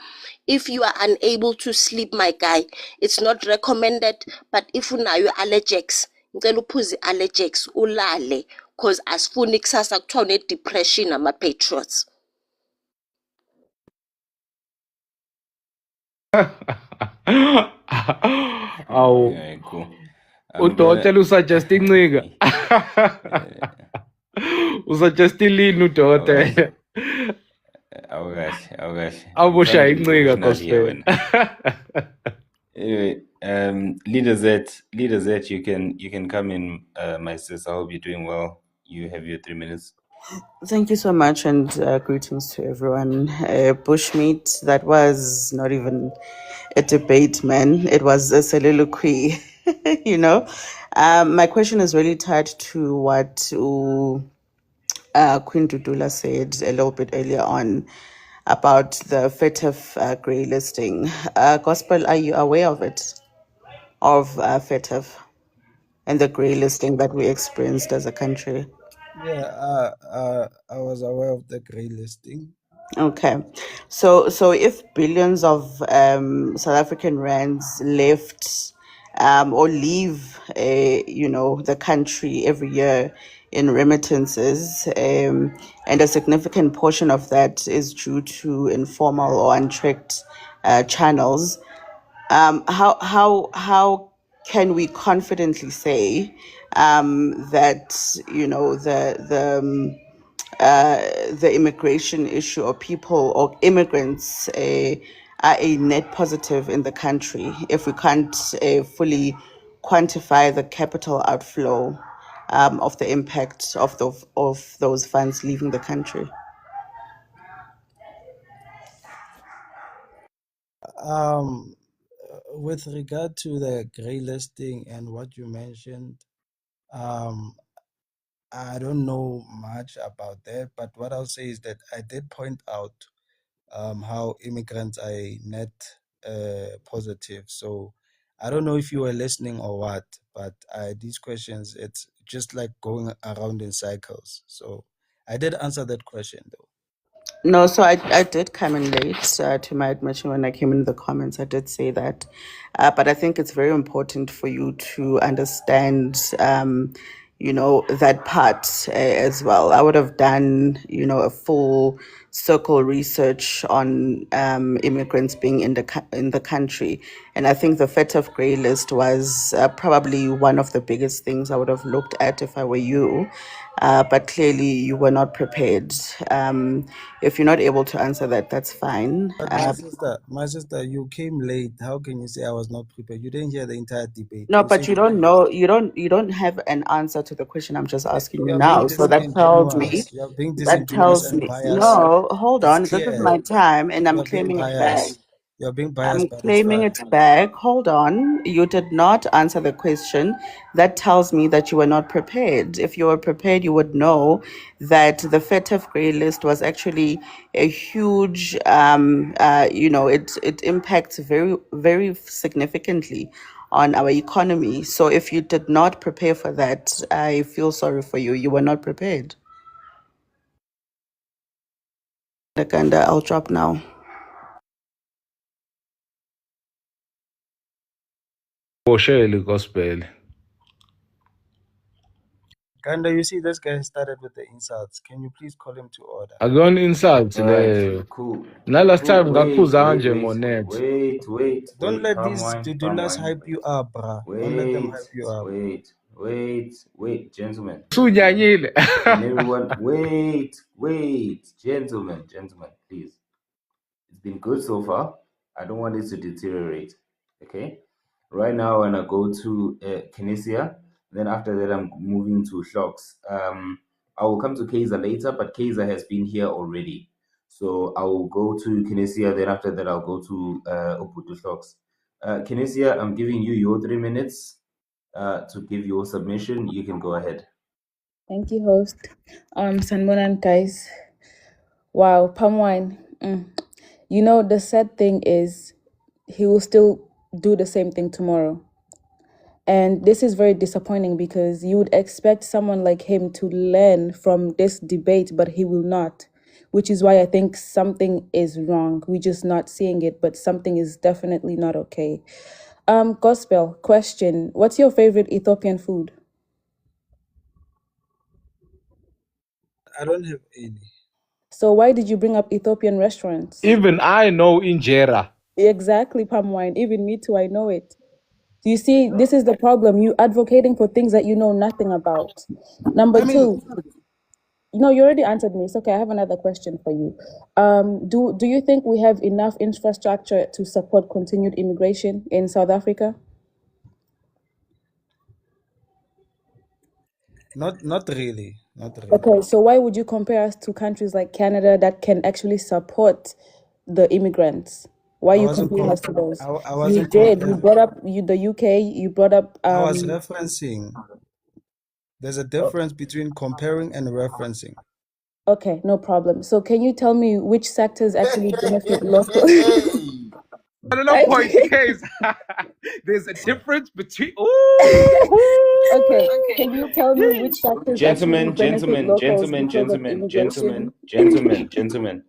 If you are unable to sleep, my guy, it's not recommended, but if unayo allergics, ngicela uphuze allergics ulale, because asifuni kusasa kuthiwa une-depression ama-patriots. Awu, Okay, cool. I'm udokotela gonna. usuggest incika. Usuggest ilini udokotela. Awukahle. I'm trying Abushaya to be incika professional here gospel. when. Anyway, Leader Z, you can come in, my sis. I hope you're doing well. You have your 3 minutes. Thank you so much, and greetings to everyone. Bushmeat, that was not even a debate, man. It was a soliloquy, you know. My question is really tied to what Queen Dudula said a little bit earlier on about the FETF grey listing. Gospel, are you aware of it, of FETF and the grey listing that we experienced as a country? Yeah, I was aware of the grey listing. Okay, so if billions of South African rands left or leave, the country every year in remittances, and a significant portion of that is due to informal or untracked channels, how can we confidently say that the immigration issue, or people or immigrants are a net positive in the country if we can't fully quantify the capital outflow of the impact of those funds leaving the country? With regard to the grey listing and what you mentioned, I don't know much about that, but what I'll say is that I did point out how immigrants are a net positive. So I don't know if you were listening or what, but these questions, it's just like going around in cycles. So I did answer that question though. No, so I did come in late, to my admission. When I came in the comments, I did say that. But I think it's very important for you to understand, that part as well. I would have done, a full circle research on immigrants being in the country. And I think the FETF grey list was probably one of the biggest things I would have looked at if I were you. But clearly, you were not prepared. If you're not able to answer that, that's fine. But my sister, you came late. How can you say I was not prepared? You didn't hear the entire debate. No, You but said you you don't came know. late. You don't have an answer to the question I'm just asking you You're being now. So that tells me. disingenuous. You're being That disingenuous tells and me. biased. No, hold It's on. This is clear. my time, and I'm You're being claiming it back. biased. You're being biased, I'm but it's claiming fine. it back. Hold on. You did not answer the question. That tells me that you were not prepared. If you were prepared, you would know that the FETF grey list was actually a huge, it impacts very, very significantly on our economy. So if you did not prepare for that, I feel sorry for you. You were not prepared. And I'll drop now. Boshele gospel. Kanda, you see, this guy started with the insults. Can you please call him to order? Akuyona insult All right, leyo. cool. Nalast Cool. time ngaphuza kanje ngonet. Don't let Palm these wine, palm dudulas wine. hype you up, bruh. Don't let them hype you up. Wait, gentlemen. Sunyanyile. Can everyone wait, gentlemen, please. It's been good so far. I don't want it to deteriorate. Okay. Right now, when I go to Kinesia, then after that, I'm moving to Shocks. I will come to Kaiser later, but Kaiser has been here already. So I will go to Kinesia, then after that, I'll go to Oputu Shocks. Kinesia, I'm giving you your 3 minutes to give your submission. You can go ahead. Thank you, host. Sanmonan guys. Wow, palm wine. You know, the sad thing is he will still do the same thing tomorrow. And this is very disappointing because you would expect someone like him to learn from this debate, but he will not, which is why I think something is wrong. We're just not seeing it, but something is definitely not okay. Gospel, question. What's your favorite Ethiopian food? I don't have any. So why did you bring up Ethiopian restaurants? Even I know injera. Exactly, palm wine. Even me too, I know it. You see, this is the problem. You advocating for things that you know nothing about. Number I mean, two, no, you already answered me. It's okay. I have another question for you. Do you think we have enough infrastructure to support continued immigration in South Africa? not really, not really. Okay, so why would you compare us to countries like Canada that can actually support the immigrants? Why are I you wasn't comparing com- us to those? I You wasn't did. You comparing. brought up the UK. You brought up I was referencing. There's a difference between comparing and referencing. Okay, no problem. So can you tell me which sectors actually benefit local? No, no, no, point, Okay. case. There's a difference between. Ooh. Okay, can you tell me which sectors actually Gentlemen, benefit gentlemen, locals gentlemen, because of gentlemen, immigration? gentlemen.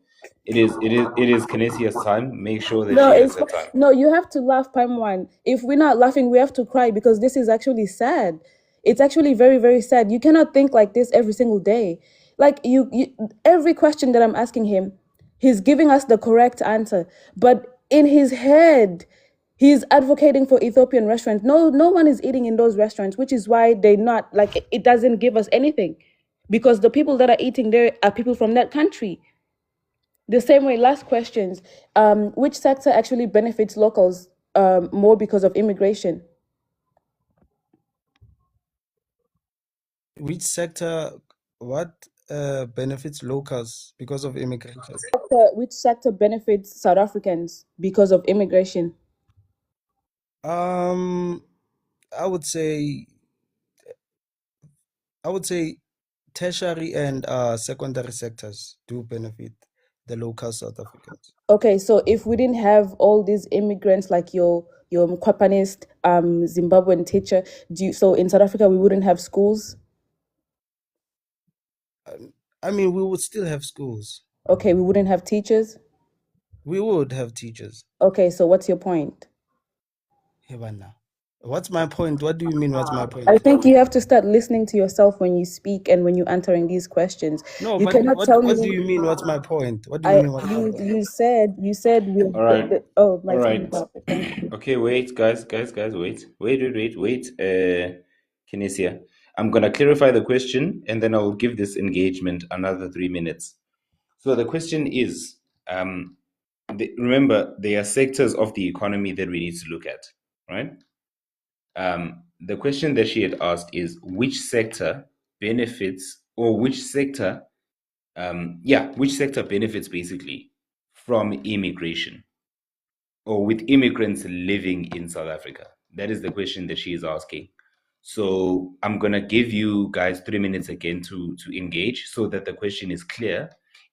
It is Kinesia's time. Make sure that No, she has it's her time. no. You have to laugh, Palm One. If we're not laughing, we have to cry because this is actually sad. It's actually very, very sad. You cannot think like this every single day. Like every question that I'm asking him, he's giving us the correct answer, but in his head, he's advocating for Ethiopian restaurants. No, no one is eating in those restaurants, which is why they're not like it doesn't give us anything, because the people that are eating there are people from that country. The same way, last questions. Which sector actually benefits locals more because of immigration? Which sector, what benefits locals because of immigration? Which sector benefits South Africans because of immigration? Um, I would say tertiary and secondary sectors do benefit the local South Africans. Okay, so if we didn't have all these immigrants like your Mkwapanist Zimbabwean teacher, so in South Africa we wouldn't have schools? I mean, we would still have schools. Okay, we wouldn't have teachers? We would have teachers. Okay, so what's your point? Hebana. What's my point? What do you mean, what's my I point? think you have to start listening to yourself when you speak and when you're answering these questions. No, You but cannot what tell what do me. you mean, what's my point? What do you I mean, what's my point? you said we. All right, Oh, my all time is right. up. Thank you. Okay, wait, guys, wait. Kinesia, I'm gonna clarify the question, and then I'll give this engagement another 3 minutes. So the question is, remember, there are sectors of the economy that we need to look at, right? The question that she had asked is which sector benefits, or which sector benefits basically from immigration, or with immigrants living in South Africa? That is the question that she is asking. So I'm gonna give you guys 3 minutes again to engage, so that the question is clear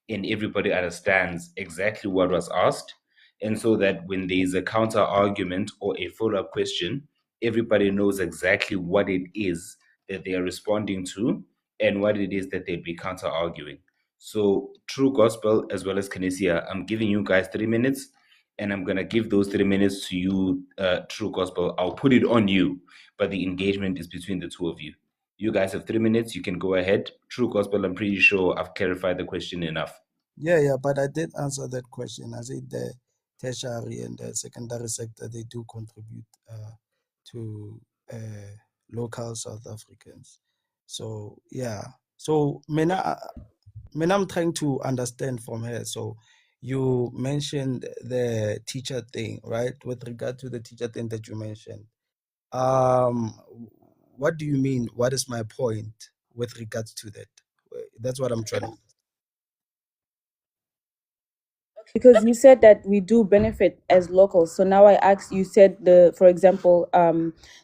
and everybody understands exactly what was asked, and so that when there is a counter argument or a follow-up question, everybody knows exactly what it is that they are responding to and what it is that they'll be counter arguing. So True Gospel as well as Kinesia, I'm giving you guys 3 minutes, and I'm gonna give those 3 minutes to you, True Gospel. I'll put it on you, but the engagement is between the two of you. You guys have 3 minutes. You can go ahead. True Gospel, I'm pretty sure I've clarified the question enough. Yeah, but I did answer that question. I said the tertiary and the secondary sector, they do contribute to local South Africans. So yeah. So Mena, I'm trying to understand from her. So you mentioned the teacher thing, right? With regard to the teacher thing that you mentioned. What do you mean? What is my point with regards to that? That's what I'm trying to. Because you said that we do benefit as locals. So now I ask, you said for example,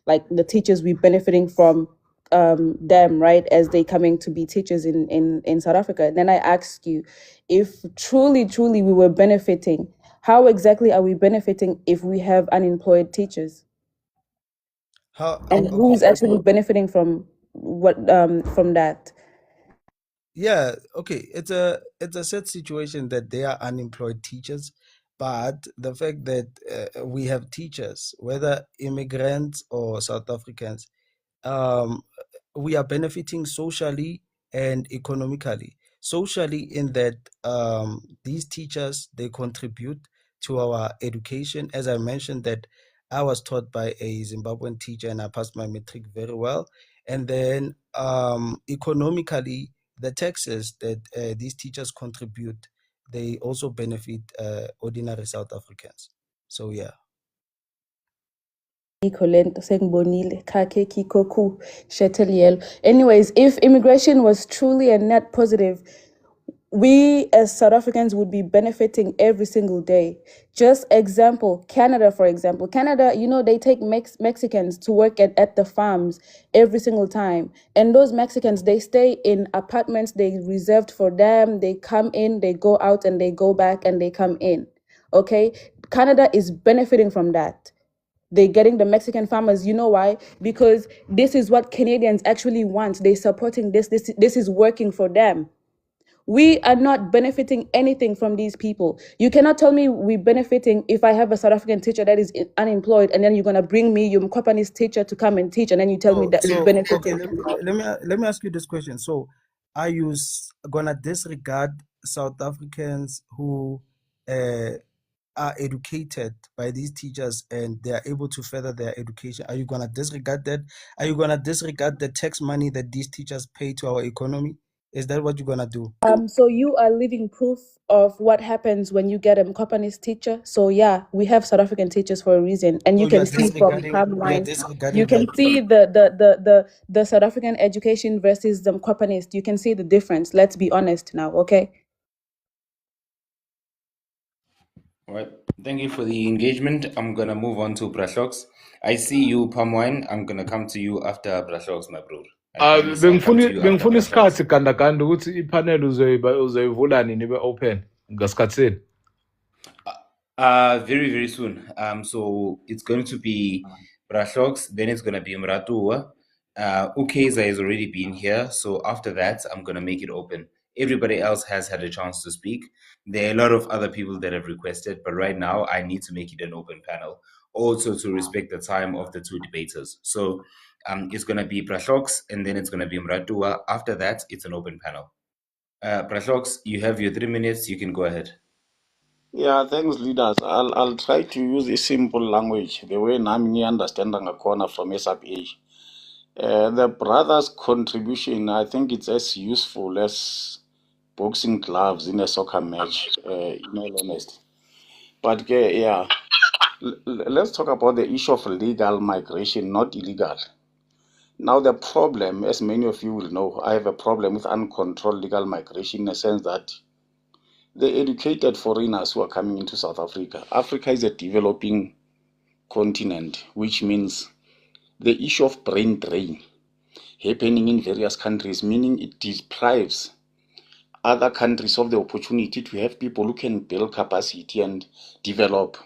like the teachers we benefiting from them, right, as they coming to be teachers in South Africa. Then I ask you, if truly we were benefiting, how exactly are we benefiting if we have unemployed teachers? And who's Okay. actually benefiting from from that? Yeah, okay. It's a sad situation that they are unemployed teachers, but the fact that we have teachers, whether immigrants or South Africans, um, we are benefiting socially and economically. Socially, in that these teachers, they contribute to our education. As I mentioned that I was taught by a Zimbabwean teacher and I passed my matric very well. And then economically, the taxes that these teachers contribute, they also benefit ordinary South Africans. So yeah. Anyways, if immigration was truly a net positive, we as South Africans would be benefiting every single day. Just example, Canada, for example. Canada, they take Mexicans to work at the farms every single time. And those Mexicans, they stay in apartments they reserved for them. They come in, they go out, and they go back, and they come in. Okay? Canada is benefiting from that. They're getting the Mexican farmers. You know why? Because this is what Canadians actually want. They're supporting this. This is working for them. We are not benefiting anything from these people. You cannot tell me we're benefiting if I have a South African teacher that is unemployed, and then you're gonna bring me your Mkopanis teacher to come and teach, and then you tell me that we're benefiting. Okay, let me ask you this question. So, are you gonna disregard South Africans who are educated by these teachers and they are able to further their education? Are you gonna disregard that? Are you gonna disregard the tax money that these teachers pay to our economy? Is that what you're gonna do? So you are living proof of what happens when you get a Mkopanis teacher. So yeah, we have South African teachers for a reason, and you can see from PALMWINE, you can see the South African education versus the Mkopanis. You can see the difference. Let's be honest now, okay? All right. Thank you for the engagement. I'm gonna move on to Brashlox. I see you, PALMWINE. I'm gonna come to you after Brashlox, my bro. I promise I'll come to you after bengifuna Brashlox. isikhathi gandaganda ukuthi ipanel uzoyivula nini be-open ngasikhathi seni. Very, very soon. So it's going to be Brashlox, then it's gonna be Mratua. Ukeza has already been here, so after that, I'm gonna make it open. Everybody else has had a chance to speak. There are a lot of other people that have requested, but right now I need to make it an open panel, also to respect the time of the two debaters. So it's gonna be Brashlox, and then it's gonna be Mratua. After that, it's an open panel. Brashlox, you have your 3 minutes. You can go ahead. Yeah, thanks, leaders. I'll try to use a simple language, the way Nami understanding a corner from SAPA. The brothers' contribution, I think it's as useful as boxing gloves in a soccer match, in all honesty. But yeah, let's talk about the issue of legal migration, not illegal. Now, the problem, as many of you will know, I have a problem with uncontrolled legal migration in the sense that the educated foreigners who are coming into South Africa. Africa is a developing continent, which means the issue of brain drain happening in various countries, meaning it deprives other countries of the opportunity to have people who can build capacity and develop.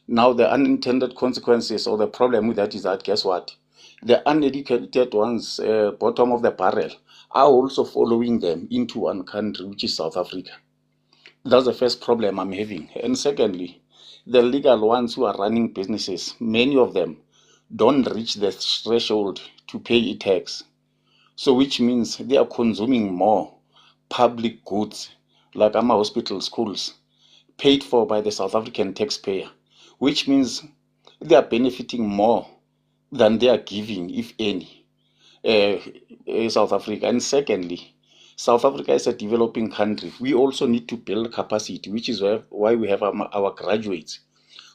Now, the unintended consequences or the problem with that is that, guess what? The uneducated ones, bottom of the barrel, are also following them into one country, which is South Africa. That's the first problem I'm having. And secondly, the legal ones who are running businesses, many of them don't reach the threshold to pay tax. So which means they are consuming more public goods, like our hospital, schools, paid for by the South African taxpayer, which means they are benefiting more than they are giving, if any, South Africa. And secondly, South Africa is a developing country. We also need to build capacity, which is why we have our graduates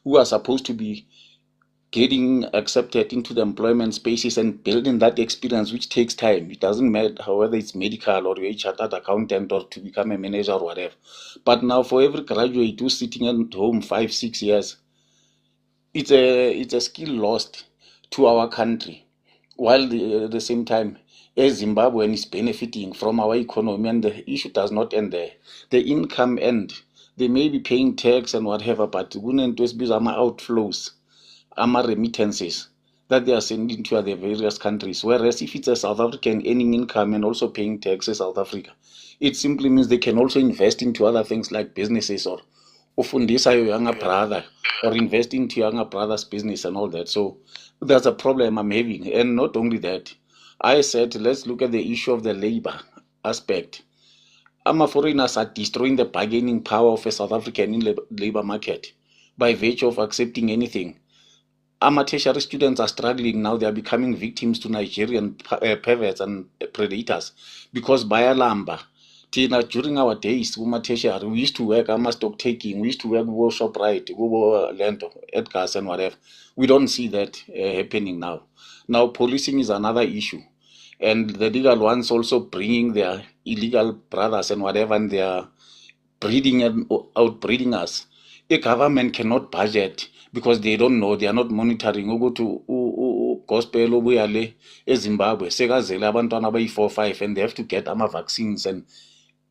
who are supposed to be getting accepted into the employment spaces and building that experience, which takes time. It doesn't matter whether it's medical or you're a chartered accountant or to become a manager or whatever. But now for every graduate who's sitting at home 5-6 years, it's a skill lost to our country. While at the same time, as Zimbabwean is benefiting from our economy, and the issue does not end there. The income end. They may be paying tax and whatever, but outflows, remittances that they are sending to the various countries. Whereas if it's a South African earning income and also paying taxes South Africa, it simply means they can also invest into other things like businesses or ufundisa your younger brother or invest into younger brother's business and all that. So that's a problem I'm having. And not only that, I said, let's look at the issue of the labor aspect. Foreigners are destroying the bargaining power of a South African in labor market. by virtue of accepting anything. Our tertiary students are struggling now. They are becoming victims to Nigerian perverts and predators because by Alamba, during our days, tertiary, we used to work stock taking, we used to work with ShopRite, with Lento, Edgar's and whatever. We don't see that happening now. Now, policing is another issue. And the legal ones also bringing their illegal brothers and whatever, and they are breeding and outbreeding us. The government cannot budget because they don't know, they are not monitoring. Go to gospel obuyale eZimbabwe sekazele abantwana abayi 4-5 and they have to get vaccines and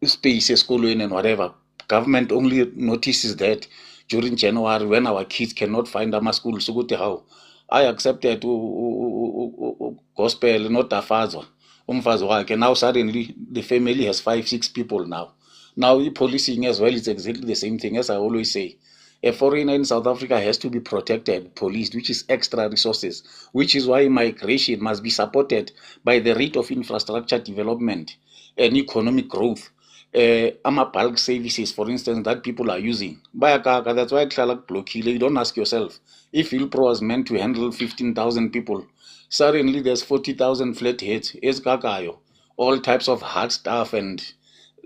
space esikolweni and whatever. Government only notices that during January when our kids cannot find schools. So how I accepted gospel not afazwa umfazi wakhe. Now suddenly the family has 5-6 people now. Now the policing as well is exactly the same thing. As I always say, a foreigner in South Africa has to be protected, policed, which is extra resources, which is why migration must be supported by the rate of infrastructure development and economic growth. Bulk services, for instance, that people are using. That's why you don't ask yourself, if Ilpro was meant to handle 15,000 people, suddenly there's 40,000 flatheads, all types of hard stuff and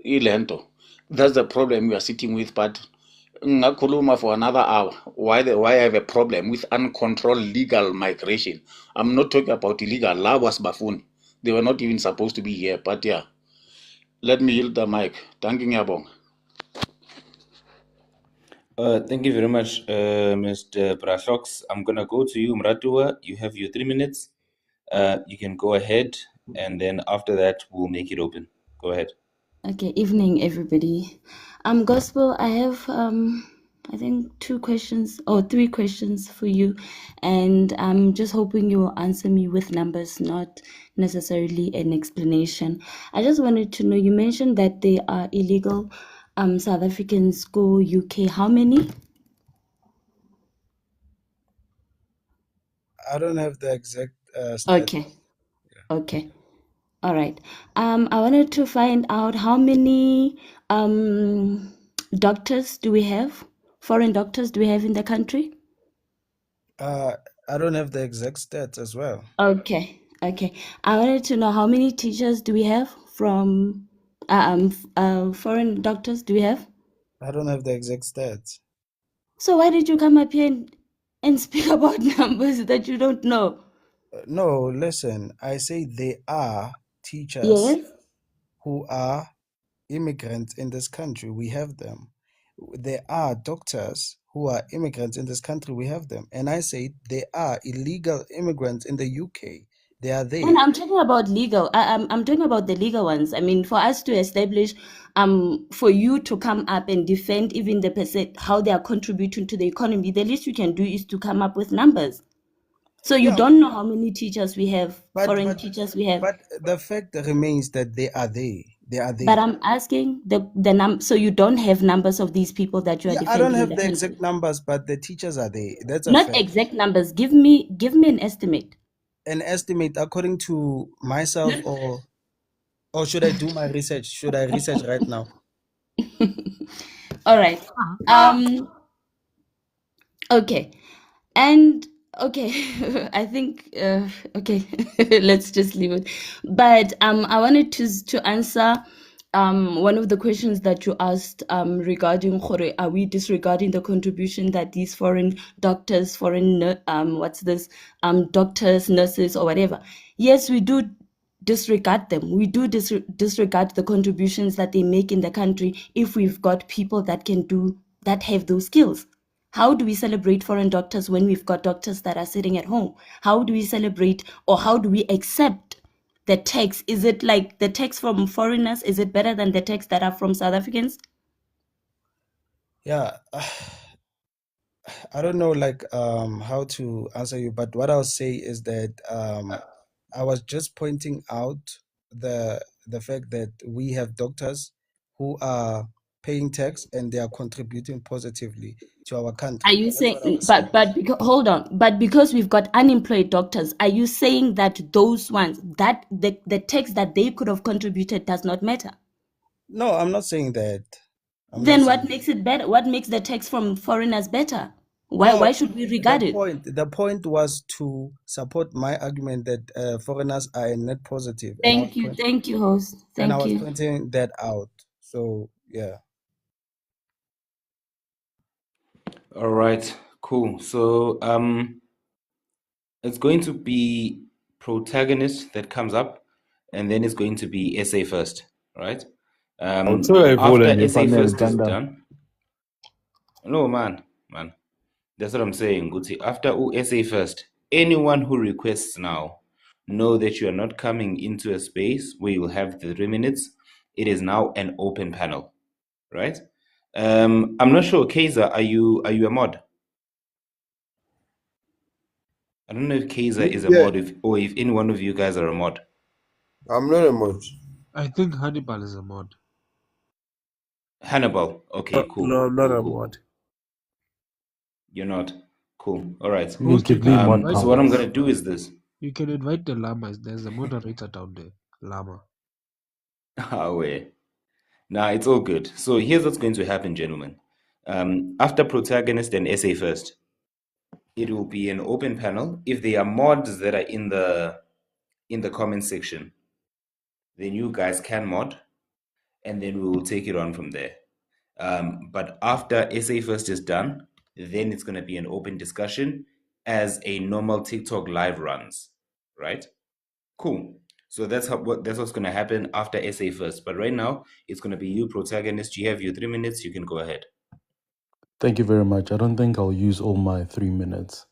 ilento. That's the problem we are sitting with, but ngakhuluma for another hour. Why I have a problem with uncontrolled legal migration? I'm not talking about illegal. La was bafuni. They were not even supposed to be here, but yeah. Let me yield the mic. Thank you, Nyabong. Thank you very much, Mr. Brashoks. I'm gonna go to you, Mratua. You have your 3 minutes. You can go ahead, and then after that, we'll make it open. Go ahead. Okay, evening everybody. Gospel, I have I think 2 questions or 3 questions for you, and I'm just hoping you will answer me with numbers, not necessarily an explanation. I just wanted to know, you mentioned that there are illegal South Africans go UK. How many? I don't have the exact stat. Okay. Okay. All right. I wanted to find out how many doctors do we have? Foreign doctors do we have in the country? I don't have the exact stats as well. Okay. Okay. I wanted to know how many teachers do we have from foreign doctors do we have? I don't have the exact stats. So why did you come up here and speak about numbers that you don't know? No, listen. I say there are teachers Yes. who are immigrants in this country. We have them. There are doctors who are immigrants in this country. We have them. And I say there are illegal immigrants in the UK. They are there. And I'm talking about legal. I'm talking about the legal ones. I mean, for us to establish, for you to come up and defend even the percent how they are contributing to the economy, the least you can do is to come up with numbers. So you don't know how many teachers we have, foreign teachers we have. But the fact remains that they are there. They are there. But I'm asking the number. So you don't have numbers of these people that you are defending. I don't have in the country. exact numbers, but the teachers are there. That's a Not fact. exact numbers. Give me an estimate. An estimate according to myself, or should I do my research? Should I research right now? All right. Okay. And okay, I think okay, let's just leave it. But I wanted to answer one of the questions that you asked regarding Khore, are we disregarding the contribution that these foreign doctors, doctors, nurses, or whatever? Yes, we do disregard them. We do disregard the contributions that they make in the country if we've got people that have those skills. How do we celebrate foreign doctors when we've got doctors that are sitting at home? How do we celebrate, or how do we accept the tax? Is it like the tax from foreigners? Is it better than the tax that are from South Africans? Yeah, I don't know how to answer you, but what I'll say is that I was just pointing out the fact that we have doctors who are paying tax and they are contributing positively to our country. Are you saying, hold on, but because we've got unemployed doctors, are you saying that those ones, that the tax that they could have contributed does not matter? No, I'm not saying that. Then what makes it better? What makes the tax from foreigners better? Why No, should we regard it? the point was to support my argument that foreigners are a net positive, and Thank you, host. I Thank was you. pointing that out. So yeah. All right, cool. So it's going to be protagonist that comes up, and then it's going to be essay first, right? After essay first is done. No, man. That's what I'm saying, Guti. After essay first, anyone who requests now, know that you are not coming into a space where you'll have the 3 minutes. It is now an open panel, right? I'm not sure, Kaiser, are you a mod? I don't know if Kaiser is a Yeah, mod, or if any one of you guys are a mod. I'm not a mod. I think Hannibal is a mod. Hannibal. Okay, cool. No, I'm not a Cool. mod. You're not. Cool. All right. Host, you can invite So what I'm the gonna do is this. You can invite the llamas. There's a moderator down there. Llama. Ah, wait. Nah, it's all good. So here's what's going to happen, gentlemen. After protagonist and essay first, it will be an open panel. If there are mods that are in the comment section, then you guys can mod, and then we will take it on from there. But after essay first is done, then it's going to be an open discussion as a normal TikTok live runs, right? Cool. So that's what's going to happen after essay first. But right now, it's going to be you, protagonist. You have your 3 minutes. You can go ahead. Thank you very much. I don't think I'll use all my 3 minutes.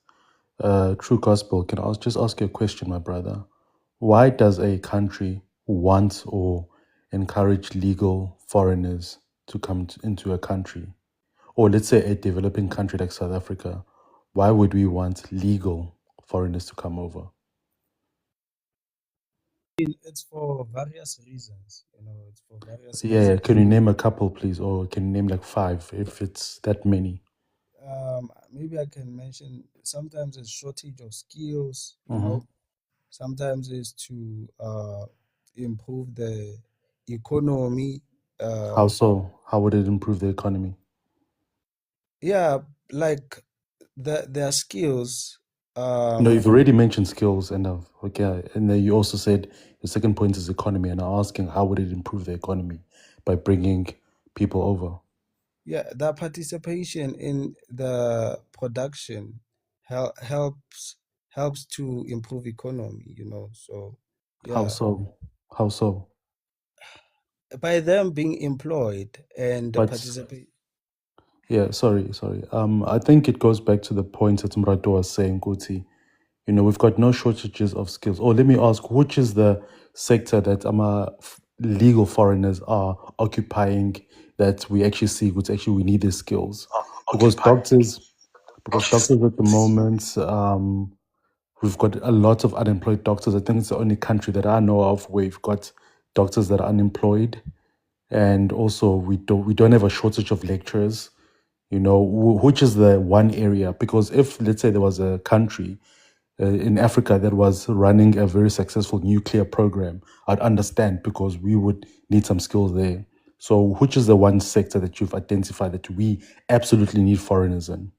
True Gospel, can I just ask you a question, my brother? Why does a country want or encourage legal foreigners to come into a country? Or let's say a developing country like South Africa, why would we want legal foreigners to come over? It's for various reasons, it's for various Yeah, reasons. can you name a couple, please? Or can you name like 5 if it's that many? Maybe I can mention sometimes it's shortage of skills, Mhm. sometimes it's to improve the economy. How so? How would it improve the economy? Yeah, like their skills. No, you've already mentioned skills, and and then you also said the second point is economy, and I'm asking how would it improve the economy by bringing people over? Yeah, their participation in the production helps to improve economy, So How yeah, so? How so? by them being employed and But participate. yeah, sorry. I think it goes back to the point that Mrato was saying, Kuti. We've got no shortages of skills. Or let me ask, which is the sector that legal foreigners are occupying that we actually see, which actually we need these skills? Because doctors at the moment, we've got a lot of unemployed doctors. I think it's the only country that I know of where we've got doctors that are unemployed, and also we don't have a shortage of lecturers. Which is the one area, because if let's say there was a country in Africa that was running a very successful nuclear program, I'd understand because we would need some skills there. So which is the one sector that you've identified that we absolutely need foreigners in?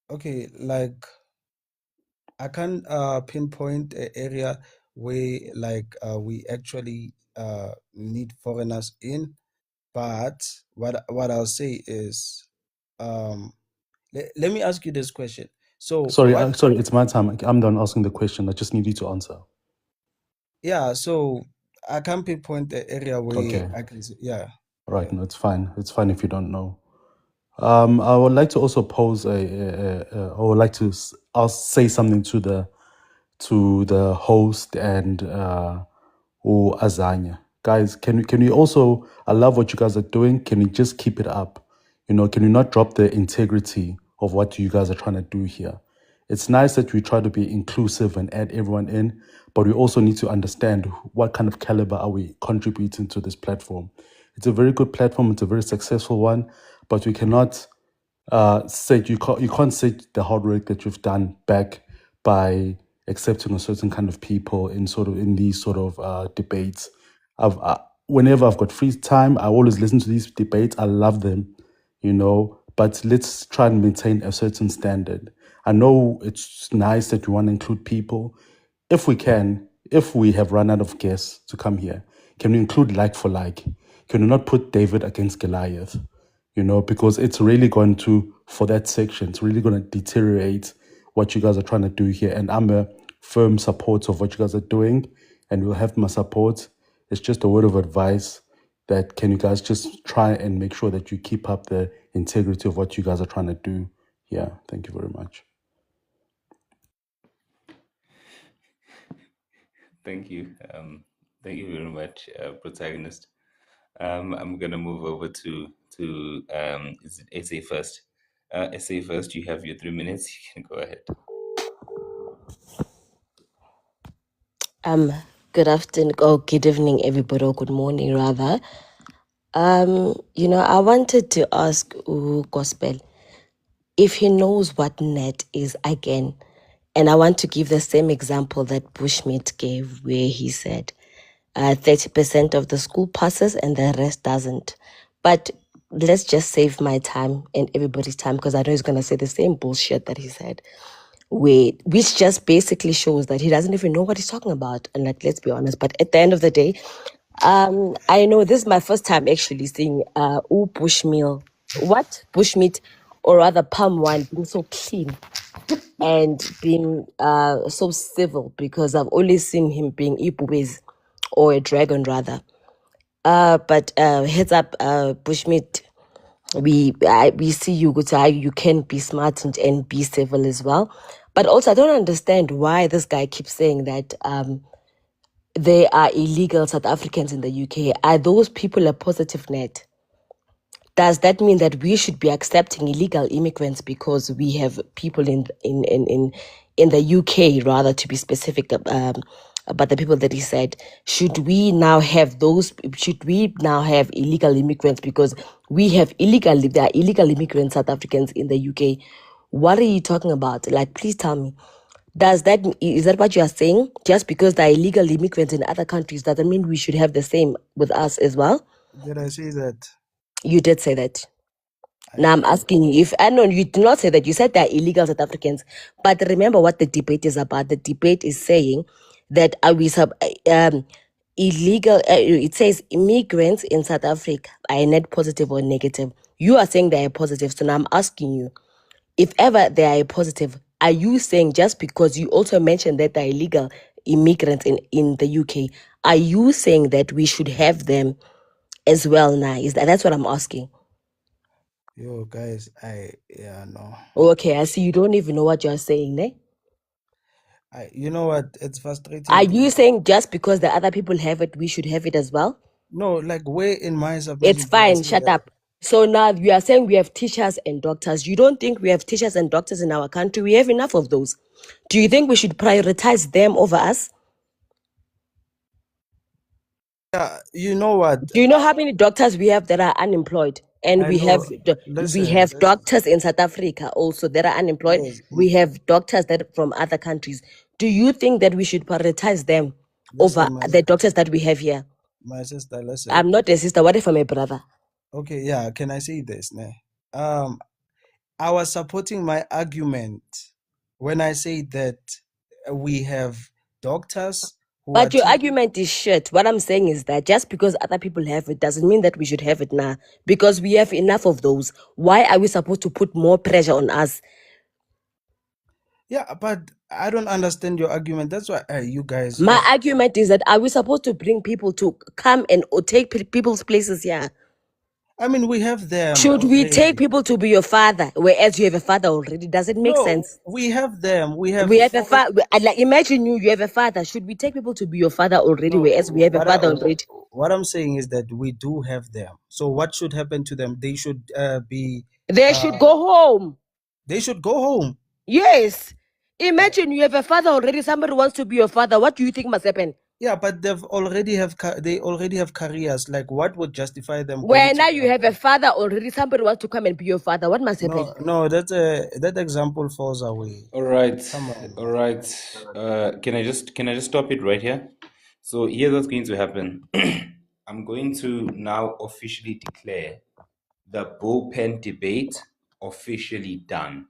Okay, like I can't pinpoint an area where we actually need foreigners in, but what I'll say is let me ask you this question. So Sorry, it's my time. I'm done asking the question. I just need you to answer. yeah, so I can't pinpoint the area where Okay. I can say, yeah. Right. No, it's fine. It's fine if you don't know. I would like to also pose I would like to say something to the host and or Azanya. Guys, can you also, I love what you guys are doing. Can you just keep it up? Can you not drop the integrity of what you guys are trying to do here? It's nice that we try to be inclusive and add everyone in, but we also need to understand what kind of caliber are we contributing to this platform. It's a very good platform. It's a very successful one, but we cannot you can't say the hard work that you've done back by accepting a certain kind of people in these sort of debates. whenever I've got free time, I always listen to these debates. I love them, but let's try and maintain a certain standard. I know it's nice that you want to include people. If we can, if we have run out of guests to come here, can we include like for like? Can we not put David against Goliath? Because it's really going to, for that section, it's really going to deteriorate what you guys are trying to do here. And I'm a firm supporter of what you guys are doing, and you'll have my support. It's just a word of advice that can you guys just try and make sure that you keep up the integrity of what you guys are trying to do. Yeah, thank you very much. Thank you. Thank you very much, protagonist. I'm gonna move over to is it Essay First? Essay First, you have your 3 minutes. You can go ahead. Good afternoon or good evening, everybody, or good morning, rather. I wanted to ask Gospel if he knows what net is again. And I want to give the same example that Bushmeat gave, where he said 30% of the school passes and the rest doesn't. But let's just save my time and everybody's time, because I know he's going to say the same bullshit that he said, which just basically shows that he doesn't even know what he's talking about. And let's be honest. But at the end of the day, I know this is my first time actually seeing bushmeat, or rather palm wine, being so clean and being so civil, because I've always seen him being Ipuwezi, or a dragon rather. But heads up, bushmeat. We see you good. You can be smart and be civil as well. But also, I don't understand why this guy keeps saying that there are illegal South Africans in the UK. Are those people a positive net? Does that mean that we should be accepting illegal immigrants because we have people in the UK, rather, to be specific, about the people that he said? Should we now have illegal immigrants because there are illegal immigrants, South Africans in the UK? What are you talking about? Please tell me. Is that what you are saying? Just because there are illegal immigrants in other countries doesn't mean we should have the same with us as well? Did I say that? You did say that. Now I'm asking you, if I know you did not say that, you said they're illegal South Africans, but remember what the debate is about. The debate is saying that are we illegal? It says immigrants in South Africa are net positive or negative. You are saying they are positive, so now I'm asking you, if ever they are a positive, are you saying just because you also mentioned that they're illegal immigrants in the UK, are you saying that we should have them as well now? That's what I'm asking. Yo, guys, no. Okay, I see you don't even know what you're saying, ne? You know what? It's frustrating. Are you saying just because the other people have it, we should have it as well? No, where in my submission? It's fine, shut up. So now you are saying we have teachers and doctors. You don't think we have teachers and doctors in our country? We have enough of those. Do you think we should prioritize them over us? Yeah, you know what? Do you know how many doctors we have that are unemployed? And we have doctors in South Africa also that are unemployed. Yes. We have doctors that from other countries. Do you think that we should prioritize them over the doctors that we have here? My sister, listen. I'm not a sister. What if I'm a brother? Okay, yeah. Can I say this? I was supporting my argument when I say that we have doctors. But your argument is shit. What I'm saying is that just because other people have it doesn't mean that we should have it now. Because we have enough of those. Why are we supposed to put more pressure on us? Yeah, but I don't understand your argument. That's why you guys... My argument is that are we supposed to bring people to come and take people's places here? I mean, we have them. Should we take people to be your father, whereas you have a father already? Does it make sense? We have them. We have a father. Imagine you have a father. Should we take people to be your father already, whereas we have a father already? What I'm saying is that we do have them. So what should happen to them? They should be... They should go home. They should go home. Yes. Imagine you have a father already. Somebody wants to be your father. What do you think must happen? Yeah, but they already have careers. Like, what would justify them? When now you have a father already, somebody wants to come and be your father. What must happen? No, that example falls away. All right, all right. Can I just stop it right here? So here's what's going to happen. I'm going to now officially declare the bullpen debate officially done.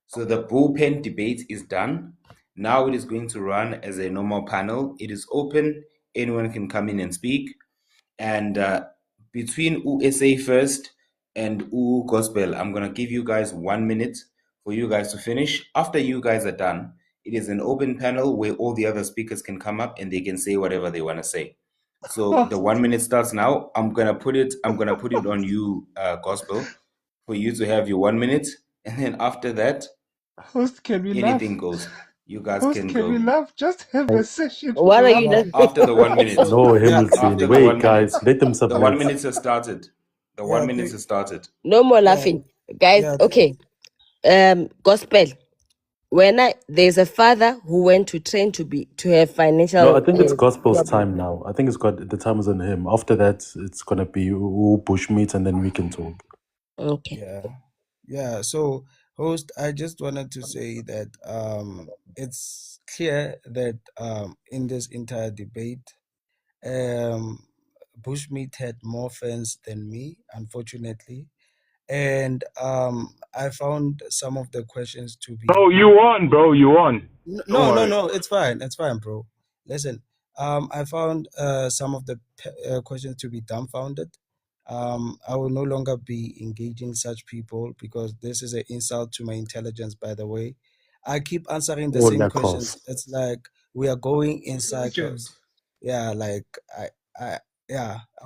So the bullpen debate is done. Now it is going to run as a normal panel. It is open. Anyone can come in and speak. And between USA First and Gospel, I'm going to give you guys 1 minute for you guys to finish. After you guys are done, it is an open panel where all the other speakers can come up and they can say whatever they want to say. So the 1 minute starts now. I'm gonna put it on you, Gospel, for you to have your 1 minute, and then after that, Host, can we anything laugh? goes. You guys Host, can can we go. laugh? Just have a session What for are you laughter. laughing? After the 1 minute. No, Yeah, Hamilton. After the Wait, 1 minute. guys, let them The 1 submit. minute has started. The yeah, 1 minute has started. No more yeah, laughing, guys. yeah. Okay. Gospel. There's a father who went to train to have No, financial I think it's Gospel's problem. time now. I think the time is on him. After that, it's gonna be Bushmeat, and then we can talk. Okay. Yeah, yeah. So, host, I just wanted to say that it's clear that in this entire debate, Bushmeat had more fans than me, unfortunately, and I found some of the questions to be Bro, you won, bro. You won. Don't no, worry. it's fine, bro. Listen, I found some of the questions to be dumbfounded. I will no longer be engaging such people because this is an insult to my intelligence, by the way. I keep answering the Oh, same la questions. course. It's like we are going in Good job. cycles. Yeah, like I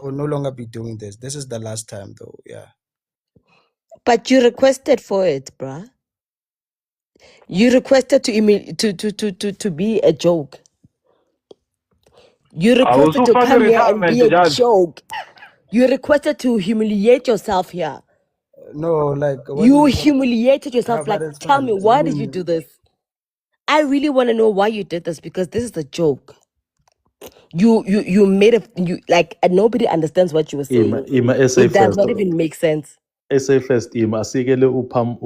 will no longer be doing this. This is the last time though. Yeah. But you requested for it, bruh. You requested to be a joke. You I was requested so to far come here and retirement, be a Judge. joke. You requested to humiliate yourself here. No, like what You is humiliated yeah, yourself. but Like, it's tell fine. me, why did you do this? I really want to know why you did this because this is a joke. You made and nobody understands what you were saying. Ima SA It does first. not even make sense. SA first. Ima asikele upam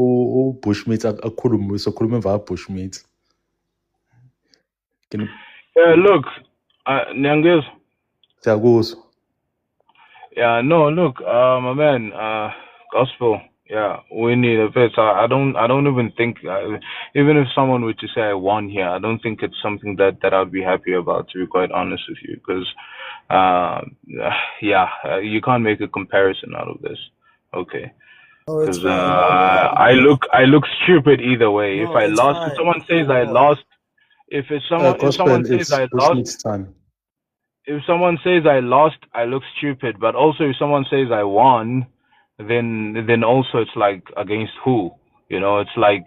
Bushmeat akhulume sokhuluma emva Bushmeat. Can Look, Nyangez. Siyakuzwa. Yeah, no, look, my man, gospel. Yeah, we need a vet. I don't even think, even if someone were to say I won here, I don't think it's something that I'd be happy about, to be quite honest with you, because, you can't make a comparison out of this. Okay, No, it's because fine. I look stupid either way. If No, I it's lost, if fine. someone says I lost, if someone Gospel, says it's I lost. Bushmeat's time. If someone says I lost, I look stupid. But also, if someone says I won, then also it's like against who? You know, it's like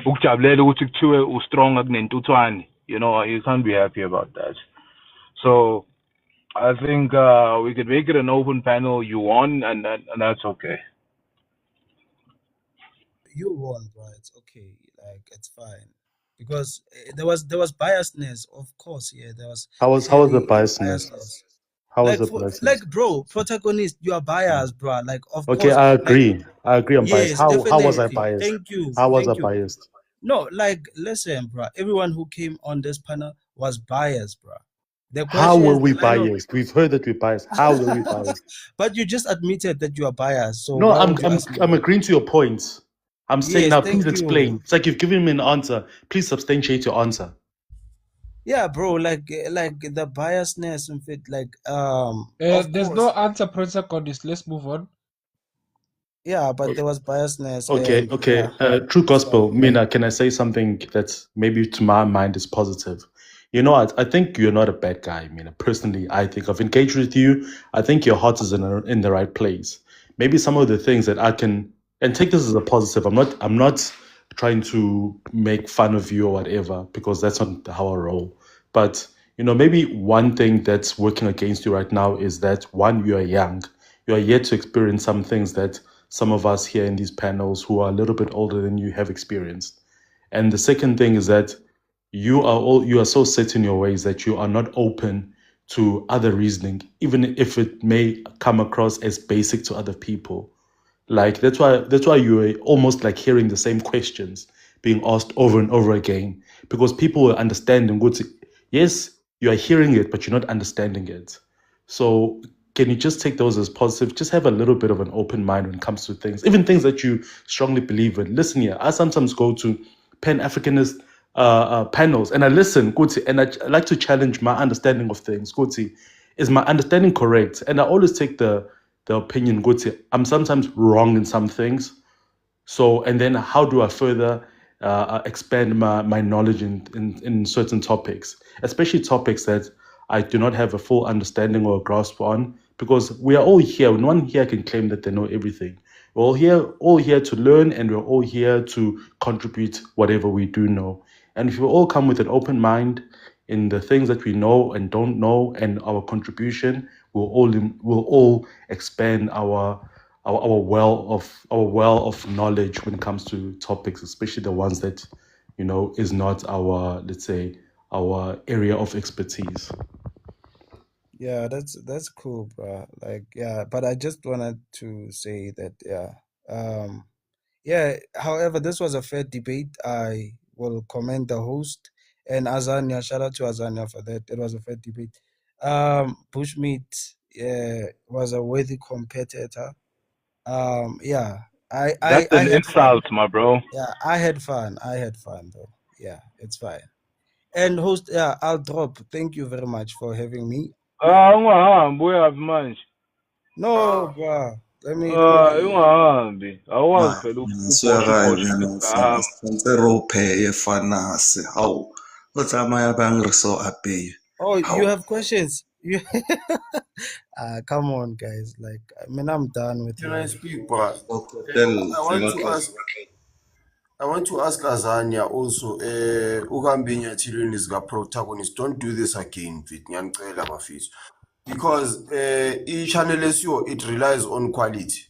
ukujabulele ukuthi kuthiwe ustrong kunentuthwane. You know, you can't be happy about that. So I think we could make it an open panel. You won, and that's okay. You won, bro. It's okay. Like it's fine because there was biasness, of course. Yeah, there was How was the clearly biasness? How was the biasness? bro, protagonist, you are biased, bro. Like of Okay, course, I like agree. I'm biased. yes, How was I definitely. biased? Thank you, How was I thank you. biased? No, like listen, bro. Everyone who came on this panel was biased, bro. The How were questions, we the line of biased? We've heard that we're biased. How were we biased? but you just admitted that you are biased. So No, why would you ask me? I'm agreeing to your point. I'm saying Yes, now, thank please you. explain. It's like you've given me an answer. Please substantiate your answer. Yeah, bro, like the biasness of it, like of There's course. no answer, protagonist. Let's move on. Yeah, but there was biasness. Okay, And okay. yeah, True it's gospel. fine. Mina, can I say something that's maybe to my mind is positive? You know what? I think you're not a bad guy, Mina. Personally, I think I've engaged with you. I think your heart is in the right place. Maybe some of the things that I can and take this as a positive. I'm not trying to make fun of you or whatever, because that's not how I roll. But you know, maybe one thing that's working against you right now is that one, you are young. You are yet to experience some things that some of us here in these panels who are a little bit older than you have experienced. And the second thing is that you are so set in your ways that you are not open to other reasoning, even if it may come across as basic to other people. Like that's why you are almost like hearing the same questions being asked over and over again, because people are understanding what yes, you are hearing it, but you're not understanding it. So can you just take those as positive? Just have a little bit of an open mind when it comes to things, even things that you strongly believe in. Listen here, I sometimes go to Pan-Africanist panels and I listen, Kuti, and I like to challenge my understanding of things. Kuti, is my understanding correct? And I always take the opinion, Kuti, I'm sometimes wrong in some things. So, and then how do I further expand my knowledge in certain topics, especially topics that I do not have a full understanding or grasp on, because we are all here. No one here can claim that they know everything. We're all here to learn, and we're all here to contribute whatever we do know. And if we all come with an open mind in the things that we know and don't know, and our contribution, we'll all expand our well of knowledge when it comes to topics, especially the ones that is not our, let's say, our area of expertise. Yeah, that's cool, bro. Like, yeah, but I just wanted to say that, however, this was a fair debate. I will commend the host and Azania. Shout out to Azania for that. It was a fair debate. Bushmeat was a worthy competitor. Yeah, I That's an had fun. insult, my bro. Yeah, I had fun though. Yeah, it's fine. And host, yeah, I'll drop. Thank you very much for having me. Ungahambi manje. No, bro. Let me. Ungahambi. Awazi phela Suyakazi ubhosha mina ngahamba. sense rophe yefanasi hawu uthi amanye bangireso abheye Oh, you hawu have questions? You come on, guys. Like, I mean, I'm done with Can you. I speak, bro? hotel I want to ask Azania also, ukambinya children is protagonist. Don't do this again, fit ngiyanicela bafethu. Because each channel SEO, it relies on quality.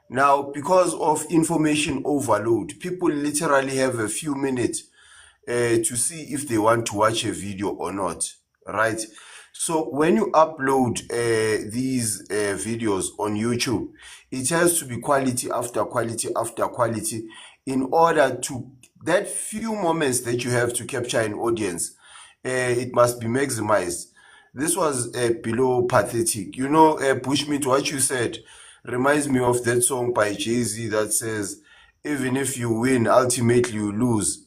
Now, because of information overload, people literally have a few minutes to see if they want to watch a video or not, right? So when you upload these videos on YouTube, it has to be quality after quality after quality in order to, that few moments that you have to capture an audience, it must be maximized. This was below pathetic. Bushmeat, what you said reminds me of that song by Jay-Z that says, even if you win, ultimately you lose.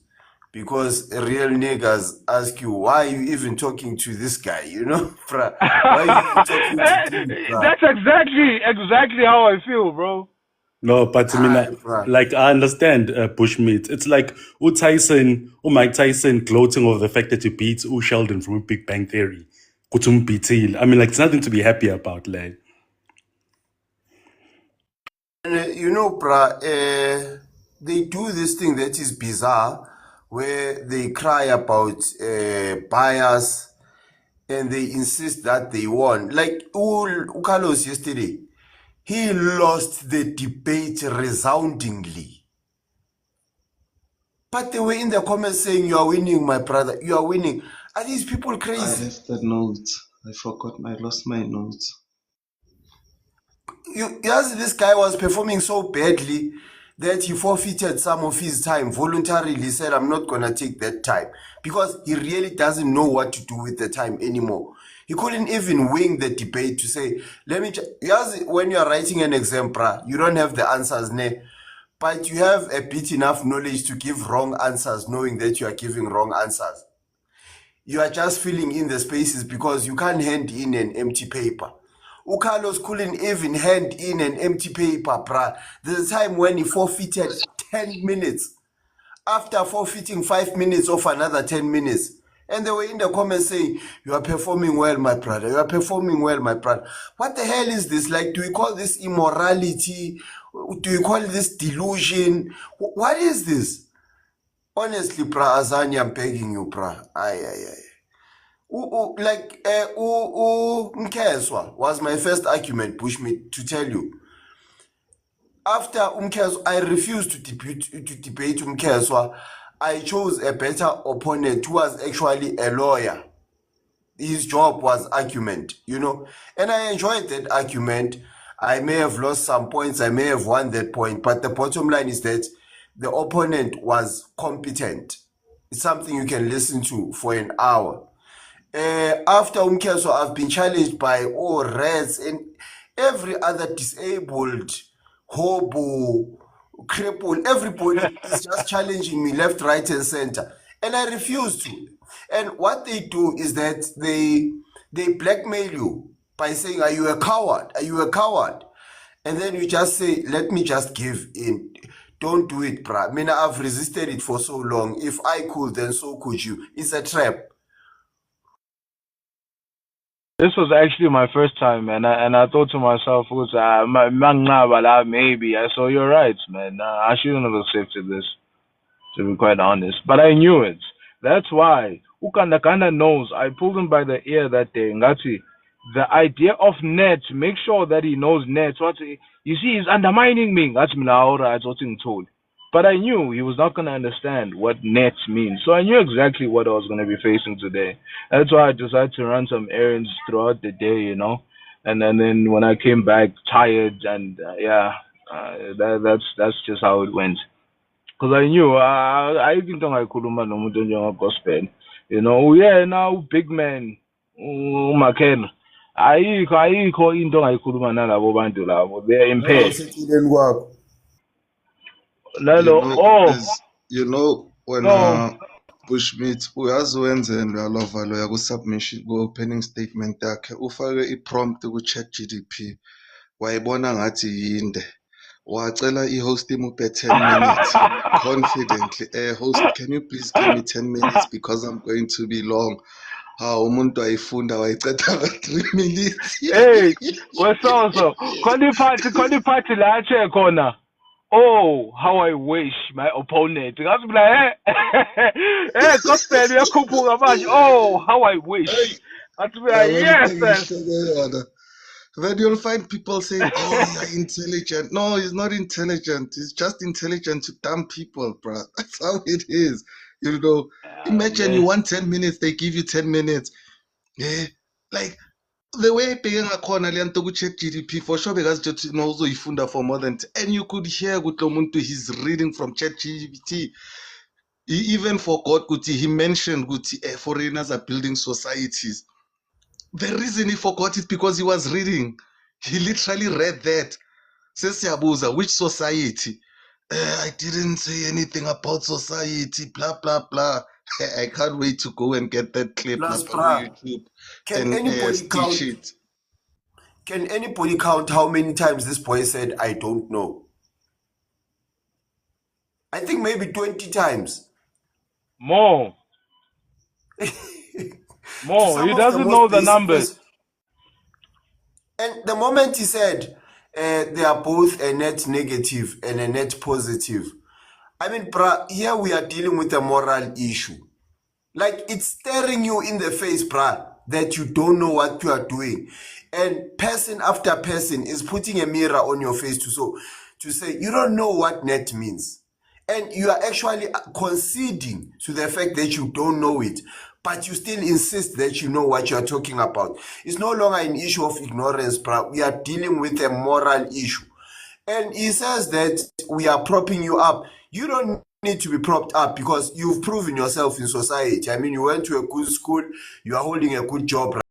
Because real niggas ask you, why are you even talking to this guy? Bruh, why are you even talking to him, bruh? That's exactly how I feel, bro. No, but I mean, bruh. like, I understand Bushmeat. It's like Mike Tyson gloating over the fact that you beat Sheldon from Big Bang Theory. Kutum beatil. I mean, like, it's nothing to be happy about, like. Bruh, they do this thing that is bizarre, where they cry about bias and they insist that they won. Like Carlos yesterday, he lost the debate resoundingly. But they were in the comments saying, you are winning, my brother, you are winning. Are these people crazy? I left the notes. I forgot. I lost my notes. This guy was performing so badly that he forfeited some of his time voluntarily. He said, I'm not going to take that time, because he really doesn't know what to do with the time anymore. He couldn't even wing the debate to say, let me when you're writing an exam, you don't have the answers, but you have a bit enough knowledge to give wrong answers, knowing that you are giving wrong answers. You are just filling in the spaces because you can't hand in an empty paper. Carlos couldn't even hand in an empty paper, bruh. There's a time when he forfeited 10 minutes. After forfeiting 5 minutes of another 10 minutes. And they were in the comments saying, you are performing well, my brother. You are performing well, my brother. What the hell is this? Like, do we call this immorality? Do we call this delusion? What is this? Honestly, bruh, Azani, I'm begging you, bruh. Mkeswa was my first argument, Bushmeat, to tell you. After Mkeswa, I refused to debate Mkeswa. I chose a better opponent who was actually a lawyer. His job was argument, and I enjoyed that argument. I may have lost some points, I may have won that point, but the bottom line is that the opponent was competent. It's something you can listen to for an hour. After Umkeso, I've been challenged by rats and every other disabled, hobo, cripple, everybody is just challenging me left, right, and center. And I refuse to. And what they do is that they blackmail you by saying, "Are you a coward? Are you a coward?" And then you just say, "Let me just give in. Don't do it, bruh. I mean, I've resisted it for so long. If I could, then so could you." It's a trap. This was actually my first time, and I thought to myself, maybe. So you're right, man. I shouldn't have accepted this, to be quite honest. But I knew it. That's why. Ukanda kinda knows. I pulled him by the ear that day. Ngati, the idea of net, make sure that he knows net. You see, he's undermining me. That's what I'm told. But I knew he was not going to understand what net means. So I knew exactly what I was going to be facing today. That's why I decided to run some errands throughout the day, And then when I came back tired, and that's just how it went. Because I knew, ayikho into angayikhuluma nomuntu onjengogospel. Now big man, uMakena. Ayikho into angayikhuluma nalabo bantu labo. They are impaired. When No. Bushmeat uyazi wenzeni uyalova loya ku-submission ku-opening statement yakhe ufake i-prompt ku-ChatGPT wayibona ngathi yinde wacela i-host imuphe 10 minutes confidently host, can you please give me 10 minutes because I'm going to be long. Umuntu wayifunda wayiceda nga-3 minutes. Hey, wesoso. Khona iphathi la ache khona. Oh, how I wish my opponent. Ngathi mina hey, gospel uyakhuphuka manje. Oh, how I wish. Ngathi mina yes. Then you'll find people saying, "Oh, you're intelligent." No, he's not intelligent. He's just intelligent to dumb people, bro. That's how it is. Imagine you want 10 minutes, they give you 10 minutes. Yeah, like the way paying a corner to check GDP for sure because just also ifunda for more than and you could hear Gutomuntu he's reading from ChatGPT. He even forgot Guti. He mentioned Guti foreigners are building societies. The reason he forgot is because he was reading. He literally read that. Says Yabuza, which society? I didn't say anything about society, blah, blah, blah. I can't wait to go and get that clip Plus, on YouTube can and anybody count? stitch it. Can anybody count how many times this boy said, "I don't know"? I think maybe 20 times. More. More. He doesn't know the numbers. And the moment he said they are both a net negative and a net positive, I mean, bruh, here we are dealing with a moral issue. Like, it's staring you in the face, bruh, that you don't know what you are doing. And person after person is putting a mirror on your face to say, you don't know what net means. And you are actually conceding to the fact that you don't know it, but you still insist that you know what you are talking about. It's no longer an issue of ignorance, bruh. We are dealing with a moral issue. And he says that we are propping you up. You don't need to be propped up because you've proven yourself in society. I mean, you went to a good school, you are holding a good job.